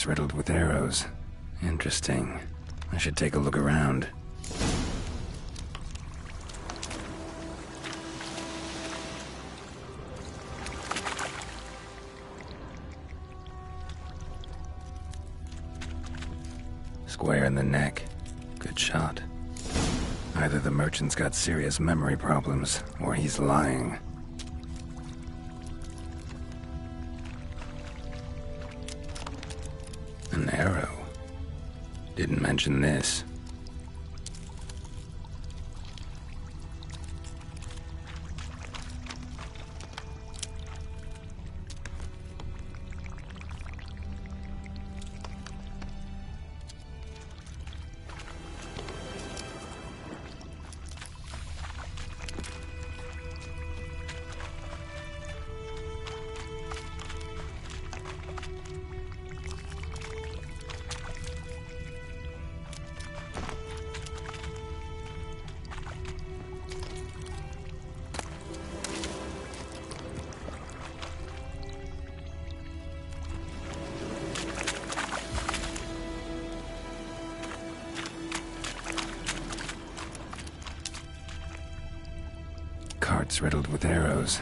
Carts riddled with arrows. Interesting. I should take a look around. Square in the neck. Good shot. Either the merchant's got serious memory problems, or he's lying. An arrow. Didn't mention this. Carts riddled with arrows.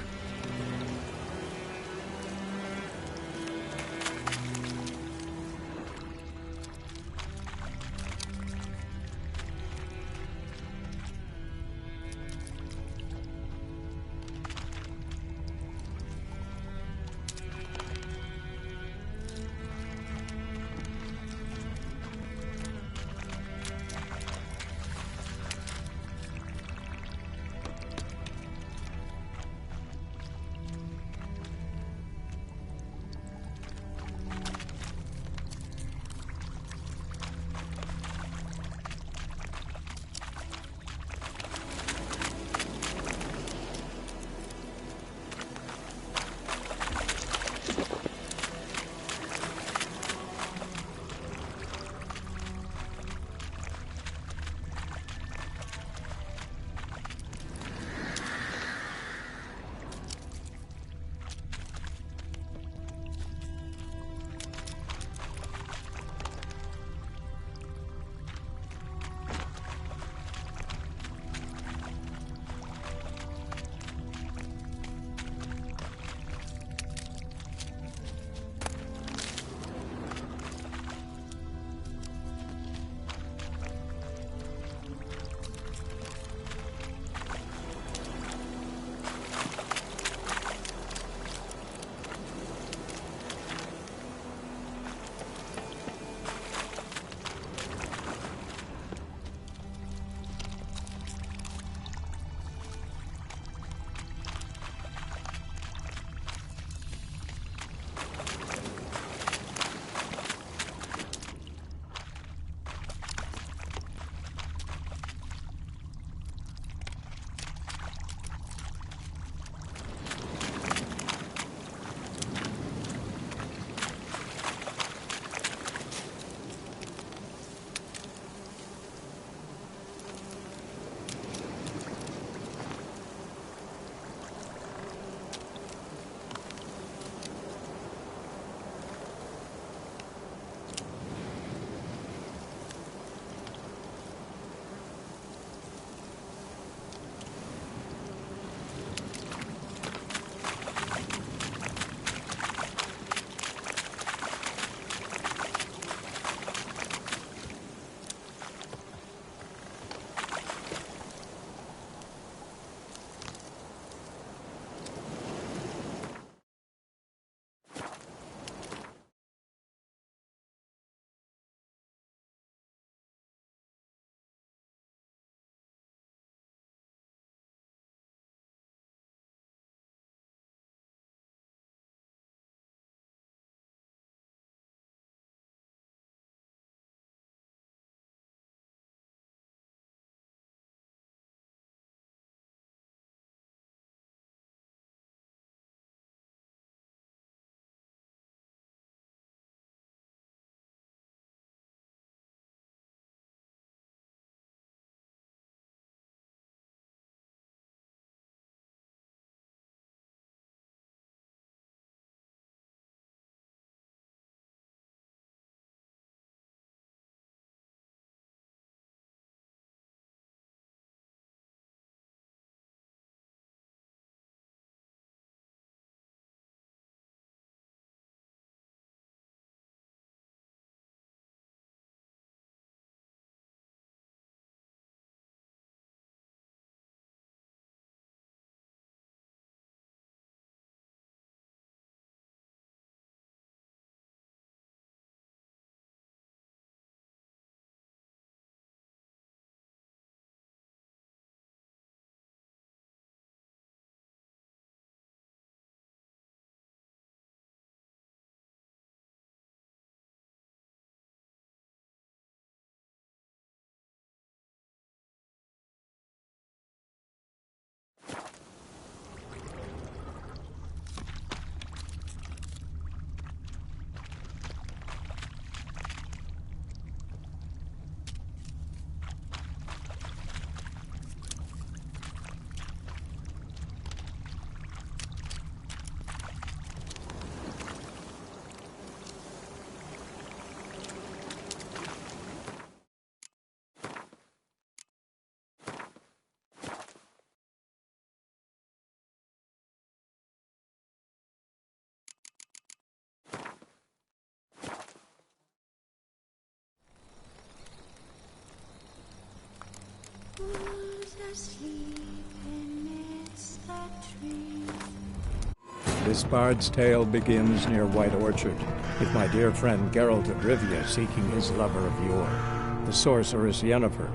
This bard's tale begins near White Orchard, with my dear friend Geralt of Rivia seeking his lover of yore, the sorceress Yennefer.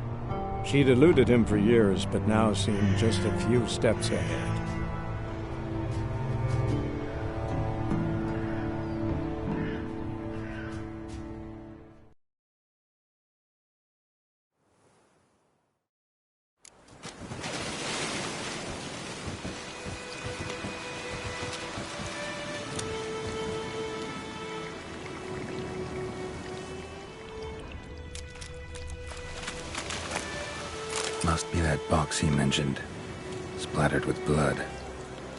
She'd eluded him for years, but now seemed just a few steps ahead. Must be that box he mentioned. Splattered with blood.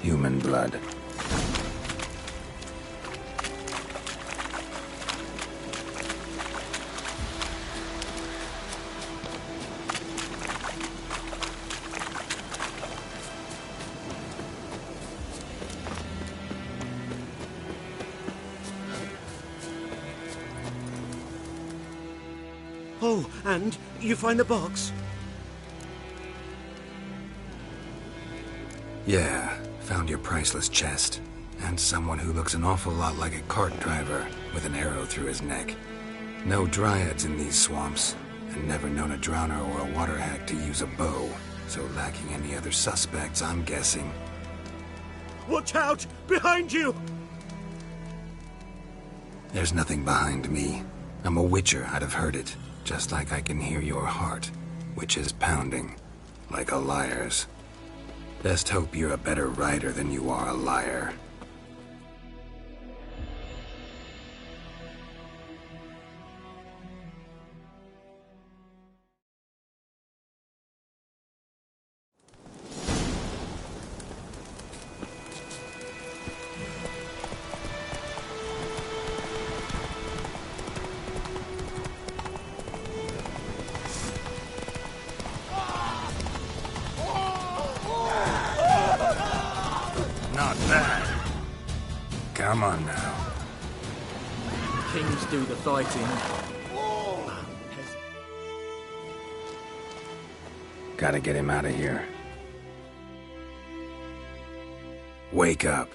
Human blood. Oh, and you find the box? Yeah, found your priceless chest. And someone who looks an awful lot like a cart driver with an arrow through his neck. No dryads in these swamps, and never known a drowner or a water hag to use a bow. So lacking any other suspects, I'm guessing. Watch out! Behind you! There's nothing behind me. I'm a witcher, I'd have heard it. Just like I can hear your heart, which is pounding, like a liar's. Best hope you're a better rider than you are a liar. Not bad. Come on now. Kings do the fighting. Gotta get him out of here. Wake up.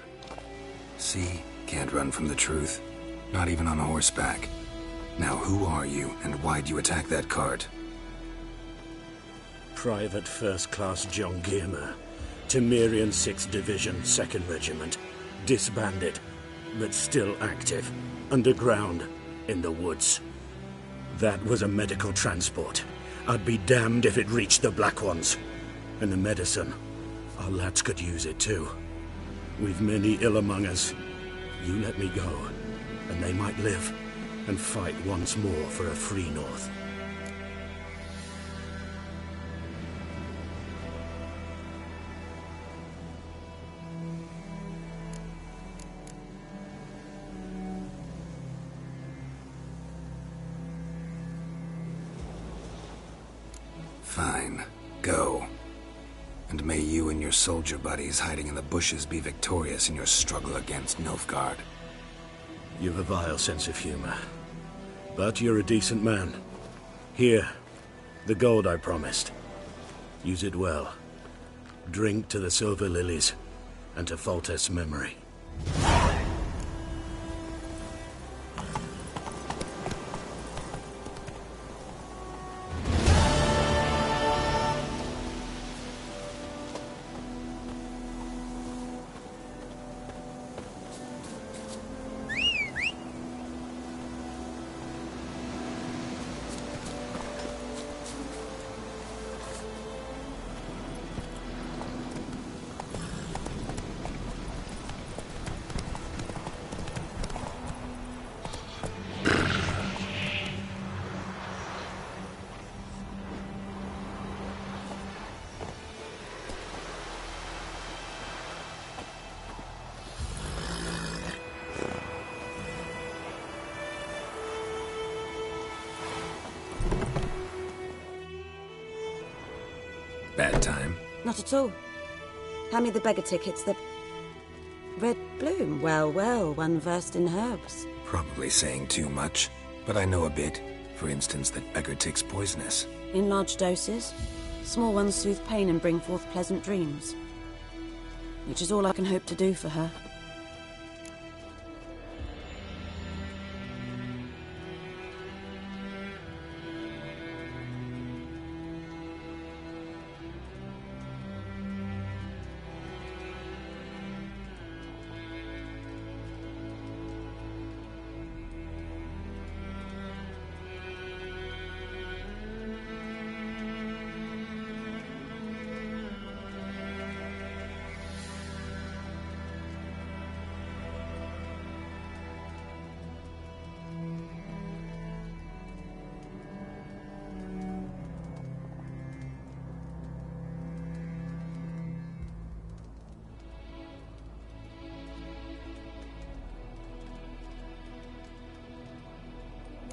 See? Can't run from the truth. Not even on horseback. Now who are you, and why'd you attack that cart? Private First Class John Giermer. Temerian 6th Division, 2nd Regiment. Disbanded, but still active. Underground, in the woods. That was a medical transport. I'd be damned if it reached the Black Ones. And the medicine. Our lads could use it too. We've many ill among us. You let me go, and they might live, and fight once more for a free North. Fine. Go. And may you and your soldier buddies hiding in the bushes be victorious in your struggle against Nilfgaard. You've a vile sense of humor. But you're a decent man. Here, the gold I promised. Use it well. Drink to the silver lilies, and to Foltest's memory. Bad time? Not at all. Hand me the beggar tickets, the red bloom. Well, well, one versed in herbs. Probably saying too much, but I know a bit. For instance, that beggar tick's poisonous. In large doses. Small ones soothe pain and bring forth pleasant dreams. Which is all I can hope to do for her.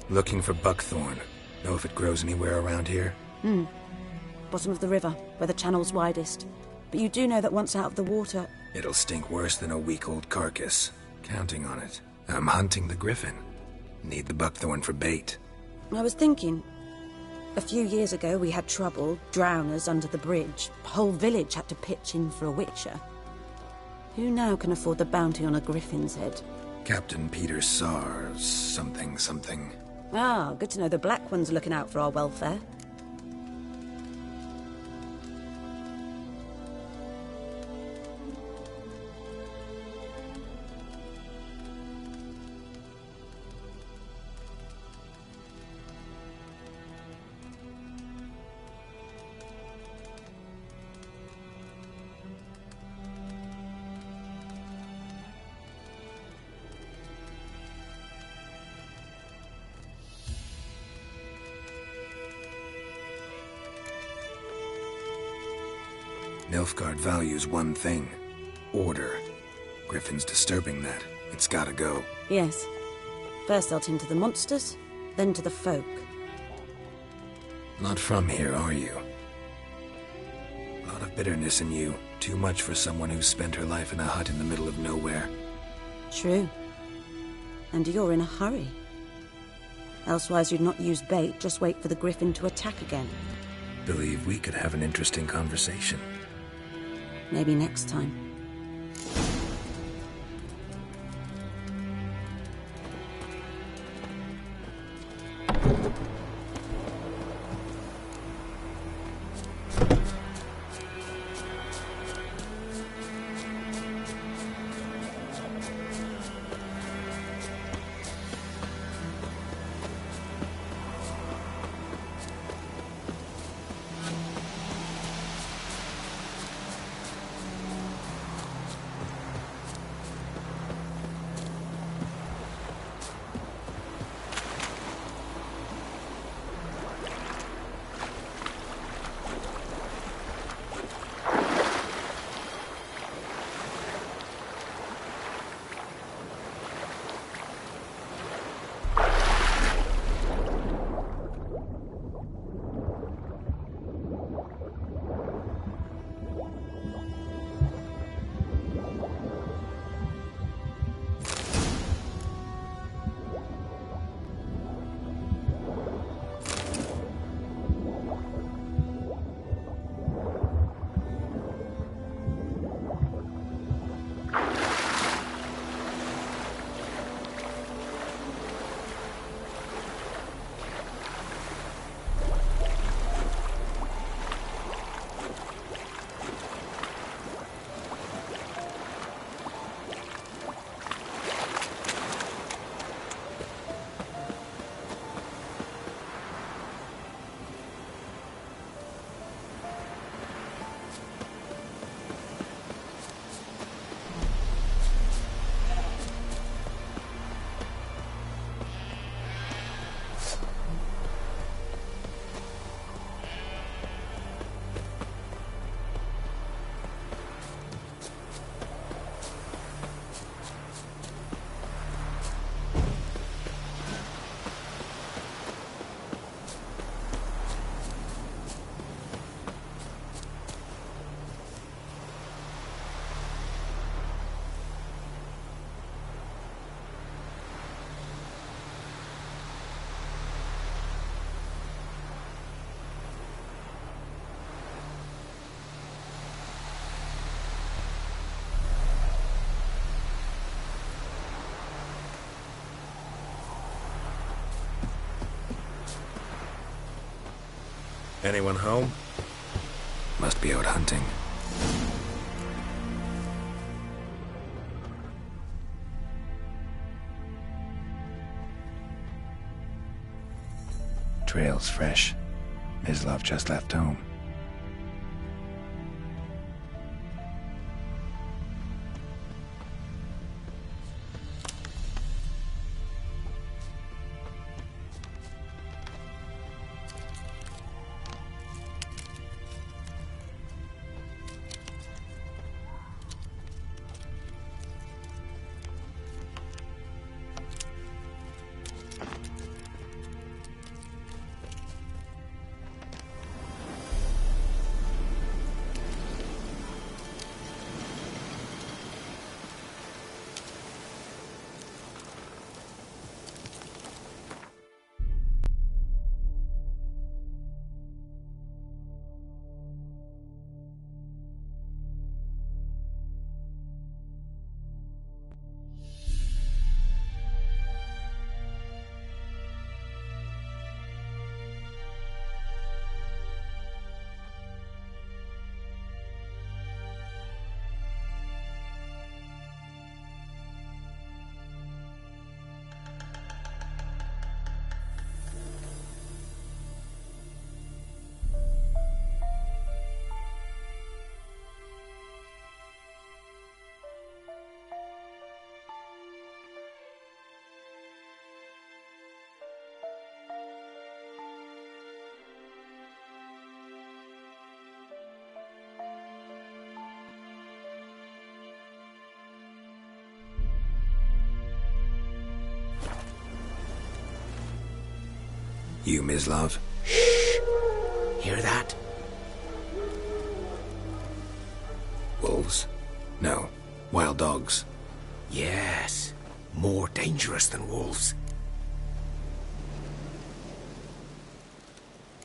Looking for buckthorn. Know if it grows anywhere around here? Bottom of the river, where the channel's widest. But you do know that once out of the water... It'll stink worse than a week-old carcass. Counting on it. I'm hunting the griffin. Need the buckthorn for bait. I was thinking... A few years ago we had trouble, drowners under the bridge. The whole village had to pitch in for a witcher. Who now can afford the bounty on a griffin's head? Captain Peter Sar... something. Ah, good to know the Black One's looking out for our welfare. Nilfgaard values one thing. Order. Griffin's disturbing that. It's gotta go. Yes. First I'll tend to the monsters, then to the folk. Not from here, are you? A lot of bitterness in you. Too much for someone who spent her life in a hut in the middle of nowhere. True. And you're in a hurry. Elsewise you'd not use bait, just wait for the griffin to attack again. Believe we could have an interesting conversation. Maybe next time. Anyone home? Must be out hunting. Trail's fresh. Mislav just left home. You, Mislav? Shh! Hear that? Wolves? No. Wild dogs. Yes. More dangerous than wolves.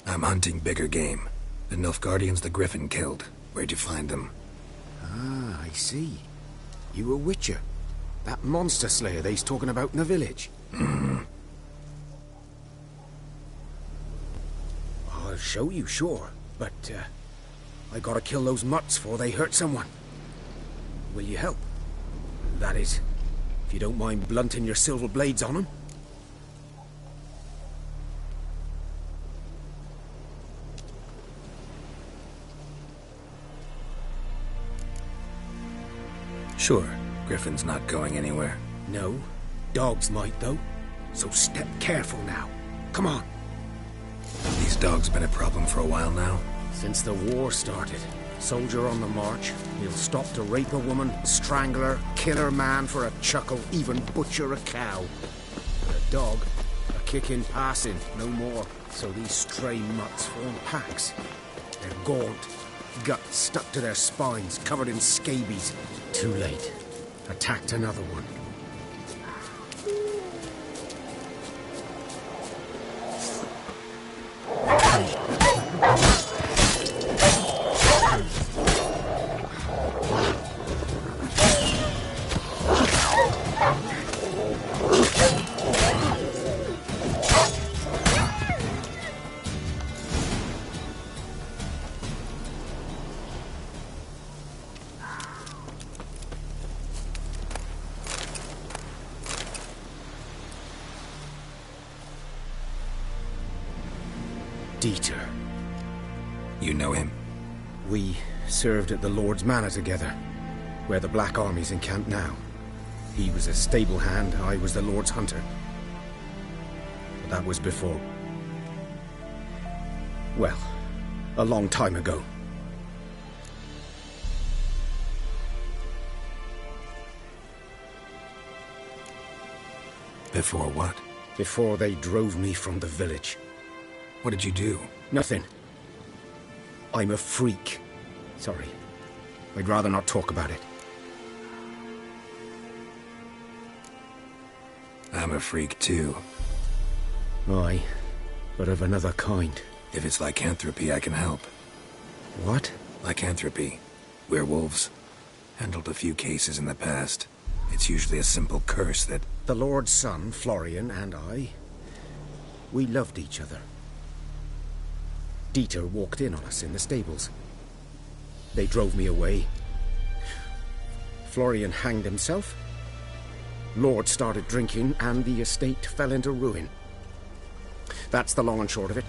I'm hunting bigger game. The Nilfgaardians the Griffin killed. Where'd you find them? Ah, I see. You a witcher. That monster slayer they's talking about in the village. Mm-hmm. I'll show you, sure. But, I gotta kill those mutts before they hurt someone. Will you help? That is, if you don't mind blunting your silver blades on them. Sure. Griffin's not going anywhere. No. Dogs might, though. So step careful now. Come on. These dogs been a problem for a while now? Since the war started. Soldier on the march. He'll stop to rape a woman, strangle her, kill her man for a chuckle, even butcher a cow. But a dog, a kick in passing, no more. So these stray mutts form packs. They're gaunt, guts stuck to their spines, covered in scabies. Too late. Attacked another one. Dieter. You know him? We served at the Lord's Manor together, where the Black Army's encamped now. He was a stable hand, I was the Lord's hunter. But that was before... well, a long time ago. Before what? Before they drove me from the village. What did you do? Nothing. I'm a freak. Sorry. I'd rather not talk about it. I'm a freak too. Aye, but of another kind. If it's lycanthropy, I can help. What? Lycanthropy. Werewolves. Handled a few cases in the past. It's usually a simple curse that... The Lord's son, Florian, and I... we loved each other. Dieter walked in on us in the stables. They drove me away. Florian hanged himself. Lord started drinking, and the estate fell into ruin. That's the long and short of it.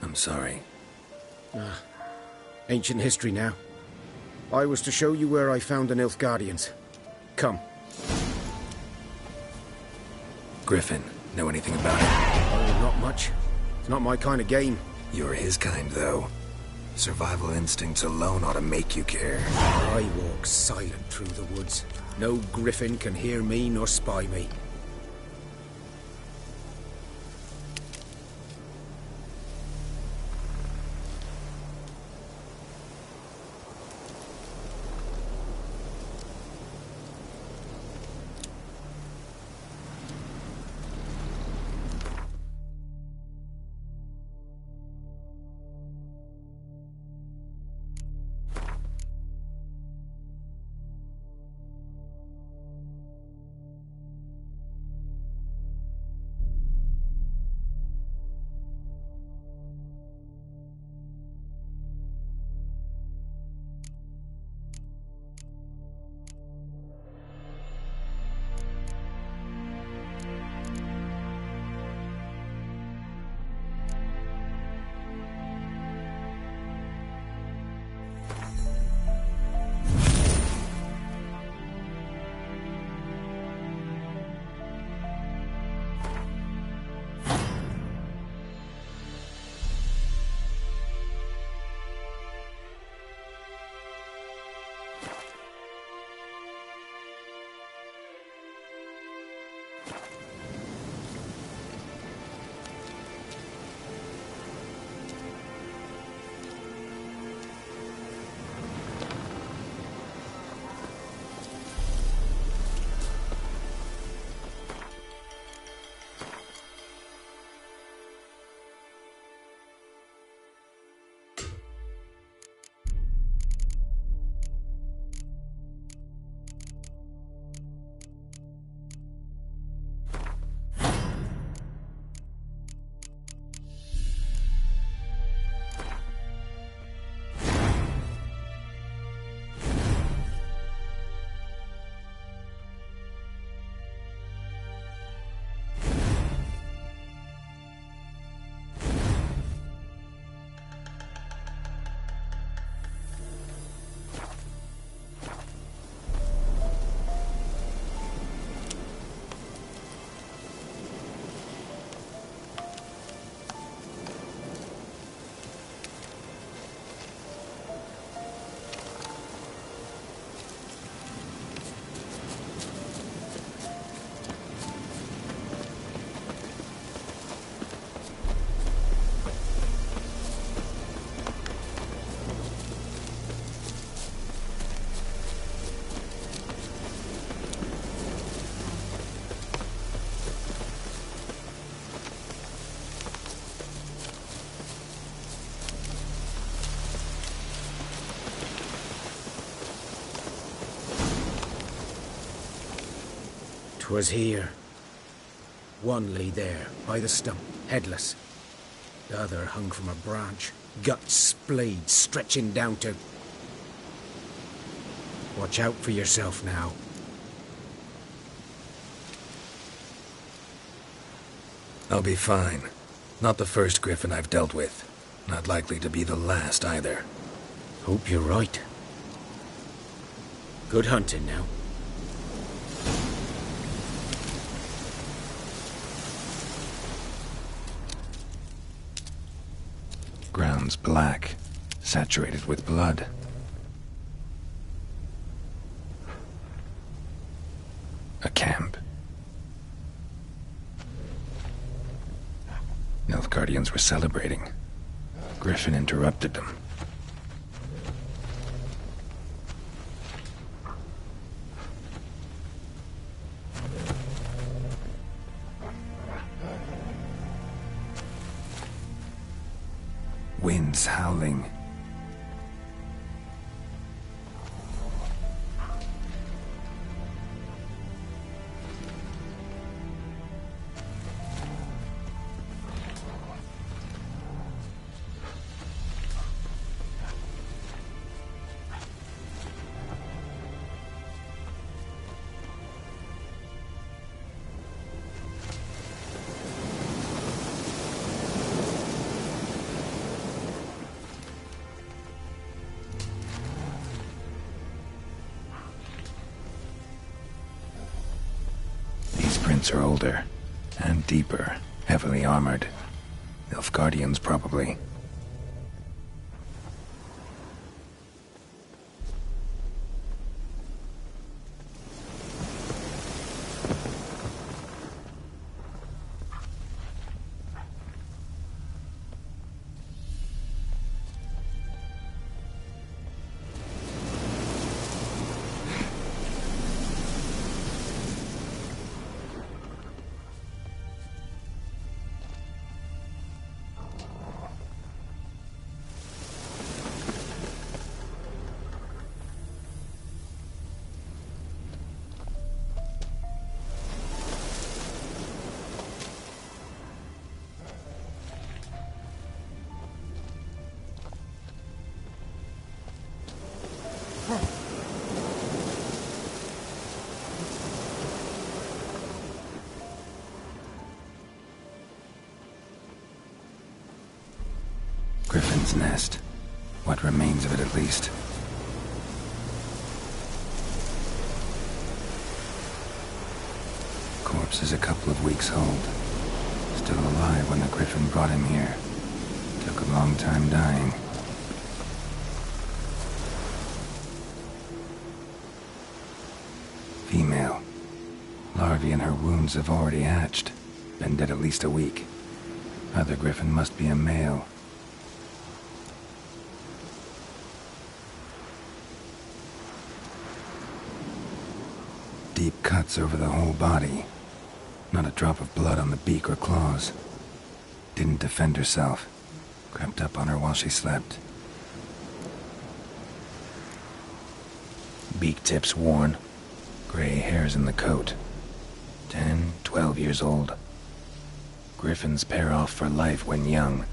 I'm sorry. Ancient history now. I was to show you where I found the Nilfgaardians. Come. Griffin, know anything about it? Oh, not much. It's not my kind of game. You're his kind, though. Survival instincts alone ought to make you care. I walk silent through the woods. No griffin can hear me nor spy me. Was here. One lay there, by the stump, headless. The other hung from a branch, guts splayed, stretching down to... Watch out for yourself now. I'll be fine. Not the first griffin I've dealt with. Not likely to be the last, either. Hope you're right. Good hunting now. Ground's black, saturated with blood. A camp. Nilfgaardians were celebrating. Griffin interrupted them. wind's howling. Are older and deeper, heavily armored. Nilfgaardians, probably. Griffin's nest. What remains of it, at least. Corpse is a couple of weeks old. Still alive when the Griffin brought him here. Took a long time dying. Female. Larvae in her wounds have already hatched. Been dead at least a week. Other Griffin must be a male. Deep cuts over the whole body. Not a drop of blood on the beak or claws. Didn't defend herself. Crept up on her while she slept. Beak tips worn. Gray hairs in the coat. 10, 12 years old. Griffins pair off for life when young.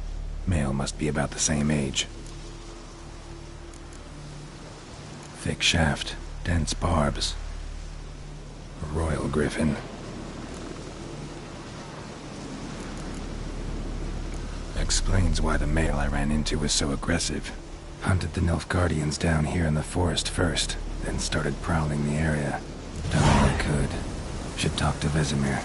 Male must be about the same age. Thick shaft, dense barbs. A royal griffin. Explains why the male I ran into was so aggressive. Hunted the Nilfgaardians down here in the forest first, then started prowling the area. Done all I could. Should talk to Vesemir.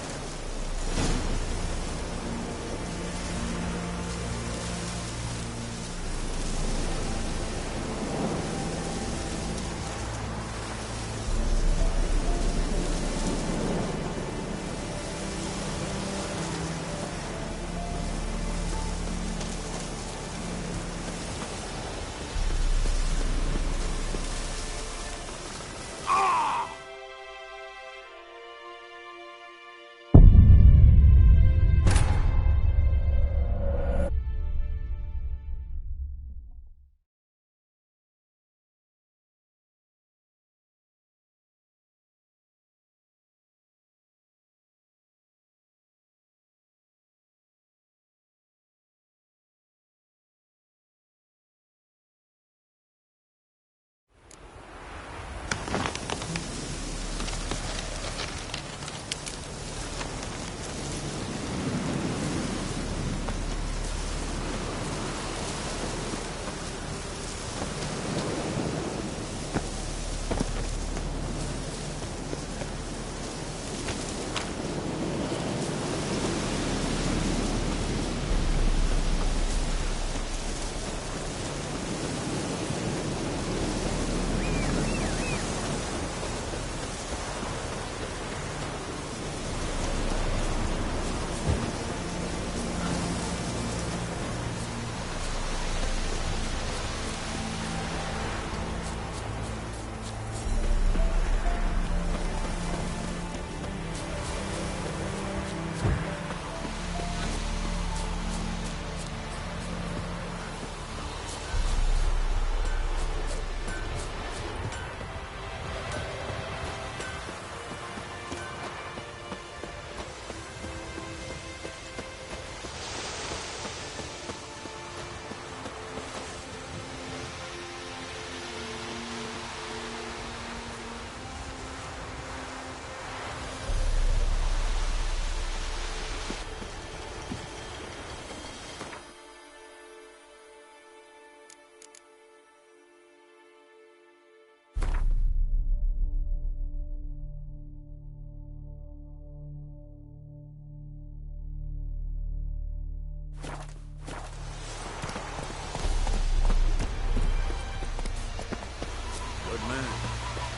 man.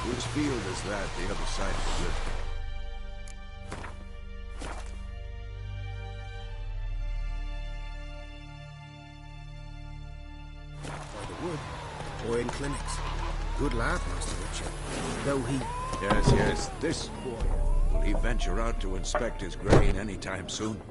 Whose field is that, the other side of the river? By the wood. Boy in clinics. Good lad, Master Richard. Though he... Yes, this boy. Will he venture out to inspect his grain any time soon?